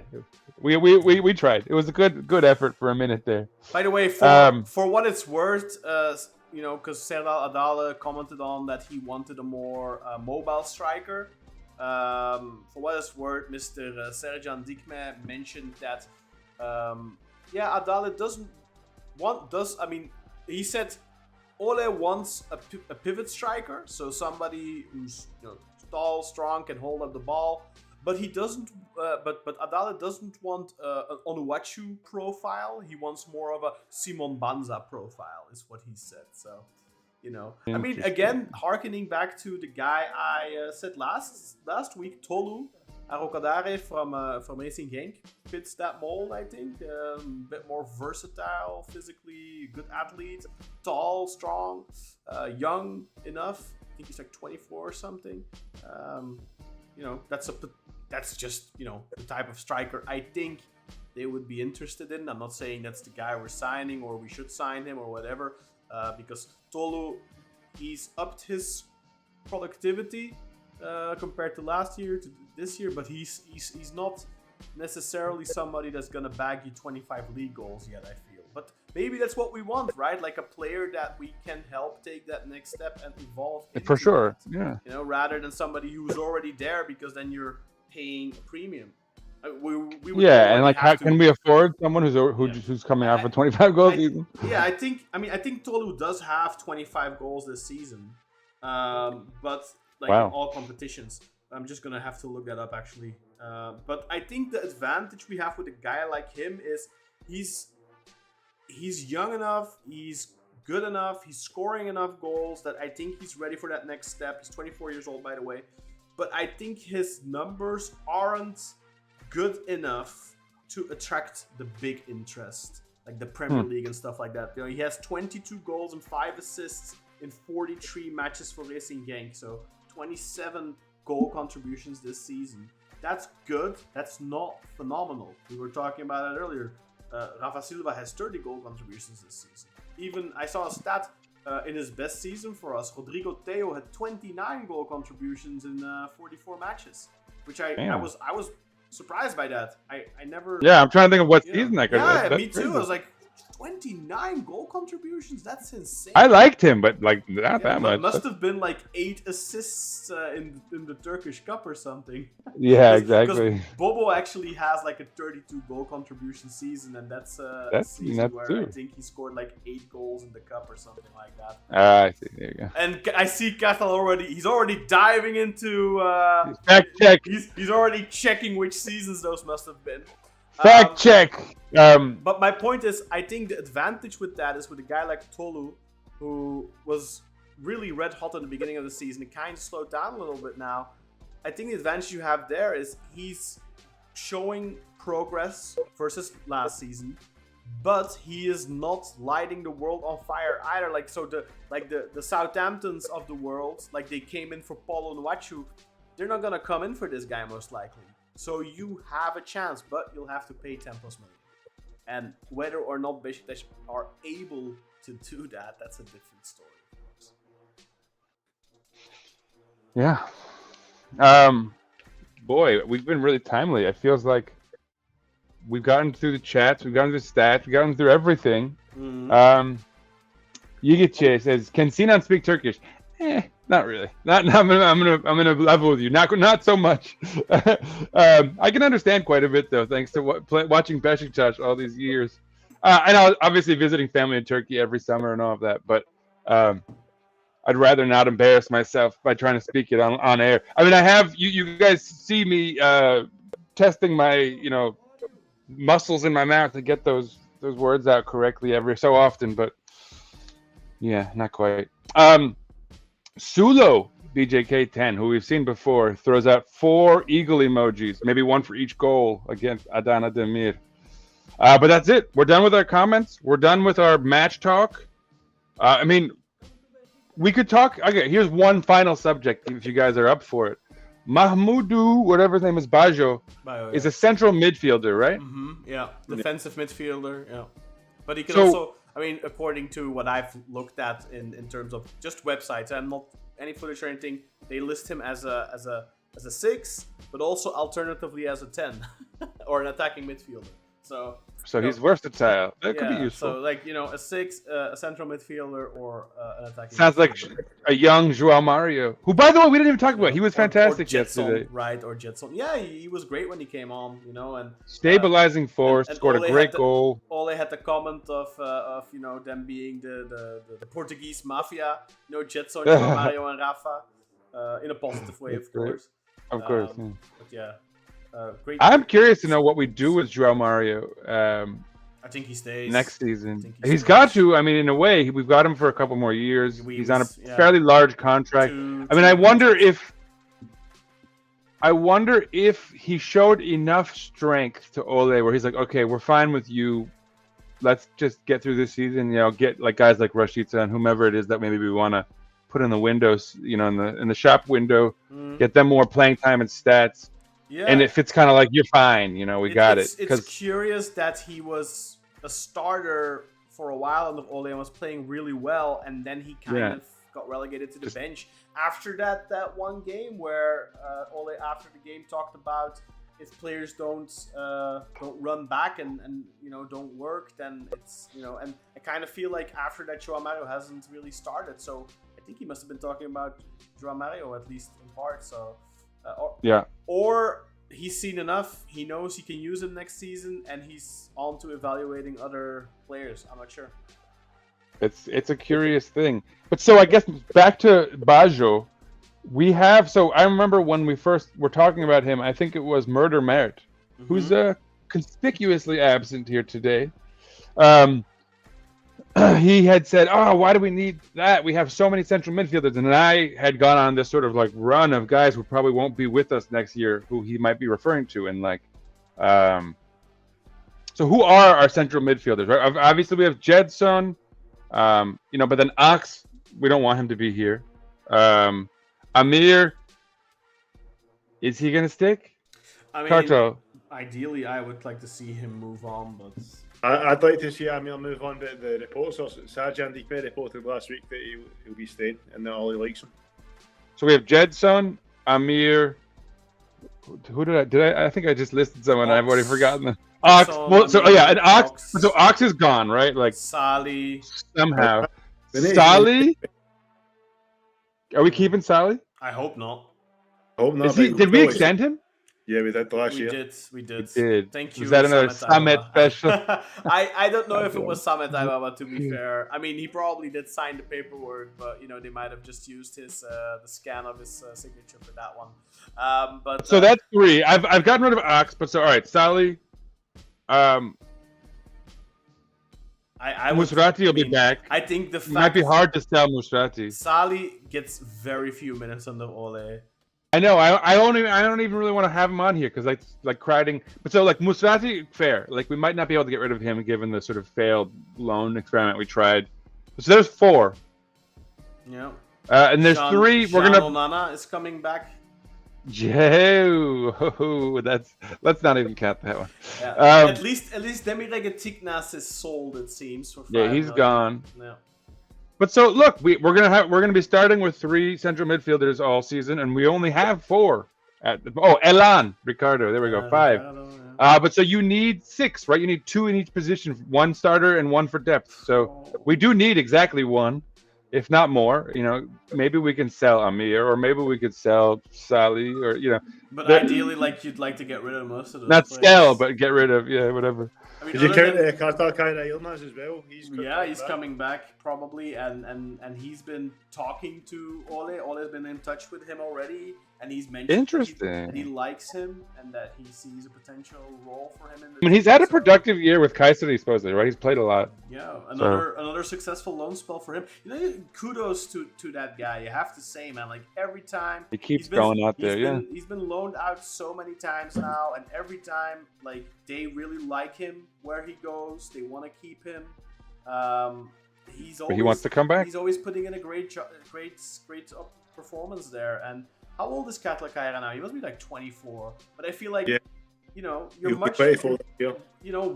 [SPEAKER 6] We tried. It was a good effort for a minute there.
[SPEAKER 4] By the way, for what it's worth, because Serdal Adalı commented on that he wanted a more mobile striker. For what it's worth, Mr. Sercan Dikme mentioned that, Adalı he said Ole wants a pivot striker, so somebody who's tall, strong, can hold up the ball, but he doesn't. But Adalı doesn't want an Onuachu profile. He wants more of a Simon Banza profile, is what he said. So. I mean, again, harkening back to the guy I said last week, Tolu Arokadare from Racing Genk fits that mold, I think. A bit more versatile, physically good athlete, tall, strong, young enough. I think he's 24 or something. That's just the type of striker I think they would be interested in. I'm not saying that's the guy we're signing or we should sign him or whatever. Because Tolu, he's upped his productivity compared to last year to this year, but he's not necessarily somebody that's gonna bag you 25 league goals yet, I feel. But maybe that's what we want, right? Like a player that we can help take that next step and evolve into
[SPEAKER 6] for sure.
[SPEAKER 4] that,
[SPEAKER 6] yeah.
[SPEAKER 4] Rather than somebody who's already there, because then you're paying a premium. We would
[SPEAKER 6] Yeah,
[SPEAKER 4] already
[SPEAKER 6] and like,
[SPEAKER 4] have to-
[SPEAKER 6] can we afford someone who's coming out for 25 goals? Season?
[SPEAKER 4] Yeah, I think Tolu does have 25 goals this season, but like
[SPEAKER 6] Wow.
[SPEAKER 4] in all competitions. I'm just gonna have to look that up actually. But I think the advantage we have with a guy like him is he's young enough, he's good enough, he's scoring enough goals that I think he's ready for that next step. He's 24 years old, by the way, but I think his numbers aren't good enough to attract the big interest, like the Premier League and stuff like that. You know, he has 22 goals and 5 assists in 43 matches for Racing Genk, so 27 goal contributions this season. That's good. That's not phenomenal. We were talking about it earlier. Rafa Silva has 30 goal contributions this season. Even I saw a stat in his best season for us. Rodrigo Teo had 29 goal contributions in 44 matches, which I was surprised by that. I never.
[SPEAKER 6] Yeah, I'm trying to think of what season that could.
[SPEAKER 4] Yeah,
[SPEAKER 6] that's
[SPEAKER 4] me too.
[SPEAKER 6] crazy.
[SPEAKER 4] I was like, 29 goal contributions. That's insane.
[SPEAKER 6] I liked him, but like not that much.
[SPEAKER 4] Must have been like 8 assists in the Turkish Cup or something.
[SPEAKER 6] Yeah,
[SPEAKER 4] Because
[SPEAKER 6] exactly.
[SPEAKER 4] Bobo actually has like a 32 goal contribution season, and that's a season
[SPEAKER 6] nuts
[SPEAKER 4] where
[SPEAKER 6] too.
[SPEAKER 4] I think he scored like 8 goals in the cup or something like that.
[SPEAKER 6] I see. There you go.
[SPEAKER 4] And I see Cathal already. He's already diving into.
[SPEAKER 6] Fact check.
[SPEAKER 4] He's already checking which seasons those must have been.
[SPEAKER 6] Fact check.
[SPEAKER 4] But my point is, I think the advantage with that is with a guy like Tolu, who was really red hot at the beginning of the season. It kind of slowed down a little bit now. I think the advantage you have there is he's showing progress versus last season, but he is not lighting the world on fire either. Like the Southamptons of the world, like they came in for Paulo Nwachu, they're not gonna come in for this guy most likely. So you have a chance, but you'll have to pay 10+ million. And whether or not Beşiktaş are able to do that, that's a different story.
[SPEAKER 6] Yeah. Boy, we've been really timely. It feels like we've gotten through the chats, we've gotten through the stats, we've gotten through everything. Yigice says, "Can Sinan speak Turkish?" Not really. I'm gonna level with you. Not so much. I can understand quite a bit though, thanks to watching Beşiktaş all these years. And obviously visiting family in Turkey every summer and all of that. But I'd rather not embarrass myself by trying to speak it on air. I mean, I have you guys see me testing my muscles in my mouth to get those words out correctly every so often, but yeah, not quite. Sulo BJK10, who we've seen before, throws out 4 eagle emojis, maybe 1 for each goal against Adana Demir. But that's it. We're done with our comments. We're done with our match talk. I mean, we could talk. Okay, here's one final subject if you guys are up for it. Mahmoudou, whatever his name is, Bajo, is a central midfielder, right?
[SPEAKER 4] Yeah, defensive midfielder. Yeah, but he can
[SPEAKER 6] So-
[SPEAKER 4] also. I mean, according to what I've looked at in terms of just websites and not any footage or anything, they list him as a 6, but also alternatively as a 10 or an attacking midfielder. So
[SPEAKER 6] He's versatile. That could be useful.
[SPEAKER 4] So like a 6, a central midfielder, or an attacking.
[SPEAKER 6] Sounds like
[SPEAKER 4] midfielder.
[SPEAKER 6] a young João Mário, who, by the way, we didn't even talk about. He was fantastic
[SPEAKER 4] or Jetson,
[SPEAKER 6] yesterday.
[SPEAKER 4] right? Or Jetson. Yeah, he was great when he came on. And
[SPEAKER 6] Stabilizing force,
[SPEAKER 4] and
[SPEAKER 6] scored a
[SPEAKER 4] Ole
[SPEAKER 6] great
[SPEAKER 4] had
[SPEAKER 6] goal.
[SPEAKER 4] Ole had the comment of them being the Portuguese mafia. Jetson, João Mário, and Rafa, in a positive way, of
[SPEAKER 6] Great.
[SPEAKER 4] course.
[SPEAKER 6] Of course. Yeah.
[SPEAKER 4] But yeah, great.
[SPEAKER 6] I'm curious to know what we do with João Mário
[SPEAKER 4] I think he stays
[SPEAKER 6] next season.
[SPEAKER 4] I think he
[SPEAKER 6] He's
[SPEAKER 4] stays.
[SPEAKER 6] got to. I mean, in a way, we've got him for a couple more years. He's on a fairly large contract. I mean, I wonder if he showed enough strength to Ole, where he's like, okay, we're fine with you. Let's just get through this season. Get like guys like Rashica and whomever it is that maybe we want to put in the windows, in the shop window, get them more playing time and stats.
[SPEAKER 4] Yeah.
[SPEAKER 6] And if it's kind of like, you're fine, we got it.
[SPEAKER 4] It's curious that he was a starter for a while under Ole and was playing really well, and then he kind of got relegated to the bench. After that one game where Ole, after the game, talked about if players don't run back and don't work, then it's and I kind of feel like after that João Mário hasn't really started. So I think he must have been talking about João Mário, at least in part. So. Or he's seen enough. He knows he can use him next season, and he's on to evaluating other players. I'm not sure.
[SPEAKER 6] It's a curious thing. But so I guess back to Baggio, we have. So I remember when we first were talking about him. I think it was Murder Merit, who's conspicuously absent here today. He had said, "Oh, why do we need that? We have so many central midfielders." And I had gone on this sort of like run of guys who probably won't be with us next year, who he might be referring to. And like, so who are our central midfielders? Right? Obviously, we have Jedson, but then Ox, we don't want him to be here. Amir, is he gonna stick?
[SPEAKER 4] I mean,
[SPEAKER 6] Kartal.
[SPEAKER 4] Ideally, I would like to see him move on, but
[SPEAKER 5] I'd like to see Amir move on, but the reports are Sarjan Dikme reported last week that he'll be staying and that Ollie likes him.
[SPEAKER 6] So we have Jedson, Amir. Who did I? I think I just listed someone. I've already forgotten them. Ox. Well, so and Ox. So Ox is gone, right? Like
[SPEAKER 4] Sally.
[SPEAKER 6] somehow. Sally. Are we keeping Sally?
[SPEAKER 4] I hope not.
[SPEAKER 5] Hope not.
[SPEAKER 6] Did we extend him?
[SPEAKER 5] Yeah, we did last year.
[SPEAKER 4] We did.
[SPEAKER 6] Thank you.
[SPEAKER 4] Was
[SPEAKER 6] that another Summit special?
[SPEAKER 4] I don't know if it was Summit Aibaba, to be fair. I mean, he probably did sign the paperwork, but they might have just used his the scan of his signature for that one. But
[SPEAKER 6] so that's 3. I've gotten rid of Ox, but so all right, Sally. Musrati will be back.
[SPEAKER 4] I think
[SPEAKER 6] it might be hard to sell Musrati.
[SPEAKER 4] Sally gets very few minutes under Ole.
[SPEAKER 6] I know. I don't even really want to have him on here because like Kreiding. But so like Musrati, fair. Like we might not be able to get rid of him given the sort of failed loan experiment we tried. So there's 4.
[SPEAKER 4] Yeah.
[SPEAKER 6] And there's 3. We're gonna.
[SPEAKER 4] Nana is coming back.
[SPEAKER 6] Joe, let's not even count that one.
[SPEAKER 4] Yeah. At least Demirege Tignas is sold, it seems. For
[SPEAKER 6] he's gone.
[SPEAKER 4] Yeah.
[SPEAKER 6] But so look, we're gonna be starting with 3 central midfielders all season, and we only have 4. Elan Ricardo, there we go, 5. But so you need 6, right? You need 2 in each position, 1 starter and 1 for depth. So we do need exactly 1, if not more. Maybe we can sell Amir, or maybe we could sell Sally, or
[SPEAKER 4] But ideally, you'd like to get rid of most of those.
[SPEAKER 6] Not
[SPEAKER 4] players.
[SPEAKER 6] sell, but get rid of whatever.
[SPEAKER 5] I mean, did you count Kartal Kaira Yilmaz as well? He's
[SPEAKER 4] coming back probably, and he's been talking to Ole. Ole's been in touch with him already, and he's mentioned that he likes him and that he sees a potential role for him.
[SPEAKER 6] He's had a productive year with Kayseri, supposedly, right? He's played a lot.
[SPEAKER 4] Yeah, another successful loan spell for him. Kudos to that guy. You have to say, man. Like every time
[SPEAKER 6] he keeps going out there.
[SPEAKER 4] He's been loaned out so many times now, and every time they really like him where he goes. They want to keep him. He wants to
[SPEAKER 6] come back.
[SPEAKER 4] He's always putting in a great performance there. And how old is Kartal Kaira now? He must be 24. But I feel like you're much.
[SPEAKER 5] 24.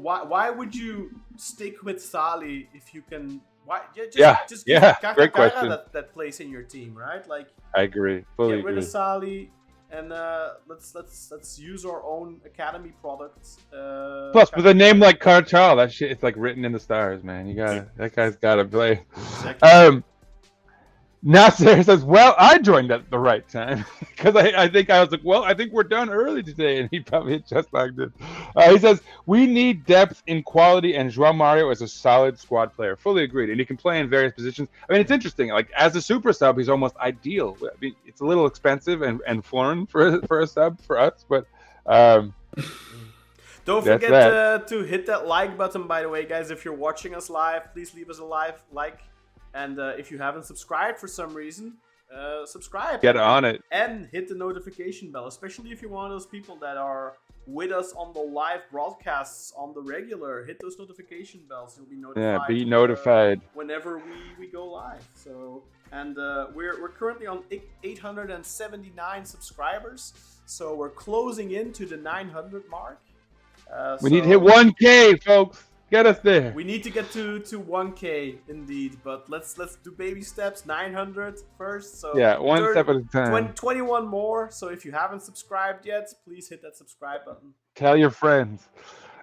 [SPEAKER 4] Why would you stick with Sali if you can? Why? Just
[SPEAKER 6] give
[SPEAKER 4] Kartal
[SPEAKER 6] great question.
[SPEAKER 4] that place in your team, right?
[SPEAKER 6] I agree. Fully
[SPEAKER 4] get rid
[SPEAKER 6] agree.
[SPEAKER 4] of Sali. And let's use our own academy products.
[SPEAKER 6] Plus, with a name like Kartal, that shit, it's written in the stars, man. That guy's gotta play.
[SPEAKER 4] Exactly.
[SPEAKER 6] Nasser says, "Well, I joined at the right time because I think I was like, well, I think we're done early today," and he probably just logged in. He says, "We need depth in quality, and João Mário is a solid squad player. Fully agreed, and he can play in various positions. I mean, it's interesting. As a super sub, he's almost ideal. I mean, it's a little expensive and foreign for a sub for us, but."
[SPEAKER 4] Don't forget to hit that like button, by the way, guys. If you're watching us live, please leave us a like. And if you haven't subscribed for some reason, subscribe.
[SPEAKER 6] Get on it.
[SPEAKER 4] And hit the notification bell, especially if you're one of those people that are with us on the live broadcasts on the regular. Hit those notification bells. You'll be notified.
[SPEAKER 6] Yeah, be notified.
[SPEAKER 4] Whenever we go live. So, and we're currently on 879 subscribers. So we're closing into the 900 mark.
[SPEAKER 6] We need to hit 1K, folks. Get us there.
[SPEAKER 4] We need to get to 1K indeed, but let's do baby steps. 900 first. So
[SPEAKER 6] yeah, one step at a time.
[SPEAKER 4] 21 more. So if you haven't subscribed yet, please hit that subscribe button.
[SPEAKER 6] Tell your friends.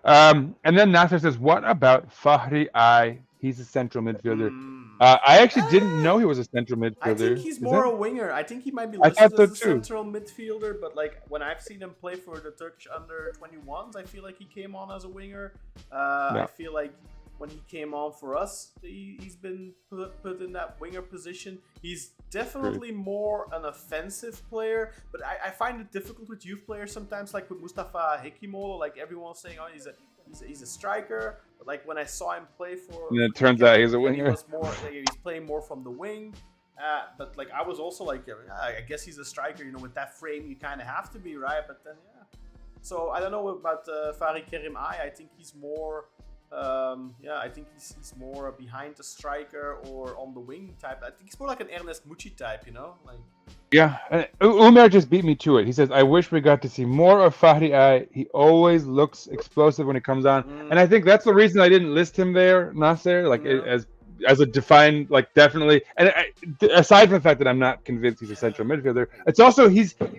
[SPEAKER 6] And then Nasser says, "What about Fahri I? He's a central midfielder." I actually didn't know he was a central midfielder.
[SPEAKER 4] I think he's
[SPEAKER 6] Is
[SPEAKER 4] more
[SPEAKER 6] that-
[SPEAKER 4] a winger. I think he might be
[SPEAKER 6] I
[SPEAKER 4] listed
[SPEAKER 6] thought so
[SPEAKER 4] as a
[SPEAKER 6] too.
[SPEAKER 4] central midfielder, but like when I've seen him play for the Turkish under 21s, I feel like he came on as a winger. I feel like when he came on for us, he's been put in that winger position. He's definitely more an offensive player, but I find it difficult with youth players sometimes, like with Mustafa Hekimoğlu. Like everyone's saying, oh, he's a striker. But like when I saw him play for,
[SPEAKER 6] And it turns out he's a
[SPEAKER 4] he
[SPEAKER 6] winger.
[SPEAKER 4] was more, he's playing more from the wing. But like I was also like, I guess he's a striker. You know, with that frame, you kind of have to be, right? But then So I don't know about Fari Kerim I think he's more. I think he's more behind the striker or on the wing type. I think he's more like an Ernest Mucci type, you know, like.
[SPEAKER 6] Yeah, Umar just beat me to it. He says, "I wish we got to see more of Fahri I. He always looks explosive when he comes on, and I think that's the reason I didn't list him there, Nasser, like as a defined, like definitely. And aside from the fact that I'm not convinced he's a central midfielder, it's also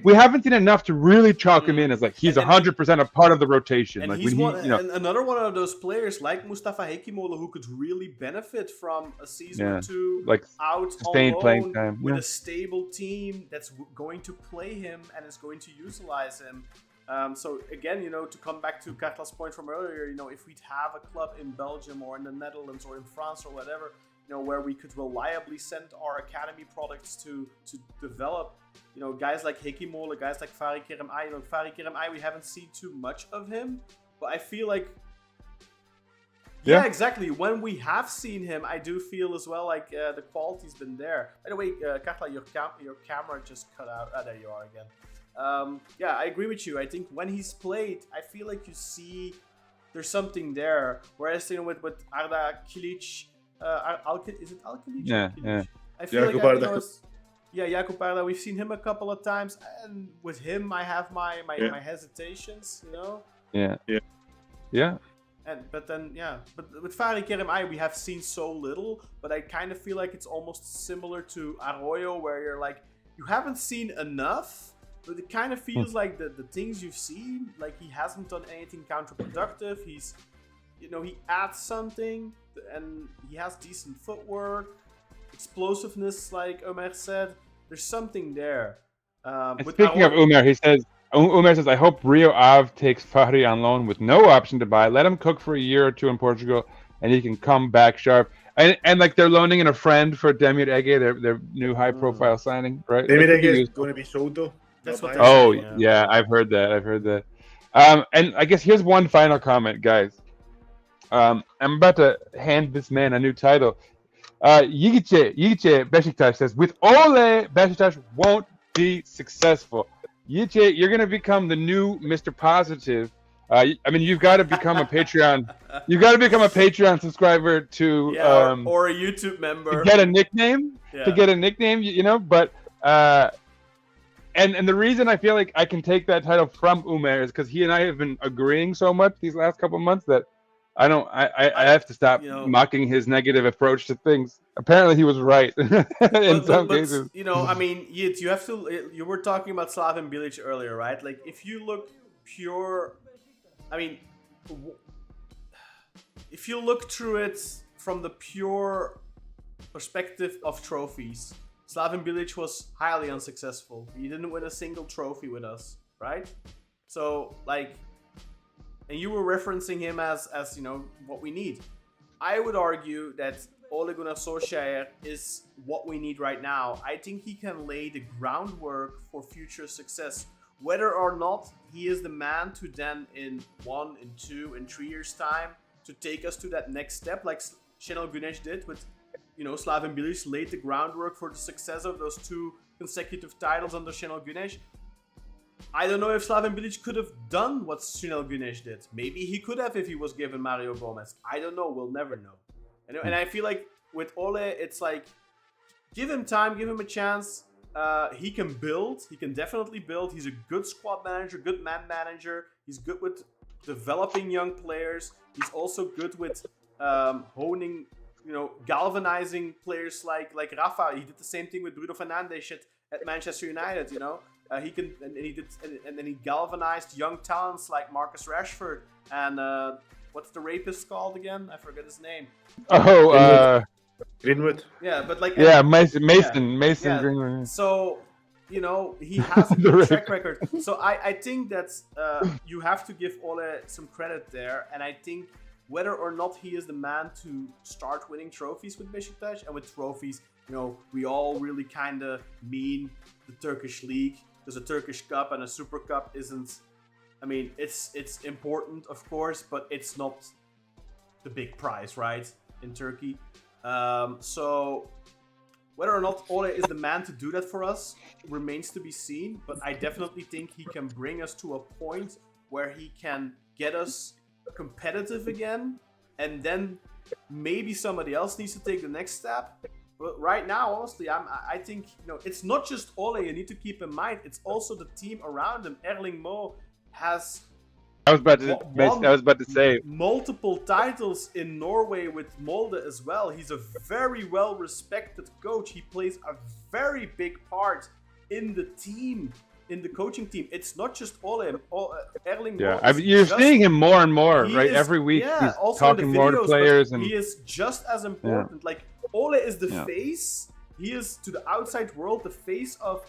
[SPEAKER 6] we haven't seen enough to really chalk him in as like he's 100% a part of the rotation.
[SPEAKER 4] And
[SPEAKER 6] like
[SPEAKER 4] he's
[SPEAKER 6] when
[SPEAKER 4] and another one of those players like Mustafa Hekimoğlu who could really benefit from a season or two
[SPEAKER 6] like
[SPEAKER 4] out
[SPEAKER 6] sustained
[SPEAKER 4] on
[SPEAKER 6] playing
[SPEAKER 4] loan
[SPEAKER 6] time
[SPEAKER 4] with a stable team that's going to play him and is going to utilize him. So again, you know, to come back to Carla's point from earlier, you know, if we'd have a club in Belgium or in the Netherlands or in France or whatever, you know, where we could reliably send our academy products to develop, you know, guys like Hekimoğlu, guys like Fari Kerim I. You know, Fari Kerim I, we haven't seen too much of him, but I feel like, yeah, exactly. When we have seen him, I do feel as well like the quality's been there. By the way, Carla, your camera just cut out. There you are again. Yeah, I agree with you. I think when he's played, I feel like you see there's something there. Whereas, you know, with Arda Kilic, is it Al-Kilic?
[SPEAKER 6] Yeah.
[SPEAKER 4] I feel
[SPEAKER 5] Jakub
[SPEAKER 4] like
[SPEAKER 5] Arda.
[SPEAKER 4] Jakub Arda. We've seen him a couple of times, and with him, I have my hesitations. You know.
[SPEAKER 6] Yeah.
[SPEAKER 4] But with Fari Kerim I, we have seen so little, but I kind of feel like it's almost similar to Arroyo, where you're like, you haven't seen enough, but it kind of feels like the things you've seen, like he hasn't done anything counterproductive. He's, you know, he adds something, and he has decent footwork, explosiveness, like Omer said. There's something there.
[SPEAKER 6] Speaking of Umar, Umar says, I hope Rio Ave takes Fahri on loan with no option to buy. Let him cook for a year or two in Portugal, and he can come back sharp. And like they're loaning in a friend for Demir Ege, their new high-profile signing, right?
[SPEAKER 5] Demir Ege is going to be sold though.
[SPEAKER 4] That's what.
[SPEAKER 6] Oh yeah, I've heard that. And I guess here's one final comment, guys. I'm about to hand this man a new title. Yigice Beşiktaş says, with Ole, Beşiktaş won't be successful. Yigice, you're gonna become the new Mr. Positive. I mean, you've got to become a Patreon. You've got to become a Patreon subscriber to
[SPEAKER 4] or a YouTube member
[SPEAKER 6] to get a nickname. To get a nickname, you know. But and the reason I feel like I can take that title from Umer is because he and I have been agreeing so much these last couple of months that I have to stop mocking his negative approach to things. Apparently, he was right in some cases.
[SPEAKER 4] You know, I mean, you have to. You were talking about Slaven Bilic earlier, right? Like, if you look pure, I mean, if you look through it from the pure perspective of trophies, Slaven Bilic was highly unsuccessful. He didn't win a single trophy with us, right? So, like, and you were referencing him as you know, what we need. I would argue that Ole Gunnar Solskjaer is what we need right now. I think he can lay the groundwork for future success. Whether or not he is the man to then in 1, in 2, in 3 years' time to take us to that next step, like Şenol Güneş did with, you know, Slaven Bilic laid the groundwork for the success of those 2 consecutive titles under Şenol Güneş. I don't know if Slaven Bilic could have done what Şenol Güneş did. Maybe he could have if he was given Mario Gomez. I don't know. We'll never know. And I feel like with Ole, it's like, give him time, give him a chance. He can build. He can definitely build. He's a good squad manager, good man manager. He's good with developing young players. He's also good with honing, you know, galvanizing players like Rafa. He did the same thing with Bruno Fernandes at Manchester United. You know, he can and then he galvanized young talents like Marcus Rashford and what's the rapist called again? I forget his name.
[SPEAKER 5] Greenwood.
[SPEAKER 4] Yeah, but like
[SPEAKER 6] Mason
[SPEAKER 4] Yeah.
[SPEAKER 6] Greenwood.
[SPEAKER 4] So, you know, he has a good track record. So I think that you have to give Ole some credit there. And I think whether or not he is the man to start winning trophies with Beşiktaş, and with trophies, you know, we all really kind of mean the Turkish League, because a Turkish Cup and a Super Cup isn't, I mean, it's important, of course, but it's not the big prize, right, in Turkey. So whether or not Ole is the man to do that for us remains to be seen, but I definitely think he can bring us to a point where he can get us competitive again, and then maybe somebody else needs to take the next step. But right now, honestly, I think, you know, it's not just Ole you need to keep in mind, it's also the team around him. Erling Mo has
[SPEAKER 6] I was about to say
[SPEAKER 4] multiple titles in Norway with Molde as well. He's a very well respected coach. He plays a very big part in the team, in the coaching team. It's not just Ole. Erling Mo.
[SPEAKER 6] Yeah, you're seeing him more and more, right? Every week he's talking more to players, and
[SPEAKER 4] he is just as important. Like, Ole is the face. He is, to the outside world, the face of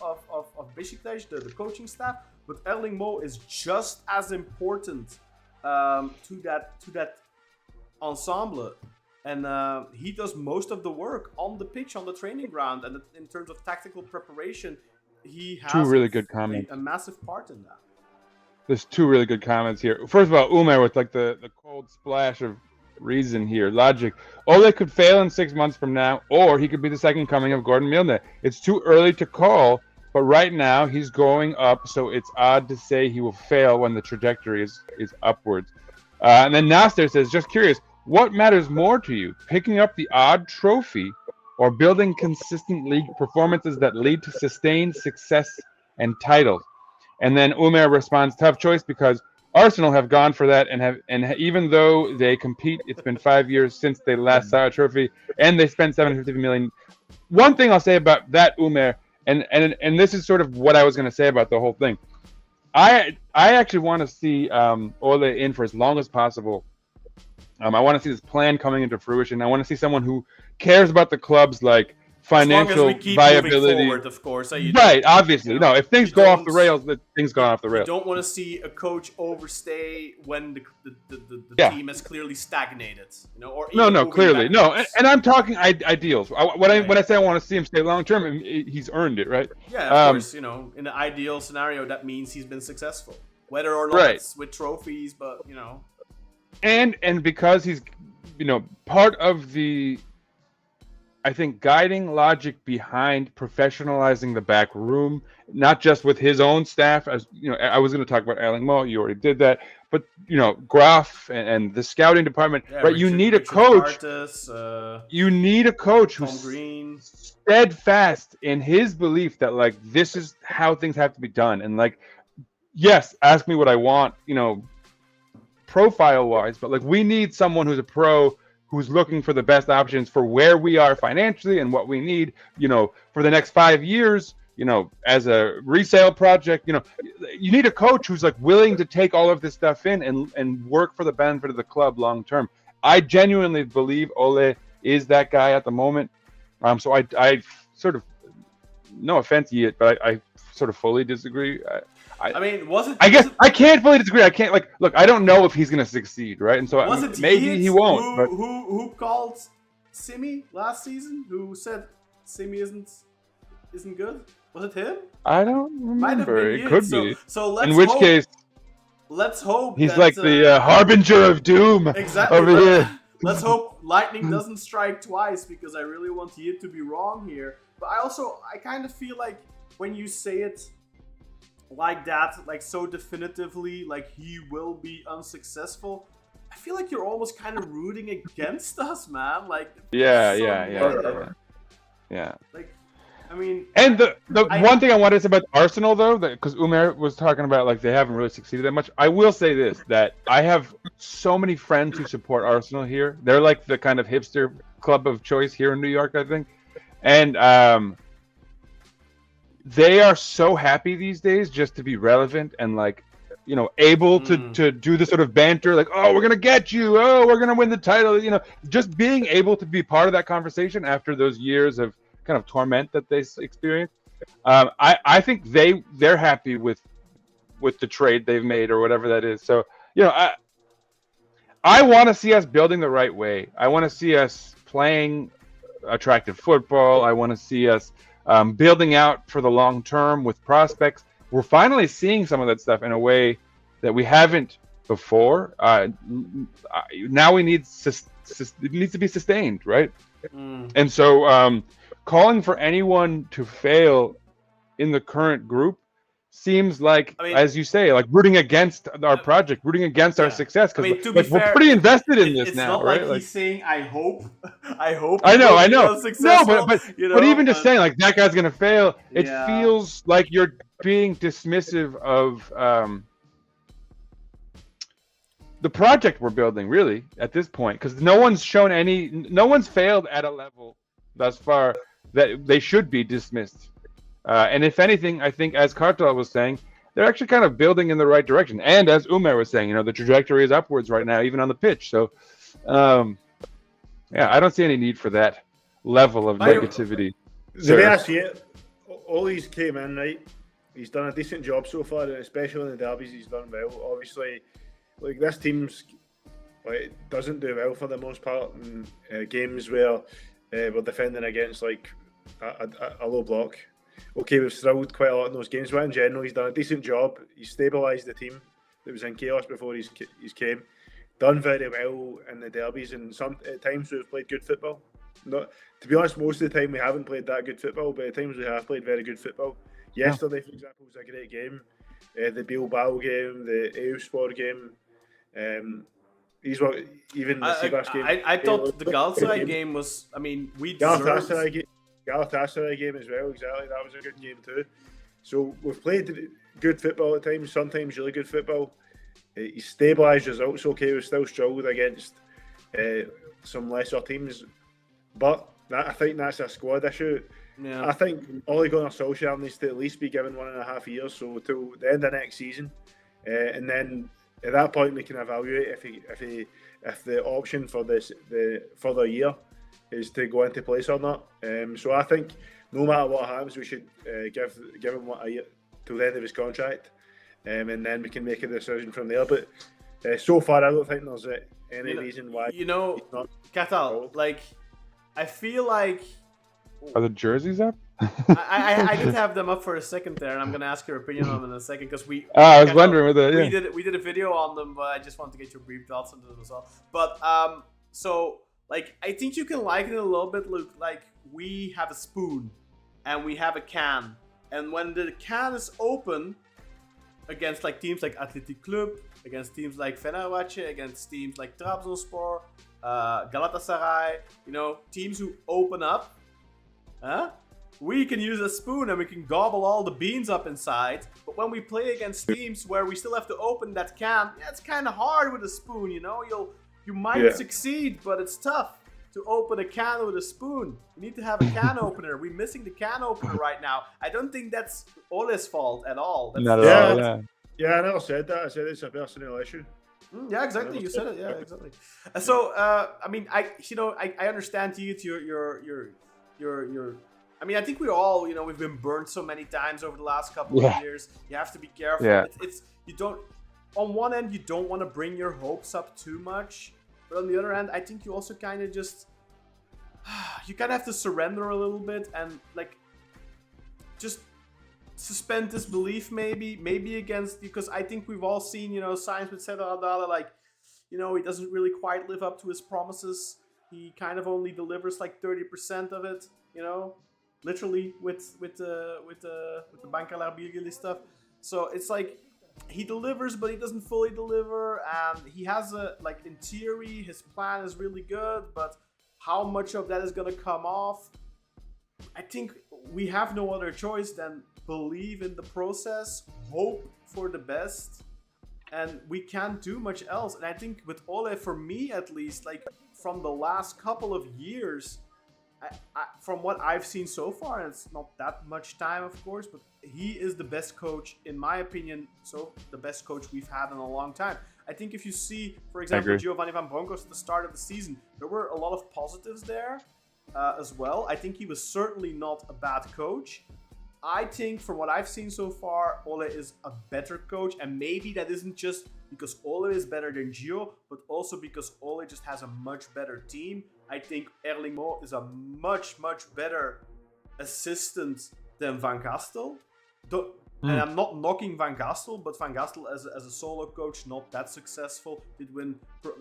[SPEAKER 4] Beşiktaş, the coaching staff. But Erling Mo is just as important to that ensemble, and he does most of the work on the pitch, on the training ground, and in terms of tactical preparation, he has
[SPEAKER 6] two really good comments.
[SPEAKER 4] A massive part in that.
[SPEAKER 6] There's two really good comments here. First of all, Umer with like the cold splash of reason here, logic. Ole could fail in 6 months from now, or he could be the second coming of Gordon Milne. It's too early to call. But right now, he's going up, so it's odd to say he will fail when the trajectory is upwards. And then Nasser says, just curious, what matters more to you, picking up the odd trophy or building consistent league performances that lead to sustained success and titles? And then Umer responds, tough choice, because Arsenal have gone for that, and even though they compete, it's been 5 years since they last saw a trophy, and they spent 750 million. One thing I'll say about that, Umer, and this is sort of what I was going to say about the whole thing. I actually want to see Ole in for as long as possible. I want to see this plan coming into fruition. I want to see someone who cares about the club's like financial
[SPEAKER 4] as long as we keep
[SPEAKER 6] viability.
[SPEAKER 4] Moving forward, of course.
[SPEAKER 6] Right, obviously. No, if things go off the rails, then things go off the rails.
[SPEAKER 4] You don't want to see a coach overstay when the team has clearly stagnated. You know, or
[SPEAKER 6] no, clearly. No, and I'm talking ideals. When I say I want to see him stay long term, he's earned it, right?
[SPEAKER 4] Yeah, of course. You know, in the ideal scenario, that means he's been successful. Whether or not it's with trophies, but, you know.
[SPEAKER 6] And because he's, you know, part of the, I think, guiding logic behind professionalizing the back room, not just with his own staff, as you know, I was going to talk about Erling Mo, you already did that, but you know, Graf and the scouting department, right? You need a coach. You need a coach who's steadfast in his belief that like this is how things have to be done, and like, yes, ask me what I want, you know, profile wise, but like we need someone who's a pro, who's looking for the best options for where we are financially and what we need, you know, for the next 5 years, you know, as a resale project. You know, you need a coach who's like willing to take all of this stuff in and work for the benefit of the club long term. I genuinely believe Ole is that guy at the moment. So I sort of, no offense yet, but I sort of fully disagree.
[SPEAKER 4] I mean,
[SPEAKER 6] I can't fully disagree. I can't look. I don't know if he's going to succeed, right? And so maybe he won't. But
[SPEAKER 4] who called Simi last season? Who said Simi isn't good? Was it him?
[SPEAKER 6] I don't remember. It could be.
[SPEAKER 4] So let's.
[SPEAKER 6] In which case,
[SPEAKER 4] let's hope
[SPEAKER 6] he's like the harbinger of doom.
[SPEAKER 4] Exactly.
[SPEAKER 6] Over here.
[SPEAKER 4] Let's hope lightning doesn't strike twice, because I really want you to be wrong here. But I kind of feel like when you say it like that, like so definitively, like he will be unsuccessful, I feel like you're almost kind of rooting against us, man. Like,
[SPEAKER 6] yeah.
[SPEAKER 4] Like, I mean,
[SPEAKER 6] and the one thing I wanted to say about Arsenal though, because Umer was talking about like they haven't really succeeded that much. I will say this, that I have so many friends who support Arsenal here. They're like the kind of hipster club of choice here in New York, I think, and they are so happy these days just to be relevant and like able to do the sort of banter, like, oh, we're going to get you. Oh, we're going to win the title. Just being able to be part of that conversation after those years of kind of torment that they experienced. I think they're happy with the trade they've made or whatever that is. So, I want to see us building the right way. I want to see us playing attractive football. I want to see us building out for the long term with prospects. We're finally seeing some of that stuff in a way that we haven't before. Now it needs to be sustained, right? And so calling for anyone to fail in the current group seems like, as you say, like rooting against our project, rooting against our success. Because we're pretty invested in this now,
[SPEAKER 4] not
[SPEAKER 6] right?
[SPEAKER 4] Like he's saying, I hope. I
[SPEAKER 6] know.
[SPEAKER 4] No,
[SPEAKER 6] but even just saying like that guy's gonna fail, it feels like you're being dismissive of the project we're building, really, at this point, because no one's failed at a level thus far that they should be dismissed. And if anything, I think, as Kartal was saying, they're actually kind of building in the right direction. And as Umer was saying, the trajectory is upwards right now, even on the pitch. So, I don't see any need for that level of negativity.
[SPEAKER 5] The way I see it, Ollie's came in, right? He's done a decent job so far, especially in the derbies. He's done well. Obviously, like this team's doesn't do well for the most part in games where we're defending against like a low block. Okay, we've struggled quite a lot in those games, but in general, he's done a decent job. He's stabilised the team that was in chaos before he's came. Done very well in the derbies, and at times we've played good football. To be honest, most of the time we haven't played that good football, but at times we have played very good football. Yesterday, for example, was a great game. The Bilbao game, the Eyüpspor game. These were even the Sivasspor game.
[SPEAKER 4] I thought the Galatasaray game was. I mean, we
[SPEAKER 5] Galatasaray game as well. Exactly, that was a good game too. So we've played good football at times. Sometimes really good football. He's stabilised results. Okay, we've still struggled against some lesser teams, but I think that's a squad issue. Yeah. I think Ole Gunnar Solskjaer needs to at least be given 1.5 years, so till the end of next season, and then at that point we can evaluate if the option for the further year is to go into place or not. So I think no matter what happens, we should give him a year till the end of his contract, and then we can make a decision from there. But so far, I don't think there's any reason why.
[SPEAKER 4] He's not Katal, like I feel like.
[SPEAKER 6] Are the jerseys up?
[SPEAKER 4] I did have them up for a second there, and I'm gonna ask your opinion on them in a second because
[SPEAKER 6] I was wondering whether
[SPEAKER 4] we did a video on them, but I just want to get your brief thoughts on them as well. But so like I think you can liken it a little bit, Luke. Like we have a spoon and we have a can, and when the can is open against like teams like Athletic Club, against teams like Fenerbahçe, against teams like Trabzonspor, Galatasaray, teams who open up. We can use a spoon and we can gobble all the beans up inside. But when we play against teams where we still have to open that can, it's kind of hard with a spoon. You might succeed, but it's tough to open a can with a spoon. You need to have a can opener. We're missing the can opener right now. I don't think that's Ole's fault at all.
[SPEAKER 6] Not at all.
[SPEAKER 5] Yeah, I never said that. I said it's a personnel issue.
[SPEAKER 4] Yeah, exactly. You said it. Yeah, exactly. So, I mean, I understand your. I mean, I think we all, we've been burnt so many times over the last couple of years. You have to be careful.
[SPEAKER 6] Yeah.
[SPEAKER 4] You don't. On one end, you don't want to bring your hopes up too much, but on the other end, I think you also kind of just you kind of have to surrender a little bit and like just suspend disbelief maybe against, because I think we've all seen signs with Serdal Adalı, like he doesn't really quite live up to his promises. He kind of only delivers like 30% of it, literally with the Bancalar Bilgili stuff. So it's like he delivers, but he doesn't fully deliver, and he has in theory his plan is really good, but how much of that is gonna come off? I think we have no other choice than believe in the process, hope for the best, and we can't do much else. And I think with Ole, for me at least, like from the last couple of years, from what I've seen so far, and it's not that much time, of course, but he is the best coach, in my opinion, the best coach we've had in a long time. I think if you see, for example, Giovanni Van Bronckhorst at the start of the season, there were a lot of positives there as well. I think he was certainly not a bad coach. I think from what I've seen so far, Ole is a better coach, and maybe that isn't just because Ole is better than Gio, but also because Ole just has a much better team. I think Erling Mo is a much, much better assistant than Van Gastel. And I'm not knocking Van Gastel, but Van Gastel as a solo coach, not that successful, did win,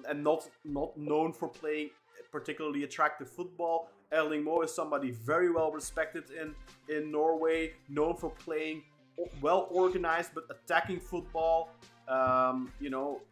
[SPEAKER 4] and not known for playing particularly attractive football. Erling Mo is somebody very well respected in Norway, known for playing well organized but attacking football.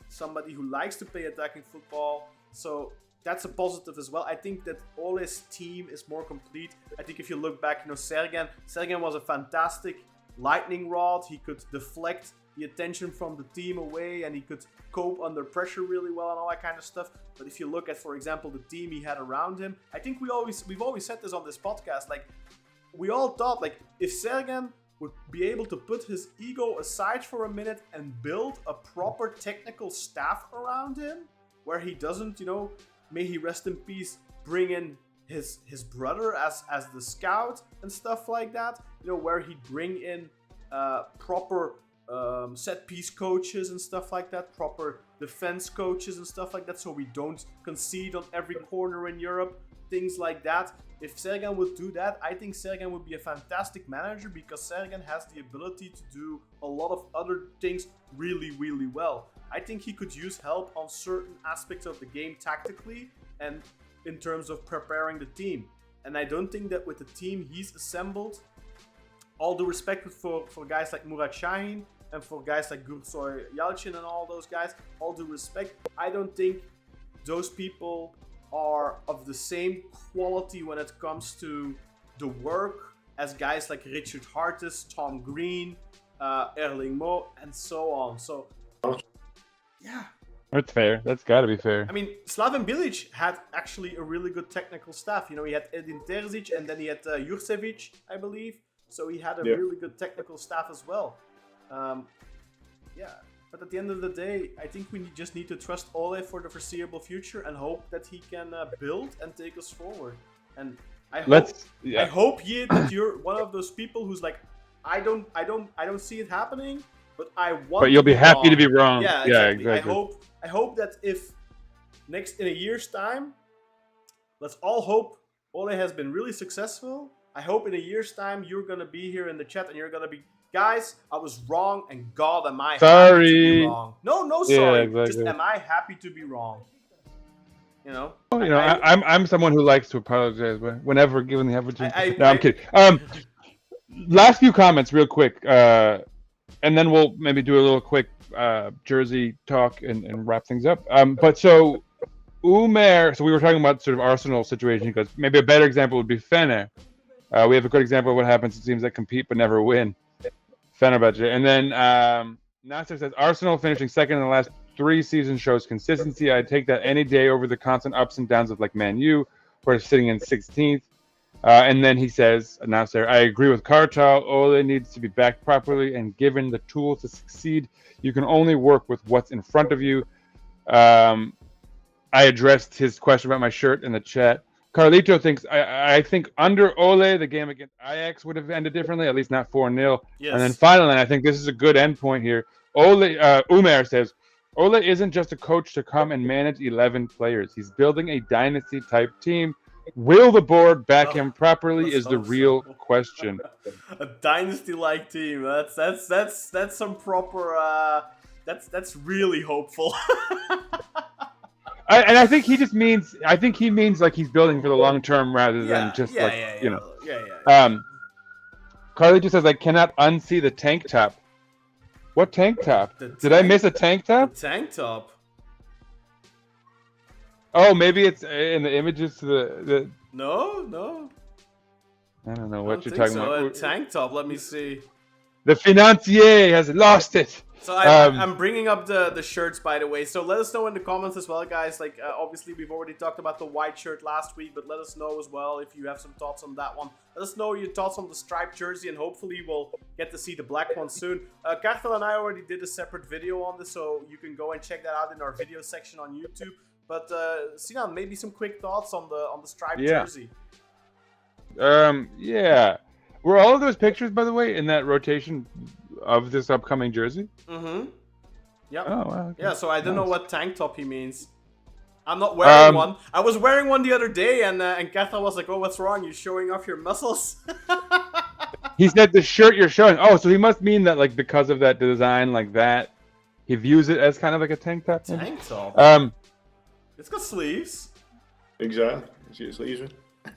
[SPEAKER 4] Somebody who likes to play attacking football. So that's a positive as well. I think that Ole's team is more complete. I think if you look back, Sergen was a fantastic lightning rod. He could deflect the attention from the team away, and he could cope under pressure really well and all that kind of stuff. But if you look at, for example, the team he had around him, I think we've always said this on this podcast, like we all thought, like if Sergen would be able to put his ego aside for a minute and build a proper technical staff around him, where he doesn't, may he rest in peace, bring in his brother as the scout and stuff like that, where he'd bring in proper set piece coaches and stuff like that, proper defense coaches and stuff like that, so we don't concede on every corner in Europe, things like that. If Sergen would do that, I think Sergen would be a fantastic manager, because Sergen has the ability to do a lot of other things really, really well. I think he could use help on certain aspects of the game tactically and in terms of preparing the team. And I don't think that with the team he's assembled, all due respect for guys like Murat Şahin and for guys like Gürsoy Yalçın and all those guys, all due respect, I don't think those people are of the same quality when it comes to the work as guys like Richard Hartis, Tom Green, Erling Mo, and so on. So, yeah.
[SPEAKER 6] That's fair. That's got to be fair.
[SPEAKER 4] I mean, Slaven Bilic had actually a really good technical staff. He had Edin Terzic, and then he had Jurcevic, I believe. So he had a really good technical staff as well. But at the end of the day, I think we just need to trust Ole for the foreseeable future and hope that he can build and take us forward. And I hope that you're one of those people who's like, I don't see it happening, but I want.
[SPEAKER 6] But you'll be happy to be wrong.
[SPEAKER 4] Yeah, exactly. I hope that if in a year's time, let's all hope Ole has been really successful. I hope in a year's time you're gonna be here in the chat and you're gonna be, guys, I was wrong, and God, am I happy to be wrong? No, sorry.
[SPEAKER 6] Yeah, exactly.
[SPEAKER 4] Just am I happy to be wrong?
[SPEAKER 6] I'm someone who likes to apologize whenever given the opportunity. I'm kidding. Last few comments, real quick, and then we'll maybe do a little quick jersey talk and wrap things up. But so Umer, so we were talking about sort of Arsenal situation, because maybe a better example would be Fener. We have a good example of what happens to teams that compete but never win. Fenerbahçe. And then Nasser says, Arsenal finishing second in the last 3 seasons shows consistency. I'd take that any day over the constant ups and downs of like Man U, who are sitting in 16th. And then he says, Nasser, I agree with Kartal. Ole needs to be backed properly and given the tools to succeed. You can only work with what's in front of you. I addressed his question about my shirt in the chat. Carlito thinks, I think under Ole, the game against Ajax would have ended differently, at least not 4-0.
[SPEAKER 4] Yes.
[SPEAKER 6] And then finally, I think this is a good end point here. Umer says, Ole isn't just a coach to come and manage 11 players. He's building a dynasty-type team. Will the board back him properly is the real question.
[SPEAKER 4] A dynasty-like team. That's some proper. That's really hopeful.
[SPEAKER 6] I think he just means. I think he means like he's building for the long term rather than just you know.
[SPEAKER 4] Yeah.
[SPEAKER 6] Carly just says I cannot unsee the tank top. What tank top? Did I miss a tank top?
[SPEAKER 4] The tank top.
[SPEAKER 6] Oh, maybe it's in the images to the.
[SPEAKER 4] No.
[SPEAKER 6] I don't know what you're talking about.
[SPEAKER 4] A tank top. Let me see.
[SPEAKER 6] The financier has lost it.
[SPEAKER 4] So I'm bringing up the shirts, by the way. So let us know in the comments as well, guys. Like, obviously, we've already talked about the white shirt last week, but let us know as well if you have some thoughts on that one. Let us know your thoughts on the striped jersey, and hopefully we'll get to see the black one soon. Karthel and I already did a separate video on this, so you can go and check that out in our video section on YouTube. But Sinan, maybe some quick thoughts on the striped jersey.
[SPEAKER 6] Yeah. Were all of those pictures, by the way, in that rotation of this upcoming jersey?
[SPEAKER 4] Mm-hmm. Yep.
[SPEAKER 6] Oh, wow. Okay.
[SPEAKER 4] Yeah, so I don't know what tank top he means. I'm not wearing one. I was wearing one the other day, and Katha was like, "Oh, what's wrong? You're showing off your muscles."
[SPEAKER 6] He said the shirt you're showing. Oh, so he must mean that, like, because of that design, like that, he views it as kind of like a tank top.
[SPEAKER 4] Tank top. It's got sleeves.
[SPEAKER 5] Exactly. See the sleeves.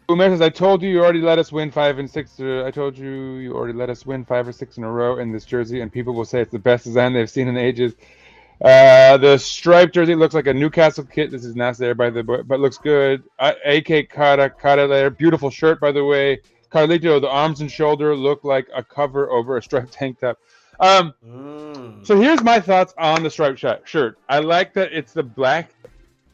[SPEAKER 6] Umer says, I told you already let us win 5 and 6. I told you already let us win 5 or 6 in a row in this jersey, and people will say it's the best design they've seen in ages. The striped jersey looks like a Newcastle kit. This is not there by the but looks good. AK Kata there. Beautiful shirt, by the way. Carlito, the arms and shoulder look like a cover over a striped tank top. So here's my thoughts on the striped shirt. I like that it's the black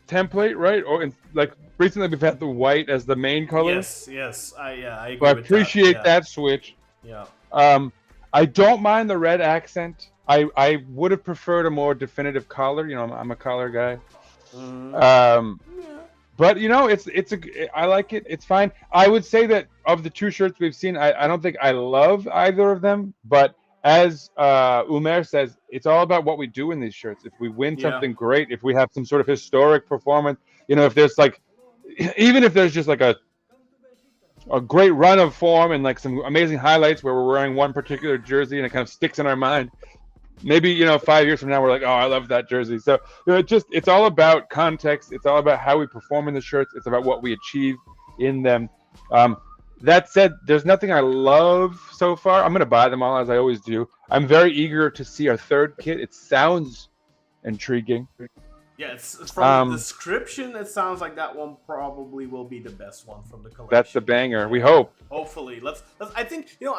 [SPEAKER 6] template, right? Or like recently we've had the white as the main color.
[SPEAKER 4] Yes. I agree.
[SPEAKER 6] So I appreciate that switch.
[SPEAKER 4] Yeah.
[SPEAKER 6] I don't mind the red accent. I would have preferred a more definitive collar. You know, I'm a collar guy. But you know, I like it. It's fine. I would say that of the two shirts we've seen, I don't think I love either of them. But as Umer says, it's all about what we do in these shirts. If we win something great, if we have some sort of historic performance, you know, if there's like, even if there's just like a great run of form and like some amazing highlights where we're wearing one particular jersey and it kind of sticks in our mind. Maybe, you know, 5 years from now, we're like, oh, I love that jersey. So, you know, it's all about context. It's all about how we perform in the shirts. It's about what we achieve in them. That said, there's nothing I love so far. I'm going to buy them all, as I always do. I'm very eager to see our third kit. It sounds intriguing.
[SPEAKER 4] Yeah, it's from the description, it sounds like that one probably will be the best one from the collection.
[SPEAKER 6] That's the banger. We hope.
[SPEAKER 4] Hopefully. Let's I think, you know,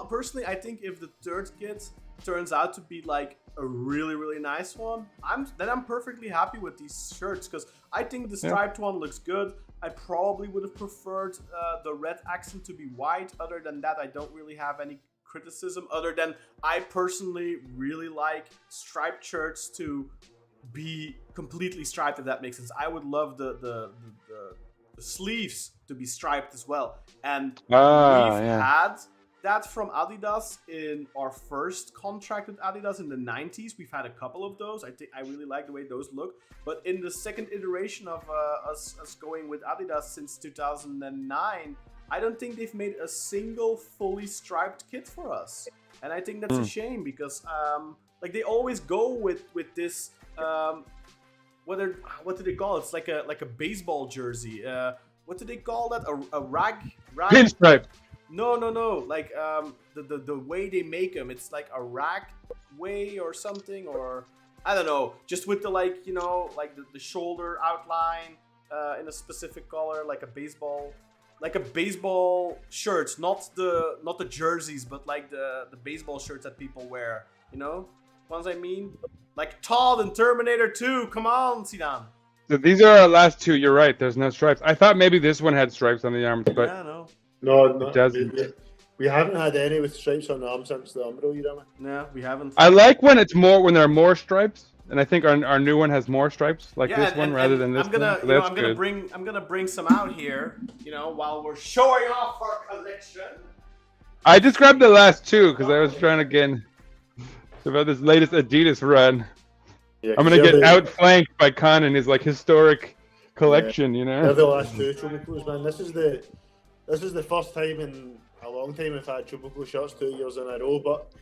[SPEAKER 4] personally, I think if the third kit turns out to be like a really, really nice one, I'm perfectly happy with these shirts, because I think the striped one looks good. I probably would have preferred the red accent to be white. Other than that, I don't really have any criticism, other than I personally really like striped shirts to be completely striped, if that makes sense. I would love the sleeves to be striped as well. And we've had that from Adidas in our first contract with Adidas in the 90s. We've had a couple of those. I really like the way those look. But in the second iteration of us going with Adidas since 2009, I don't think they've made a single fully striped kit for us. And I think that's a shame, because like they always go with this what do they call it? It's like a baseball jersey. What do they call that? A rag?
[SPEAKER 6] Pinstripe.
[SPEAKER 4] No. Like the way they make them, it's like a rag way or something, or I don't know. Just with the, like, you know, like the shoulder outline in a specific color, like a baseball shirts, not the jerseys, but like the baseball shirts that people wear. You know, ones I mean, like Todd and Terminator 2. Come on, Sinan.
[SPEAKER 6] So these are our last two. You're right. There's no stripes. I thought maybe this one had stripes on the arms, but
[SPEAKER 5] no,
[SPEAKER 6] it doesn't.
[SPEAKER 5] We haven't had any with stripes on the arm since the Umbro era.
[SPEAKER 4] No, we haven't.
[SPEAKER 6] I like when there are more stripes, and I think our new one has more stripes, like this one, rather than this
[SPEAKER 4] I'm gonna,
[SPEAKER 6] one.
[SPEAKER 4] I'm gonna bring some out here, you know, while we're showing off our collection.
[SPEAKER 6] I just grabbed the last two because I was trying to get about this latest Adidas run.
[SPEAKER 5] Yeah,
[SPEAKER 6] I'm gonna get outflanked by Khan and his like historic collection, you know.
[SPEAKER 5] They're the last two Chubukos, man. This is the first time in a long time we've had Chubuko shirts 2 years in a row. But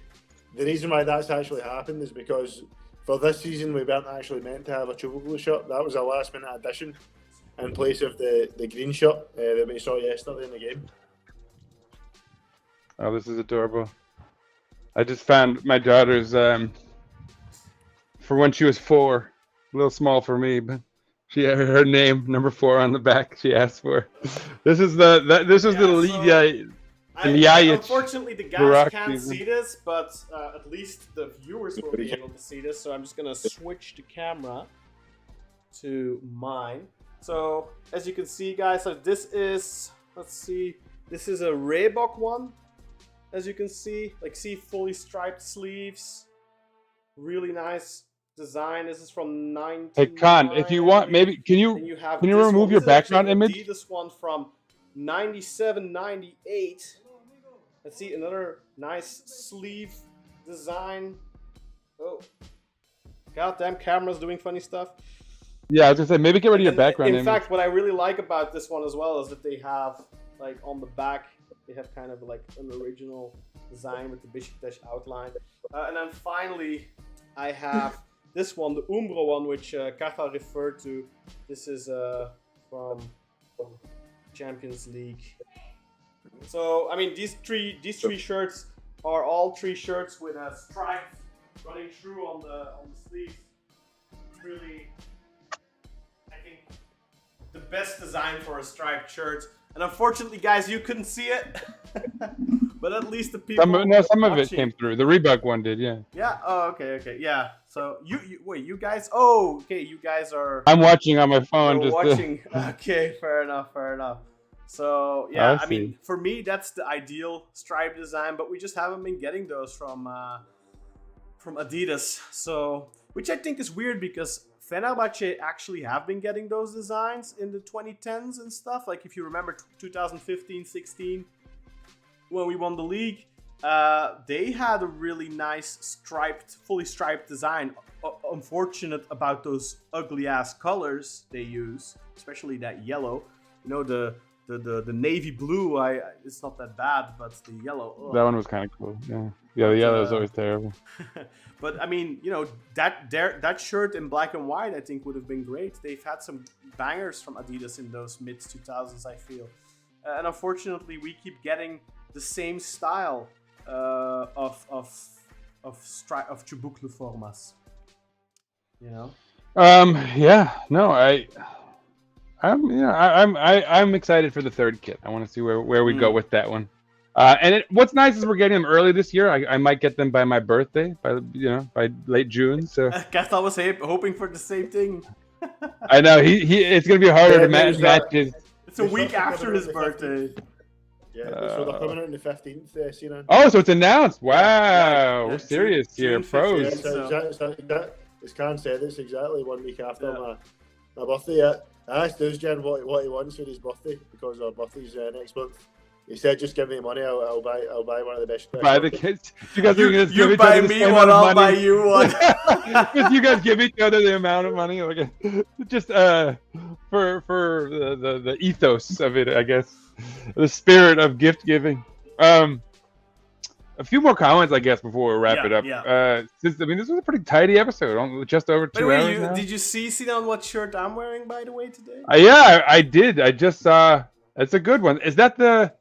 [SPEAKER 5] the reason why that's actually happened is because for this season we weren't actually meant to have a Chubuko shirt. That was a last minute addition in place of the green shirt that we saw yesterday in the game.
[SPEAKER 6] Oh, this is adorable. I just found my daughter's for when she was 4, a little small for me, but she had her name number 4 on the back. She asked for. This is the
[SPEAKER 4] Unfortunately, the guys
[SPEAKER 6] Burak
[SPEAKER 4] can't
[SPEAKER 6] season.
[SPEAKER 4] see this, but at least the viewers will be able to see this. So I'm just gonna switch the camera to mine. So as you can see, guys, so this is, let's see, this is a Reebok one. As you can see, like, see, fully striped sleeves, really nice design. This is from 19.
[SPEAKER 6] Hey, Khan, if you want, maybe can you
[SPEAKER 4] Then you have
[SPEAKER 6] can you
[SPEAKER 4] this
[SPEAKER 6] remove
[SPEAKER 4] one.
[SPEAKER 6] your
[SPEAKER 4] This is actually
[SPEAKER 6] background
[SPEAKER 4] an
[SPEAKER 6] image?
[SPEAKER 4] Adidas one from 97, 98. Let's see, another nice sleeve design. Oh, goddamn, camera's doing funny stuff.
[SPEAKER 6] Yeah, I was gonna say maybe get rid of your
[SPEAKER 4] And
[SPEAKER 6] background
[SPEAKER 4] in
[SPEAKER 6] image.
[SPEAKER 4] fact, what I really like about this one as well is that they have, like, on the back, they have kind of like an original design with the Beşiktaş outline. And then finally, I have this one, the Umbro one, which Kafa referred to. This is from Champions League. So, I mean, these three shirts are all three shirts with a stripe running through on the sleeves. It's really, I think, the best design for a striped shirt. And unfortunately, guys, you couldn't see it. But at least the people.
[SPEAKER 6] Some of it
[SPEAKER 4] watching-
[SPEAKER 6] came through. The Reebok one did, yeah.
[SPEAKER 4] Yeah. Oh, okay. Yeah. So wait, you guys. Oh, okay. You guys are.
[SPEAKER 6] I'm watching on my phone.
[SPEAKER 4] You're
[SPEAKER 6] Just
[SPEAKER 4] watching. Okay. Fair enough. So yeah,
[SPEAKER 6] I
[SPEAKER 4] I mean,
[SPEAKER 6] see.
[SPEAKER 4] for me, that's the ideal stripe design. But we just haven't been getting those from Adidas. So, which I think is weird because Fenerbahçe actually have been getting those designs in the 2010s and stuff. Like, if you remember 2015-16, when we won the league, they had a really nice fully striped design. Unfortunate about those ugly ass colors they use, especially that yellow. You know, the navy blue. It's not that bad, but the yellow. Ugh.
[SPEAKER 6] that one was kind of cool. Yeah, the yellow is always terrible.
[SPEAKER 4] But I mean, you know, that shirt in black and white, I think, would have been great. They've had some bangers from Adidas in those mid 2000s, I feel. And unfortunately, we keep getting the same style of Çubuklu formas. You know.
[SPEAKER 6] Yeah. No, I'm excited for the third kit. I want to see where we go with that one. What's nice is we're getting them early this year. I might get them by my birthday, by late June. So
[SPEAKER 4] Kathal was hoping for the same thing.
[SPEAKER 6] I know it's gonna be harder to match his.
[SPEAKER 4] It's a week after his birthday.
[SPEAKER 5] Yeah, so they're coming out on the 15th, you know.
[SPEAKER 6] Oh, so it's announced. Wow,
[SPEAKER 4] Yeah,
[SPEAKER 6] we're serious here,
[SPEAKER 4] June
[SPEAKER 6] pros.
[SPEAKER 4] 15th.
[SPEAKER 5] As Khan said, it's exactly 1 week after my birthday. Yeah. I asked Duzjan what he wants for his birthday, because our birthday's next month. He said, "Just give me money, I'll buy one of the best."
[SPEAKER 6] Buy the kids. You guys are gonna give
[SPEAKER 4] You
[SPEAKER 6] each
[SPEAKER 4] buy
[SPEAKER 6] other the
[SPEAKER 4] me
[SPEAKER 6] same
[SPEAKER 4] one,
[SPEAKER 6] amount of
[SPEAKER 4] I'll buy
[SPEAKER 6] money.
[SPEAKER 4] you one.
[SPEAKER 6] Because you guys give each other the amount of money, like just for the ethos of it, I guess, the spirit of gift giving. A few more comments, I guess, before we wrap it up.
[SPEAKER 4] Yeah.
[SPEAKER 6] Since this was a pretty tidy episode, just over 2 hours now.
[SPEAKER 4] Did you see on what shirt I'm wearing, by the way, today?
[SPEAKER 6] Yeah, I did. I just saw. It's a good one. Is that the?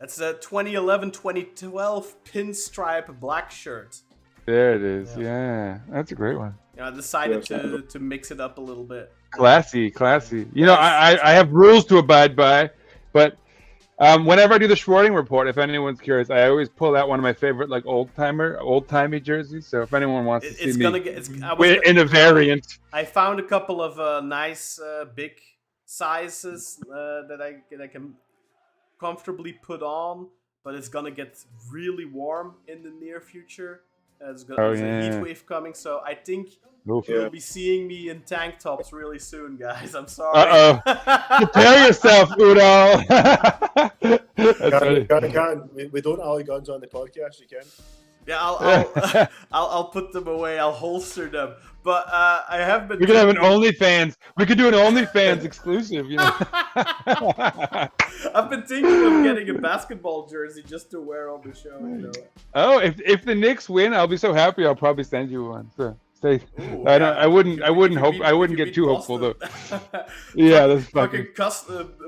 [SPEAKER 4] That's a 2011-2012 pinstripe black shirt.
[SPEAKER 6] There it is. Yeah, that's a great one.
[SPEAKER 4] You know, I decided to mix it up a little bit.
[SPEAKER 6] Classy. You know, I have rules to abide by, but whenever I do the Schwarting report, if anyone's curious, I always pull out one of my favorite old-timey jerseys. So if anyone wants to see me in a variant,
[SPEAKER 4] I found a couple of nice big sizes that I can comfortably put on, but it's gonna get really warm in the near future. There's a heat wave coming, so I think you'll be seeing me in tank tops really soon, guys. I'm sorry.
[SPEAKER 6] Prepare yourself, Udo.
[SPEAKER 5] We don't allow guns on the podcast. You can.
[SPEAKER 4] Yeah, I'll put them away. I'll holster them. But I have been.
[SPEAKER 6] We could have an OnlyFans. We could do an OnlyFans exclusive. You know.
[SPEAKER 4] I've been thinking of getting a basketball jersey just to wear on the show. You know.
[SPEAKER 6] Oh, if the Knicks win, I'll be so happy. I'll probably send you one. So stay.
[SPEAKER 4] Ooh,
[SPEAKER 6] I wouldn't hope. I wouldn't get too hopeful though. Yeah, that's fucking.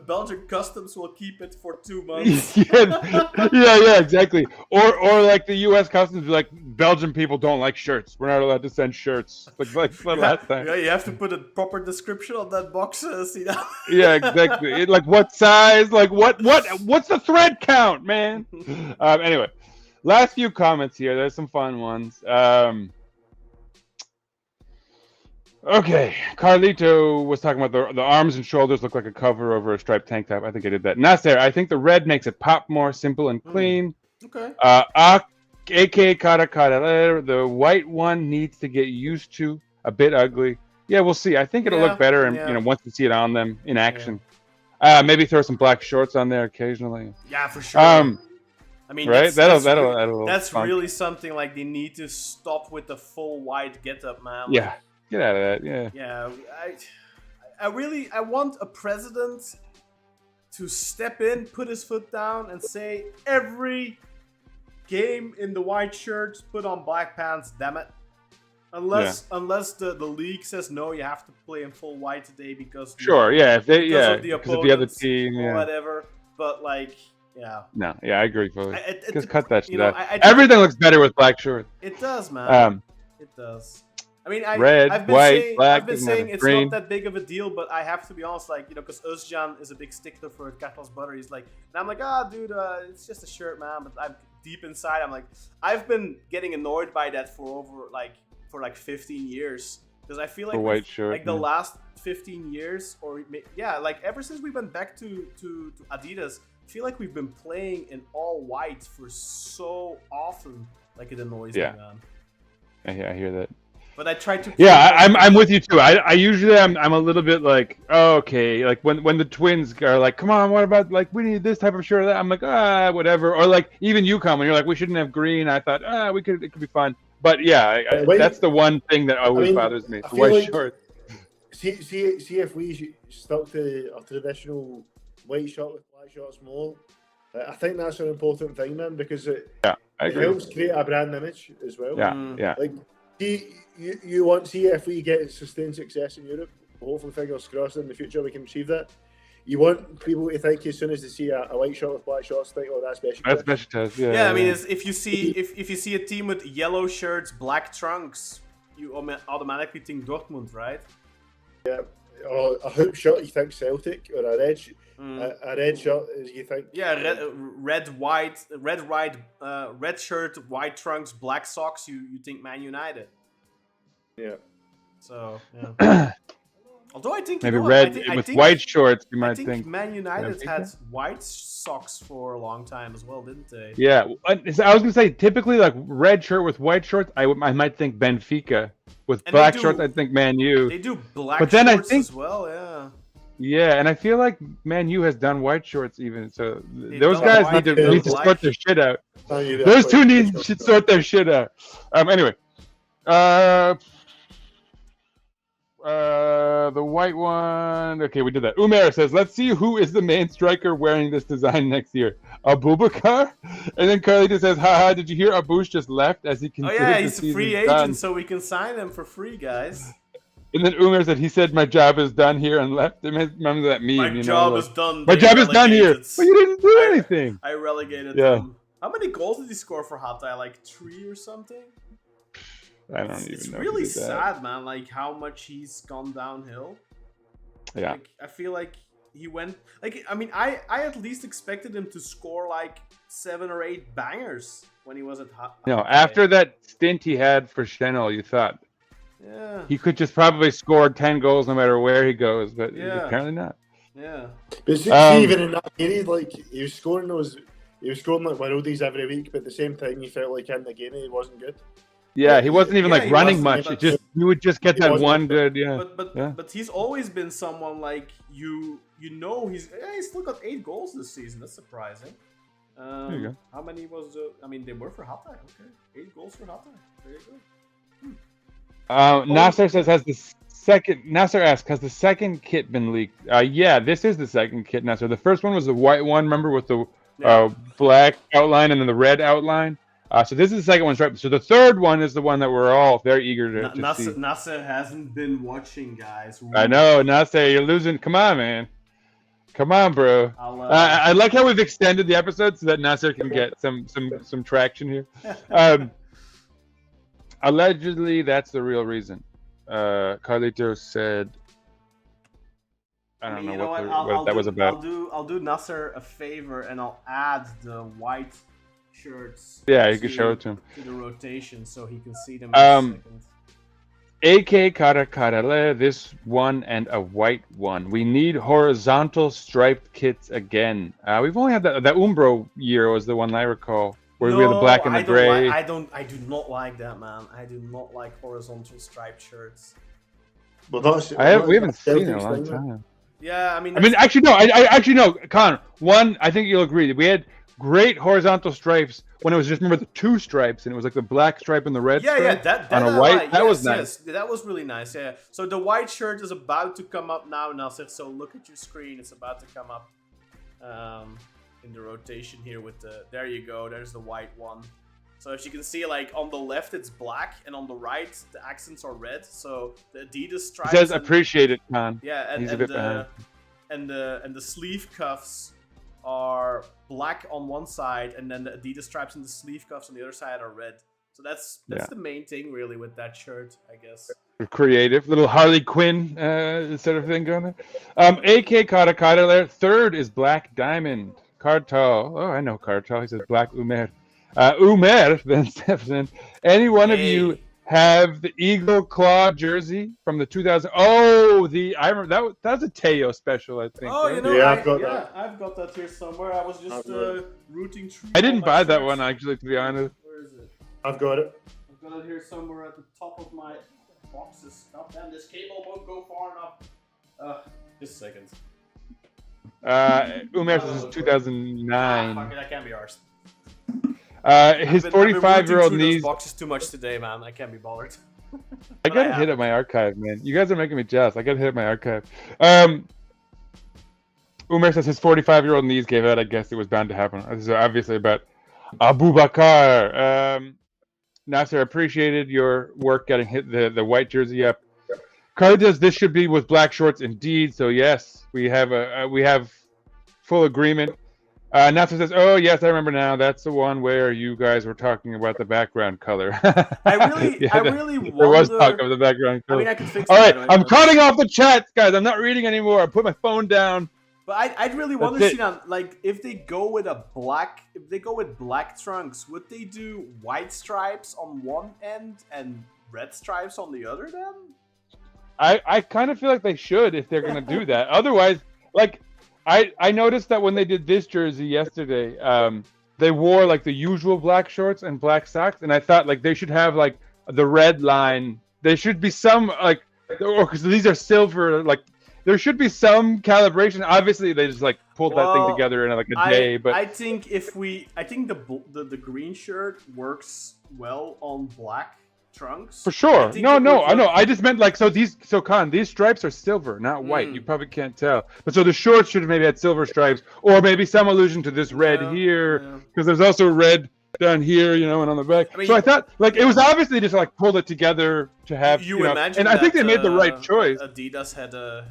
[SPEAKER 4] Belgian customs will keep it for 2 months.
[SPEAKER 6] yeah, exactly. Or like the U.S. customs, like Belgian people don't like shirts. We're not allowed to send shirts. Like last time.
[SPEAKER 4] Yeah, you have to put a proper description on that box.
[SPEAKER 6] Yeah, exactly. Like what size? Like what's the thread count, man? Anyway, last few comments here. There's some fun ones. Okay, Carlito was talking about the arms and shoulders look like a cover over a striped tank top. I think I did that. Nasser, I think the red makes it pop more simple and clean.
[SPEAKER 4] Okay.
[SPEAKER 6] AK Kara, the white one needs to get used to. A bit ugly. Yeah, we'll see. I think it'll look better, and once we see it on them in action. Maybe throw some black shorts on there occasionally.
[SPEAKER 4] Yeah, for sure. I mean,
[SPEAKER 6] right? That'll
[SPEAKER 4] that's really something like they need to stop with the full white getup, man. Like,
[SPEAKER 6] yeah. Get out of that, yeah.
[SPEAKER 4] Yeah, I want a president to step in, put his foot down, and say every game in the white shirts, put on black pants. Damn it! Unless the league says no, you have to play in full white today because
[SPEAKER 6] if they
[SPEAKER 4] of
[SPEAKER 6] the other team,
[SPEAKER 4] or whatever. But like, yeah.
[SPEAKER 6] No, yeah, I agree fully. Just cut that shit out.
[SPEAKER 4] I
[SPEAKER 6] everything looks better with black shorts.
[SPEAKER 4] It does, man. It does. I mean, I've been saying it's
[SPEAKER 6] green.
[SPEAKER 4] not that big of a deal, but I have to be honest, like, because Özcan is a big stickler for Carlos Butter. He's like, and I'm like, dude, it's just a shirt, man. But I'm deep inside, I'm like, I've been getting annoyed by that for 15 years, because I feel like
[SPEAKER 6] white shirt,
[SPEAKER 4] like the last 15 years, or like ever since we went back to Adidas, I feel like we've been playing in all white for so often, like it annoys me, man.
[SPEAKER 6] I hear that.
[SPEAKER 4] But I try to.
[SPEAKER 6] Yeah, I'm with you too. I usually I'm a little bit like, okay, like when the twins are like, come on, what about like we need this type of shirt? I'm like, whatever. Or like even you come when you're like, we shouldn't have green. I thought, it could be fun. But yeah, that's the one thing that always bothers me. The white shirt.
[SPEAKER 5] See if we stuck to a traditional white shirt with black shorts more. I think that's an important thing, man, because it helps create a brand image as well.
[SPEAKER 6] Yeah.
[SPEAKER 5] Like, you want to see if we get sustained success in Europe. Hopefully, fingers crossed, in the future we can achieve that. You want people to think as soon as they see a white shirt with black shorts, think, "Oh, that's Beşiktaş."
[SPEAKER 6] That's Beşiktaş. Yeah.
[SPEAKER 4] Yeah, I mean, if you see a team with yellow shirts, black trunks, you automatically think Dortmund, right?
[SPEAKER 5] Yeah. Or a hoop shirt, you think Celtic, or a red shirt, you think.
[SPEAKER 4] Yeah, red shirt, white trunks, black socks. You think Man United.
[SPEAKER 5] Yeah.
[SPEAKER 4] So yeah. Although I think
[SPEAKER 6] maybe red with white shorts, you might think.
[SPEAKER 4] Man United had white socks for a long time as well, didn't they?
[SPEAKER 6] Yeah, I was gonna say typically like red shirt with white shorts. I might think Benfica. With black shorts, I think Man U.
[SPEAKER 4] They do black
[SPEAKER 6] but then
[SPEAKER 4] shorts
[SPEAKER 6] I think,
[SPEAKER 4] as well, yeah.
[SPEAKER 6] Yeah, and I feel like Man U has done white shorts even. So those guys need to sort their shit out. Those two should sort their shit out. Anyway. The white one. Okay, we did that. Umer says, let's see who is the main striker wearing this design next year. Abubakar? And then Carlito says, haha, did you hear Abush just left as he considered
[SPEAKER 4] he's a free agent, so we can sign him for free, guys.
[SPEAKER 6] And then Umer said, he said, my job is done here and left. Remember that meme?
[SPEAKER 4] My job is done.
[SPEAKER 6] My job is done here. But you didn't do anything.
[SPEAKER 4] I relegated him. How many goals did he score for Hatay? Like 3 or something?
[SPEAKER 6] I don't even know.
[SPEAKER 4] It's really sad, man. Like how much he's gone downhill.
[SPEAKER 6] Yeah.
[SPEAKER 4] Like, I feel like he went. Like I mean, I at least expected him to score like 7 or 8 bangers when he was at.
[SPEAKER 6] After that stint he had for Stendal, you thought.
[SPEAKER 4] Yeah.
[SPEAKER 6] He could just probably score 10 goals no matter where he goes, but apparently not.
[SPEAKER 4] Yeah.
[SPEAKER 5] But even in that period, like he was scoring like worldies every week, but at the same time, you felt like in the game he wasn't good.
[SPEAKER 6] Yeah, he wasn't even running much. You would just get that one good. Yeah.
[SPEAKER 4] But he's always been someone like you know he's still got 8 goals this season. That's surprising.
[SPEAKER 6] There you go.
[SPEAKER 4] How many was? I mean, they were for Hatay. Okay, 8 goals for Hatay. Very good.
[SPEAKER 6] Nasser says Nasser asks, has the second kit been leaked? Yeah, this is the second kit, Nasser. The first one was the white one, remember, with the black outline and then the red outline. So this is the second one, right? So the third one is the one that we're all very eager to see.
[SPEAKER 4] Nasser hasn't been watching, guys.
[SPEAKER 6] I know, Nasser, you're losing. Come on, man. Come on, bro. I like how we've extended the episode so that Nasser can get some traction here. Allegedly, that's the real reason. Carlitos said, I don't
[SPEAKER 4] you
[SPEAKER 6] know
[SPEAKER 4] what?
[SPEAKER 6] what that was about.
[SPEAKER 4] I'll do Nasser a favor and I'll add the white shirts.
[SPEAKER 6] Yeah, you can show it to him.
[SPEAKER 4] To the rotation so he can see them in a second.
[SPEAKER 6] AK Karakarale, this one and a white one. We need horizontal striped kits again. We've only had the Umbro year was the one I recall, where we had the black and the gray.
[SPEAKER 4] I do not like that, man. I do not like horizontal striped shirts.
[SPEAKER 5] Well,
[SPEAKER 6] we haven't seen it in a long time.
[SPEAKER 4] Yeah, I mean,
[SPEAKER 6] actually no. I actually no, Connor. One, I think you'll agree that we had great horizontal stripes when it was just remember the two stripes and it was like the black stripe and the red stripe
[SPEAKER 4] that
[SPEAKER 6] on a white. That was nice.
[SPEAKER 4] Yes, that was really nice. Yeah. So the white shirt is about to come up now, Nasser. So look at your screen. It's about to come up in the rotation here with the. There you go. There's the white one. So as you can see, like on the left it's black and on the right the accents are red. So the Adidas stripes.
[SPEAKER 6] It says appreciate it, Con.
[SPEAKER 4] Yeah, and the sleeve cuffs are black on one side, and then the Adidas stripes and the sleeve cuffs on the other side are red. So that's the main thing really with that shirt, I guess.
[SPEAKER 6] Creative little Harley Quinn sort of thing going on. AK Kata there. Third is Black Diamond. Kartal. Oh, I know Kartal. He says Black Umer. Umer then steps in. Any one of you have the Eagle Claw jersey from the 2000? Oh, I remember that was a Teo special, I think.
[SPEAKER 4] Oh,
[SPEAKER 6] right?
[SPEAKER 4] you know,
[SPEAKER 5] Yeah,
[SPEAKER 4] I've got that here somewhere. I was just rooting through.
[SPEAKER 6] I didn't buy that one actually, to be honest.
[SPEAKER 4] Where is it?
[SPEAKER 5] I've got it.
[SPEAKER 4] I've got it here somewhere at the top of my boxes. God damn, this cable won't go far enough. Just a second.
[SPEAKER 6] Umer says 2009.
[SPEAKER 4] Fuck it, I can't be arsed.
[SPEAKER 6] His 45-year-old
[SPEAKER 4] knees.
[SPEAKER 6] knees.
[SPEAKER 4] Boxes too much today, man. I can't be bothered.
[SPEAKER 6] I gotta hit up my archive, man. You guys are making me jealous. I gotta hit up my archive. Umer says his 45-year-old knees gave out. I guess it was bound to happen. This is obviously about Abu Bakar. Nasser, appreciated your work getting hit the white jersey up. Carlos, this should be with black shorts indeed. So yes, we have full agreement. Nasser says, "Oh yes, I remember now. That's the one where you guys were talking about the background color."
[SPEAKER 4] I really wonder.
[SPEAKER 6] There was talk of the background color.
[SPEAKER 4] I mean, I can fix.
[SPEAKER 6] All right, I'm cutting off the chat, guys. I'm not reading anymore. I put my phone down.
[SPEAKER 4] But I'd really wonder, Sinan, like if they go with black trunks, would they do white stripes on one end and red stripes on the other? Then
[SPEAKER 6] I kind of feel like they should if they're gonna do that. Otherwise, like I noticed that when they did this jersey yesterday, they wore like the usual black shorts and black socks, and I thought like they should have like the red line. There should be some like, or because these are silver, like. There should be some calibration. Obviously, they just like pulled that thing together in like a day. But
[SPEAKER 4] I think the green shirt works well on black trunks
[SPEAKER 6] for sure. I know. I just meant like these stripes are silver, not white. You probably can't tell. But so the shorts should have maybe had silver stripes, or maybe some allusion to this red here, because there's also red down here, and on the back. I mean, so I thought like it was obviously just like pulled it together to have
[SPEAKER 4] imagine,
[SPEAKER 6] and I think they made the right choice.
[SPEAKER 4] Adidas had a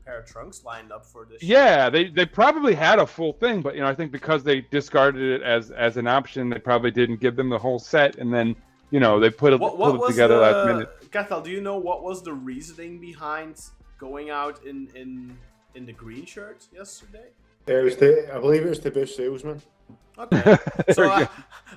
[SPEAKER 4] pair of trunks lined up for this.
[SPEAKER 6] Yeah, they probably had a full thing, but I think because they discarded it as an option, they probably didn't give them the whole set, and then they pulled it together last minute.
[SPEAKER 4] Cathal, do you know what was the reasoning behind going out in the green shirt yesterday?
[SPEAKER 5] I believe it was the best salesman.
[SPEAKER 4] Okay, so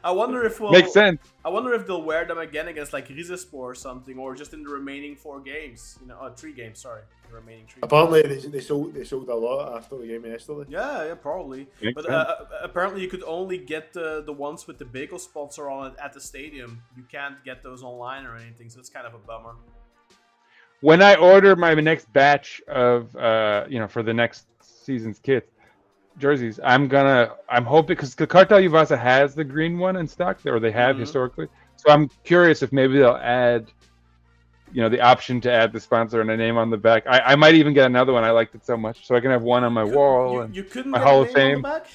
[SPEAKER 4] I wonder if
[SPEAKER 6] makes sense.
[SPEAKER 4] I wonder if they'll wear them again against like Rizespor or something, or just in the remaining 4 games. 3 games. Sorry, the remaining 3.
[SPEAKER 5] Apparently, they sold a lot after the game yesterday.
[SPEAKER 4] Yeah, probably.
[SPEAKER 6] Makes
[SPEAKER 4] but apparently, you could only get the ones with the bagel sponsor on it at the stadium. You can't get those online or anything, so it's kind of a bummer.
[SPEAKER 6] When I order my next batch of for the next season's kits. Jerseys. I'm hoping because the Cartel Uvasa has the green one in stock, or they have historically. So I'm curious if maybe they'll add, the option to add the sponsor and a name on the back. I might even get another one. I liked it so much, so I can have one on my wall.
[SPEAKER 4] You couldn't
[SPEAKER 6] my
[SPEAKER 4] get
[SPEAKER 6] Hall
[SPEAKER 4] a
[SPEAKER 6] of
[SPEAKER 4] name
[SPEAKER 6] Fame.
[SPEAKER 4] on the back?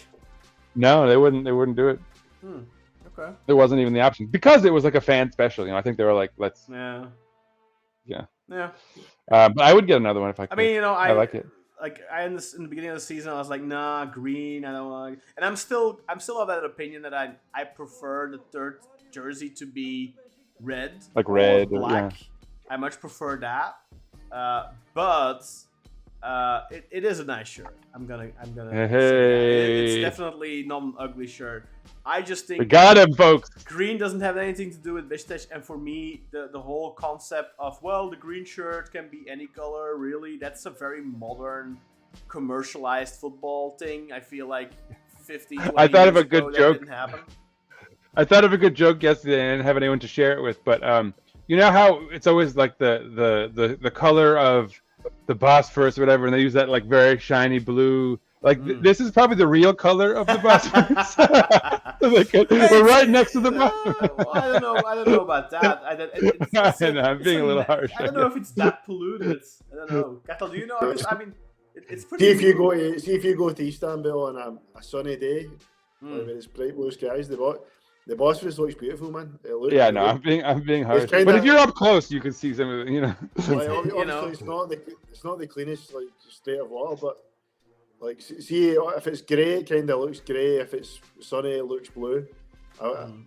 [SPEAKER 6] No, they wouldn't. They wouldn't do it.
[SPEAKER 4] Okay.
[SPEAKER 6] There wasn't even the option because it was like a fan special. I think they were like, let's.
[SPEAKER 4] Yeah.
[SPEAKER 6] But I would get another one if I could.
[SPEAKER 4] I mean,
[SPEAKER 6] I like it.
[SPEAKER 4] Like in the beginning of the season, I was like, nah, green. I don't like. And I'm still of that opinion that I prefer the third jersey to be red,
[SPEAKER 6] Like red,
[SPEAKER 4] or black.
[SPEAKER 6] yeah.
[SPEAKER 4] I much prefer that. But it is a nice shirt. I'm gonna say that. It's definitely not an ugly shirt. I just think
[SPEAKER 6] We got him, folks.
[SPEAKER 4] green doesn't have anything to do with Beşiktaş, and for me, the whole concept of, well, the green shirt can be any color, really, that's a very modern, commercialized football thing. I feel like 15, 20
[SPEAKER 6] I thought
[SPEAKER 4] years
[SPEAKER 6] of a
[SPEAKER 4] ago,
[SPEAKER 6] good
[SPEAKER 4] that
[SPEAKER 6] joke.
[SPEAKER 4] didn't happen.
[SPEAKER 6] I thought of a good joke yesterday and I didn't have anyone to share it with, but you know how it's always like the color of the Bosphorus or whatever, and they use that like very shiny blue. Like this is probably the real color of the Bosphorus. We're right next to the Bosphorus.
[SPEAKER 4] Well, I don't know about that.
[SPEAKER 6] I'm being a little harsh.
[SPEAKER 4] I don't know if it's that polluted. I don't know. Catal, do you know? I mean, it's pretty.
[SPEAKER 5] See if you go to Istanbul on a sunny day, like when it's bright blue skies, the Bosphorus looks beautiful, man.
[SPEAKER 6] I'm being harsh.
[SPEAKER 5] kinda-
[SPEAKER 6] But if you're up close, you can see some of it. You know.
[SPEAKER 5] Like, obviously,
[SPEAKER 4] You know.
[SPEAKER 5] it's not the cleanest like state of water, but like see if it's grey, it kind of looks grey. If it's sunny, it looks blue.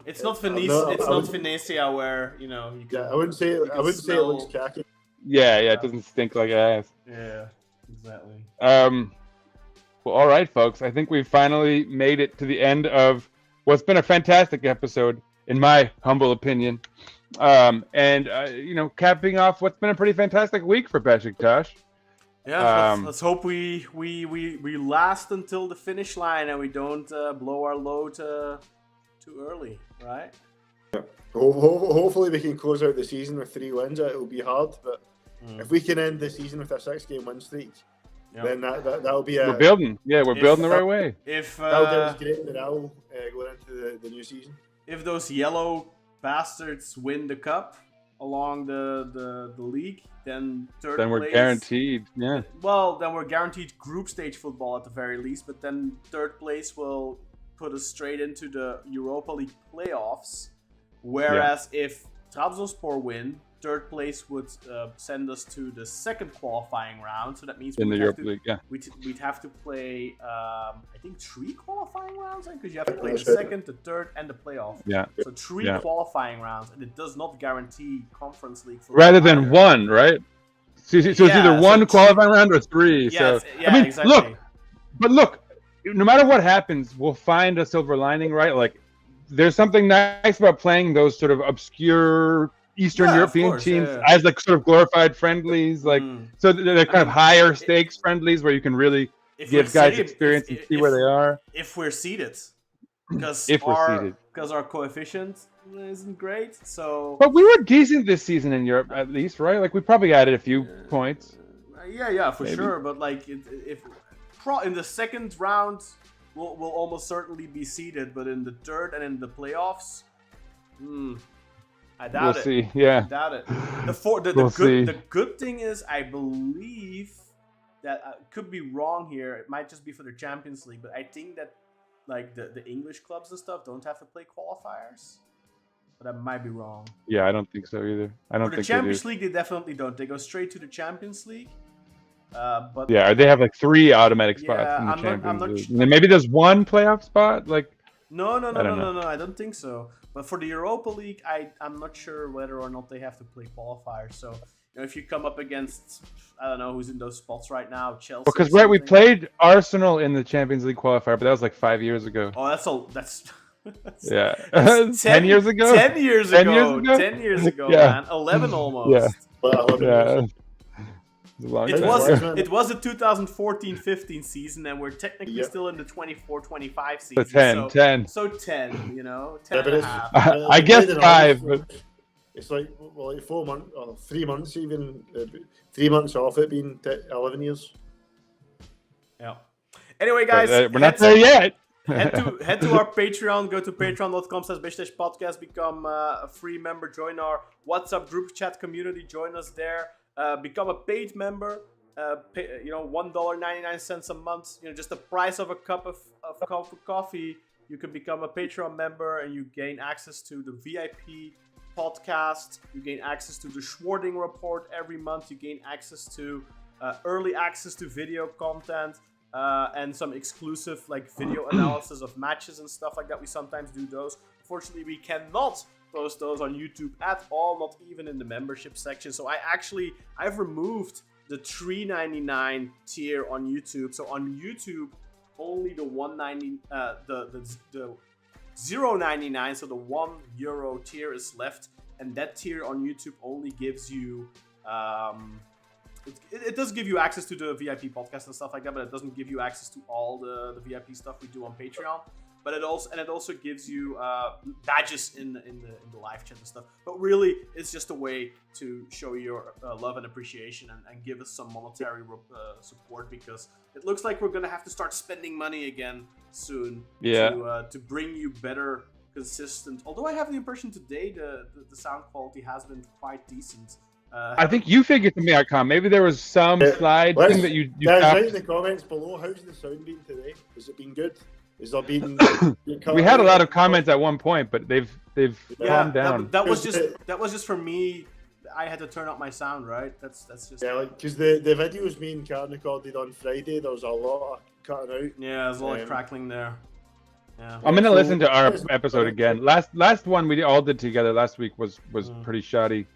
[SPEAKER 4] It's not Venice.
[SPEAKER 5] I
[SPEAKER 4] It's
[SPEAKER 5] would-
[SPEAKER 4] not Venetia where you can.
[SPEAKER 5] Yeah, I wouldn't say
[SPEAKER 4] you
[SPEAKER 5] it
[SPEAKER 4] can smell-
[SPEAKER 5] looks khaki.
[SPEAKER 6] Yeah, it doesn't stink like ass.
[SPEAKER 4] Yeah, exactly.
[SPEAKER 6] Well, all right, folks. I think we've finally made it to the end of what's been a fantastic episode, in my humble opinion. Capping off what's been a pretty fantastic week for Beşiktaş.
[SPEAKER 4] Yeah, let's hope we last until the finish line and we don't blow our load too early, right?
[SPEAKER 5] Hopefully we can close out the season with 3 wins. It will be hard, but if we can end the season with a 6-game win streak, then that'll be a.
[SPEAKER 6] We're building. Yeah, we're building the right way.
[SPEAKER 4] If
[SPEAKER 5] That'll give us great morale going into the new season.
[SPEAKER 4] if those yellow bastards win the cup along the league, then third
[SPEAKER 6] Then we're
[SPEAKER 4] place,
[SPEAKER 6] guaranteed. Yeah.
[SPEAKER 4] Well, then we're guaranteed group stage football at the very least, but then third place will put us straight into the Europa League playoffs. Whereas if Trabzonspor win, third place would send us to the second qualifying round. So that means
[SPEAKER 6] In the Europa League, yeah.
[SPEAKER 4] we'd have to play, I think 3 qualifying rounds, because you have to play the
[SPEAKER 5] That's right.
[SPEAKER 4] second, the third, and the playoff.
[SPEAKER 6] Yeah.
[SPEAKER 4] So 3
[SPEAKER 6] Yeah.
[SPEAKER 4] qualifying rounds, and it does not guarantee Conference League football
[SPEAKER 6] Rather than
[SPEAKER 4] either.
[SPEAKER 6] 1, right? So it's either 1 qualifying round or 3.
[SPEAKER 4] Yeah,
[SPEAKER 6] so
[SPEAKER 4] yeah,
[SPEAKER 6] I mean,
[SPEAKER 4] exactly.
[SPEAKER 6] look, no matter what happens, we'll find a silver lining, right? Like, there's something nice about playing those sort of obscure Eastern
[SPEAKER 4] Yeah, of
[SPEAKER 6] European
[SPEAKER 4] course,
[SPEAKER 6] teams
[SPEAKER 4] yeah.
[SPEAKER 6] as like sort of glorified friendlies, like so they're kind of higher stakes friendlies where you can really
[SPEAKER 4] If
[SPEAKER 6] give
[SPEAKER 4] we're
[SPEAKER 6] guys
[SPEAKER 4] seeded-
[SPEAKER 6] experience and see where they are.
[SPEAKER 4] If we're seeded, because
[SPEAKER 6] If we're seeded.
[SPEAKER 4] our coefficient isn't great, so
[SPEAKER 6] But we were decent this season in Europe, at least, right? Like we probably added a few points.
[SPEAKER 4] yeah, for
[SPEAKER 6] Maybe.
[SPEAKER 4] sure. But like, if in the second round, we'll almost certainly be seeded, but in the third and in the playoffs, I doubt
[SPEAKER 6] We'll
[SPEAKER 4] it.
[SPEAKER 6] see. Yeah.
[SPEAKER 4] I doubt it. The good thing is, I believe that I could be wrong here. It might just be for the Champions League, but I think that like the English clubs and stuff don't have to play qualifiers. But I might be wrong.
[SPEAKER 6] Yeah, I don't think so either. I don't
[SPEAKER 4] For the
[SPEAKER 6] think
[SPEAKER 4] Champions
[SPEAKER 6] they do.
[SPEAKER 4] League, they definitely don't. They go straight to the Champions League. But
[SPEAKER 6] Yeah, they have like 3 automatic spots
[SPEAKER 4] Yeah,
[SPEAKER 6] in the
[SPEAKER 4] I'm not
[SPEAKER 6] Champions League.
[SPEAKER 4] sure.
[SPEAKER 6] And then maybe there's 1 playoff spot. Like
[SPEAKER 4] no,
[SPEAKER 6] I don't know.
[SPEAKER 4] I don't think so. But for the Europa League, I'm not sure whether or not they have to play qualifiers. So if you come up against, I don't know who's in those spots right now, Chelsea.
[SPEAKER 6] because
[SPEAKER 4] or
[SPEAKER 6] we
[SPEAKER 4] something.
[SPEAKER 6] played Arsenal in the Champions League qualifier, but that was like 5 years ago.
[SPEAKER 4] Oh, that's
[SPEAKER 6] Yeah,
[SPEAKER 4] that's
[SPEAKER 6] 10 years ago.
[SPEAKER 4] 10 years
[SPEAKER 6] 10
[SPEAKER 4] ago.
[SPEAKER 6] years ago?
[SPEAKER 4] 10 years ago,
[SPEAKER 6] Yeah.
[SPEAKER 4] man. 11 almost.
[SPEAKER 6] Yeah.
[SPEAKER 5] But
[SPEAKER 6] Yeah, it's a long
[SPEAKER 4] It
[SPEAKER 6] time.
[SPEAKER 4] was
[SPEAKER 5] Right.
[SPEAKER 4] it was a 2014-15 season, and we're technically
[SPEAKER 5] Yeah.
[SPEAKER 4] still in the 24-25
[SPEAKER 6] So
[SPEAKER 4] season.
[SPEAKER 6] 10.
[SPEAKER 4] So 10, 10
[SPEAKER 5] Yeah,
[SPEAKER 4] and
[SPEAKER 5] but
[SPEAKER 4] a
[SPEAKER 5] it's,
[SPEAKER 4] half.
[SPEAKER 6] I guess
[SPEAKER 5] played in
[SPEAKER 6] 5,
[SPEAKER 5] August,
[SPEAKER 6] but
[SPEAKER 5] it's like 4 months or 3 months even. 3 months off it being 11 years.
[SPEAKER 4] Yeah. Anyway, guys,
[SPEAKER 6] we're not there yet.
[SPEAKER 4] head to our Patreon. Go to patreon.com/BeşiktaşPodcast. Become a free member. Join our WhatsApp group chat community. Join us there. Become a paid member. Pay, $1.99 a month. Just the price of a cup of coffee. You can become a Patreon member, and you gain access to the VIP podcast. You gain access to the Schwarding report every month. You gain access to early access to video content. And some exclusive like video analysis of matches and stuff like that. We sometimes do those. Fortunately, we cannot post those on YouTube at all, not even in the membership section. So I've removed the $3.99 tier on YouTube. So on YouTube, only the $1.90, the $0.99, so the €1 tier is left, and that tier on YouTube only gives you it does give you access to the VIP podcast and stuff like that, but it doesn't give you access to all the VIP stuff we do on Patreon. But it also gives you badges in the live chat and stuff. But really, it's just a way to show your love and appreciation and give us some monetary support, because it looks like we're gonna have to start spending money again soon. To bring you better, consistent. Although I have the impression today the sound quality has been quite decent.
[SPEAKER 6] I think you figured something out, Con. Maybe there was some slide thing that you
[SPEAKER 5] guys,
[SPEAKER 6] tapped.
[SPEAKER 5] write in the comments below. How's the sound been today? Has it been good? Has there been?
[SPEAKER 6] We had a lot of comments at one point, but they've calmed down.
[SPEAKER 4] That was just for me. I had to turn up my sound, right? That's just
[SPEAKER 5] because the videos me and Karen recorded on Friday, there was a lot of cutting out.
[SPEAKER 4] Yeah, there's a lot of crackling there. Yeah.
[SPEAKER 6] I'm gonna listen to our episode again. Last one we all did together last week was pretty shoddy.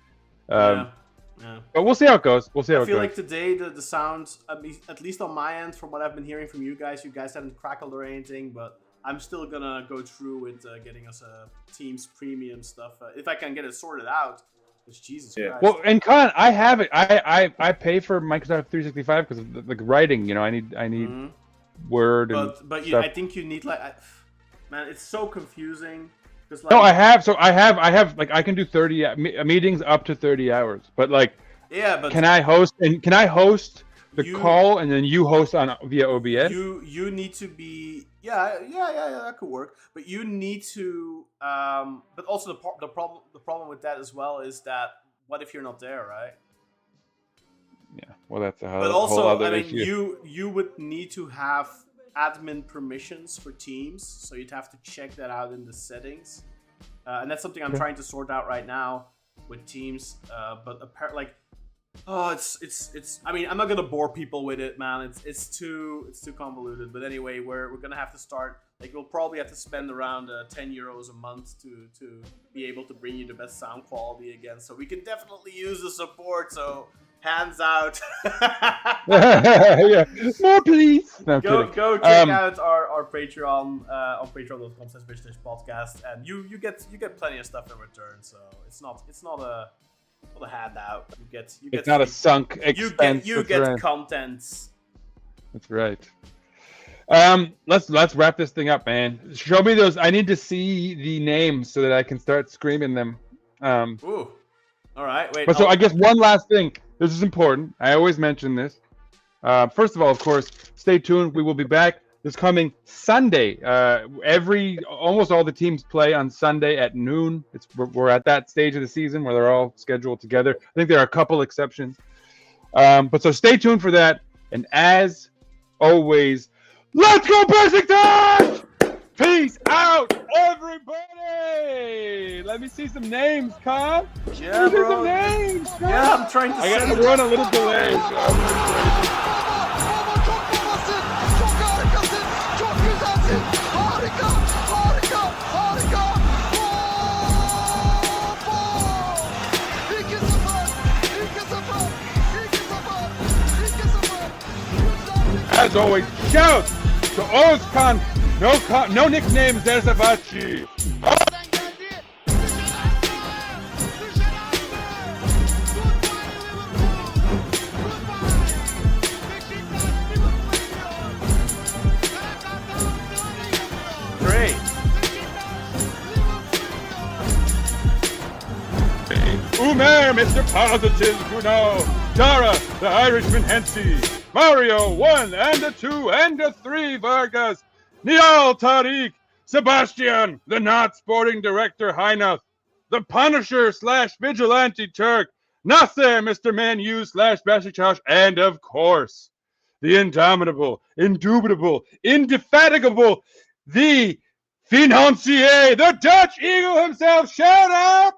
[SPEAKER 6] But we'll see how it goes. I feel
[SPEAKER 4] like today the sounds, at least on my end, from what I've been hearing from you guys haven't crackled or anything. But I'm still gonna go through with getting us a Teams premium stuff if I can get it sorted out. Because Jesus Christ.
[SPEAKER 6] Well, and Con, I have it. I pay for Microsoft 365 because of the writing. You know, I need Word and
[SPEAKER 4] but
[SPEAKER 6] stuff.
[SPEAKER 4] I think you need man, it's so confusing.
[SPEAKER 6] No, I have. So I have like I can do 30 meetings up to 30 hours. But like,
[SPEAKER 4] but
[SPEAKER 6] can I host the call and then you host on via OBS?
[SPEAKER 4] You need to be that could work. But you need to but also the problem with that as well is that what if you're not there, right?
[SPEAKER 6] Yeah. Well, that's a whole,
[SPEAKER 4] but also,
[SPEAKER 6] whole other
[SPEAKER 4] I mean,
[SPEAKER 6] issue.
[SPEAKER 4] you would need to have admin permissions for Teams, so you'd have to check that out in the settings, and that's something I'm trying to sort out right now with Teams. But apparently, it's. I mean, I'm not gonna bore people with it, man. It's too convoluted. But anyway, we're gonna have to start. Like, we'll probably have to spend around €10 a month to be able to bring you the best sound quality again. So we can definitely use the support. So. Hands out.
[SPEAKER 6] Yeah. More please. No,
[SPEAKER 4] go check out our Patreon on patreon.com/Beşiktaş podcast, and you get plenty of stuff in return. So it's not a handout.
[SPEAKER 6] It's not a sunk expense.
[SPEAKER 4] You get content.
[SPEAKER 6] That's right. Let's wrap this thing up, man. Show me those. I need to see the names so that I can start screaming them.
[SPEAKER 4] Ooh. All right. Wait.
[SPEAKER 6] But so I guess one last thing. This is important. I always mention this. First of all, of course, stay tuned. We will be back this coming Sunday. Almost all the teams play on Sunday at noon. We're at that stage of the season where they're all scheduled together. I think there are a couple exceptions. But so stay tuned for that. And as always, let's go Beşiktaş! Peace out, everybody! Let me see some names, Con.
[SPEAKER 4] Yeah, bro.
[SPEAKER 6] Some names, Con.
[SPEAKER 4] Yeah, I'm trying to.
[SPEAKER 6] I gotta run a little delay.
[SPEAKER 2] Çok harikasın, çok güzelsin. Harika.
[SPEAKER 6] As always, shout to Ozkan. No nicknames, there's a Bachi.
[SPEAKER 4] Great.
[SPEAKER 6] Umer, Mr. Positive, Dara, the Irishman Hensi, Mario, 1 and a 2 and a 3, Vargas, Niall Tariq, Sebastian, the not sporting director Heinaf, the Punisher / Vigilante Turk, Nasser, Mr. Man U / Beşiktaş, and of course, the indomitable, indubitable, indefatigable, the financier, the Dutch Eagle himself. Shout out!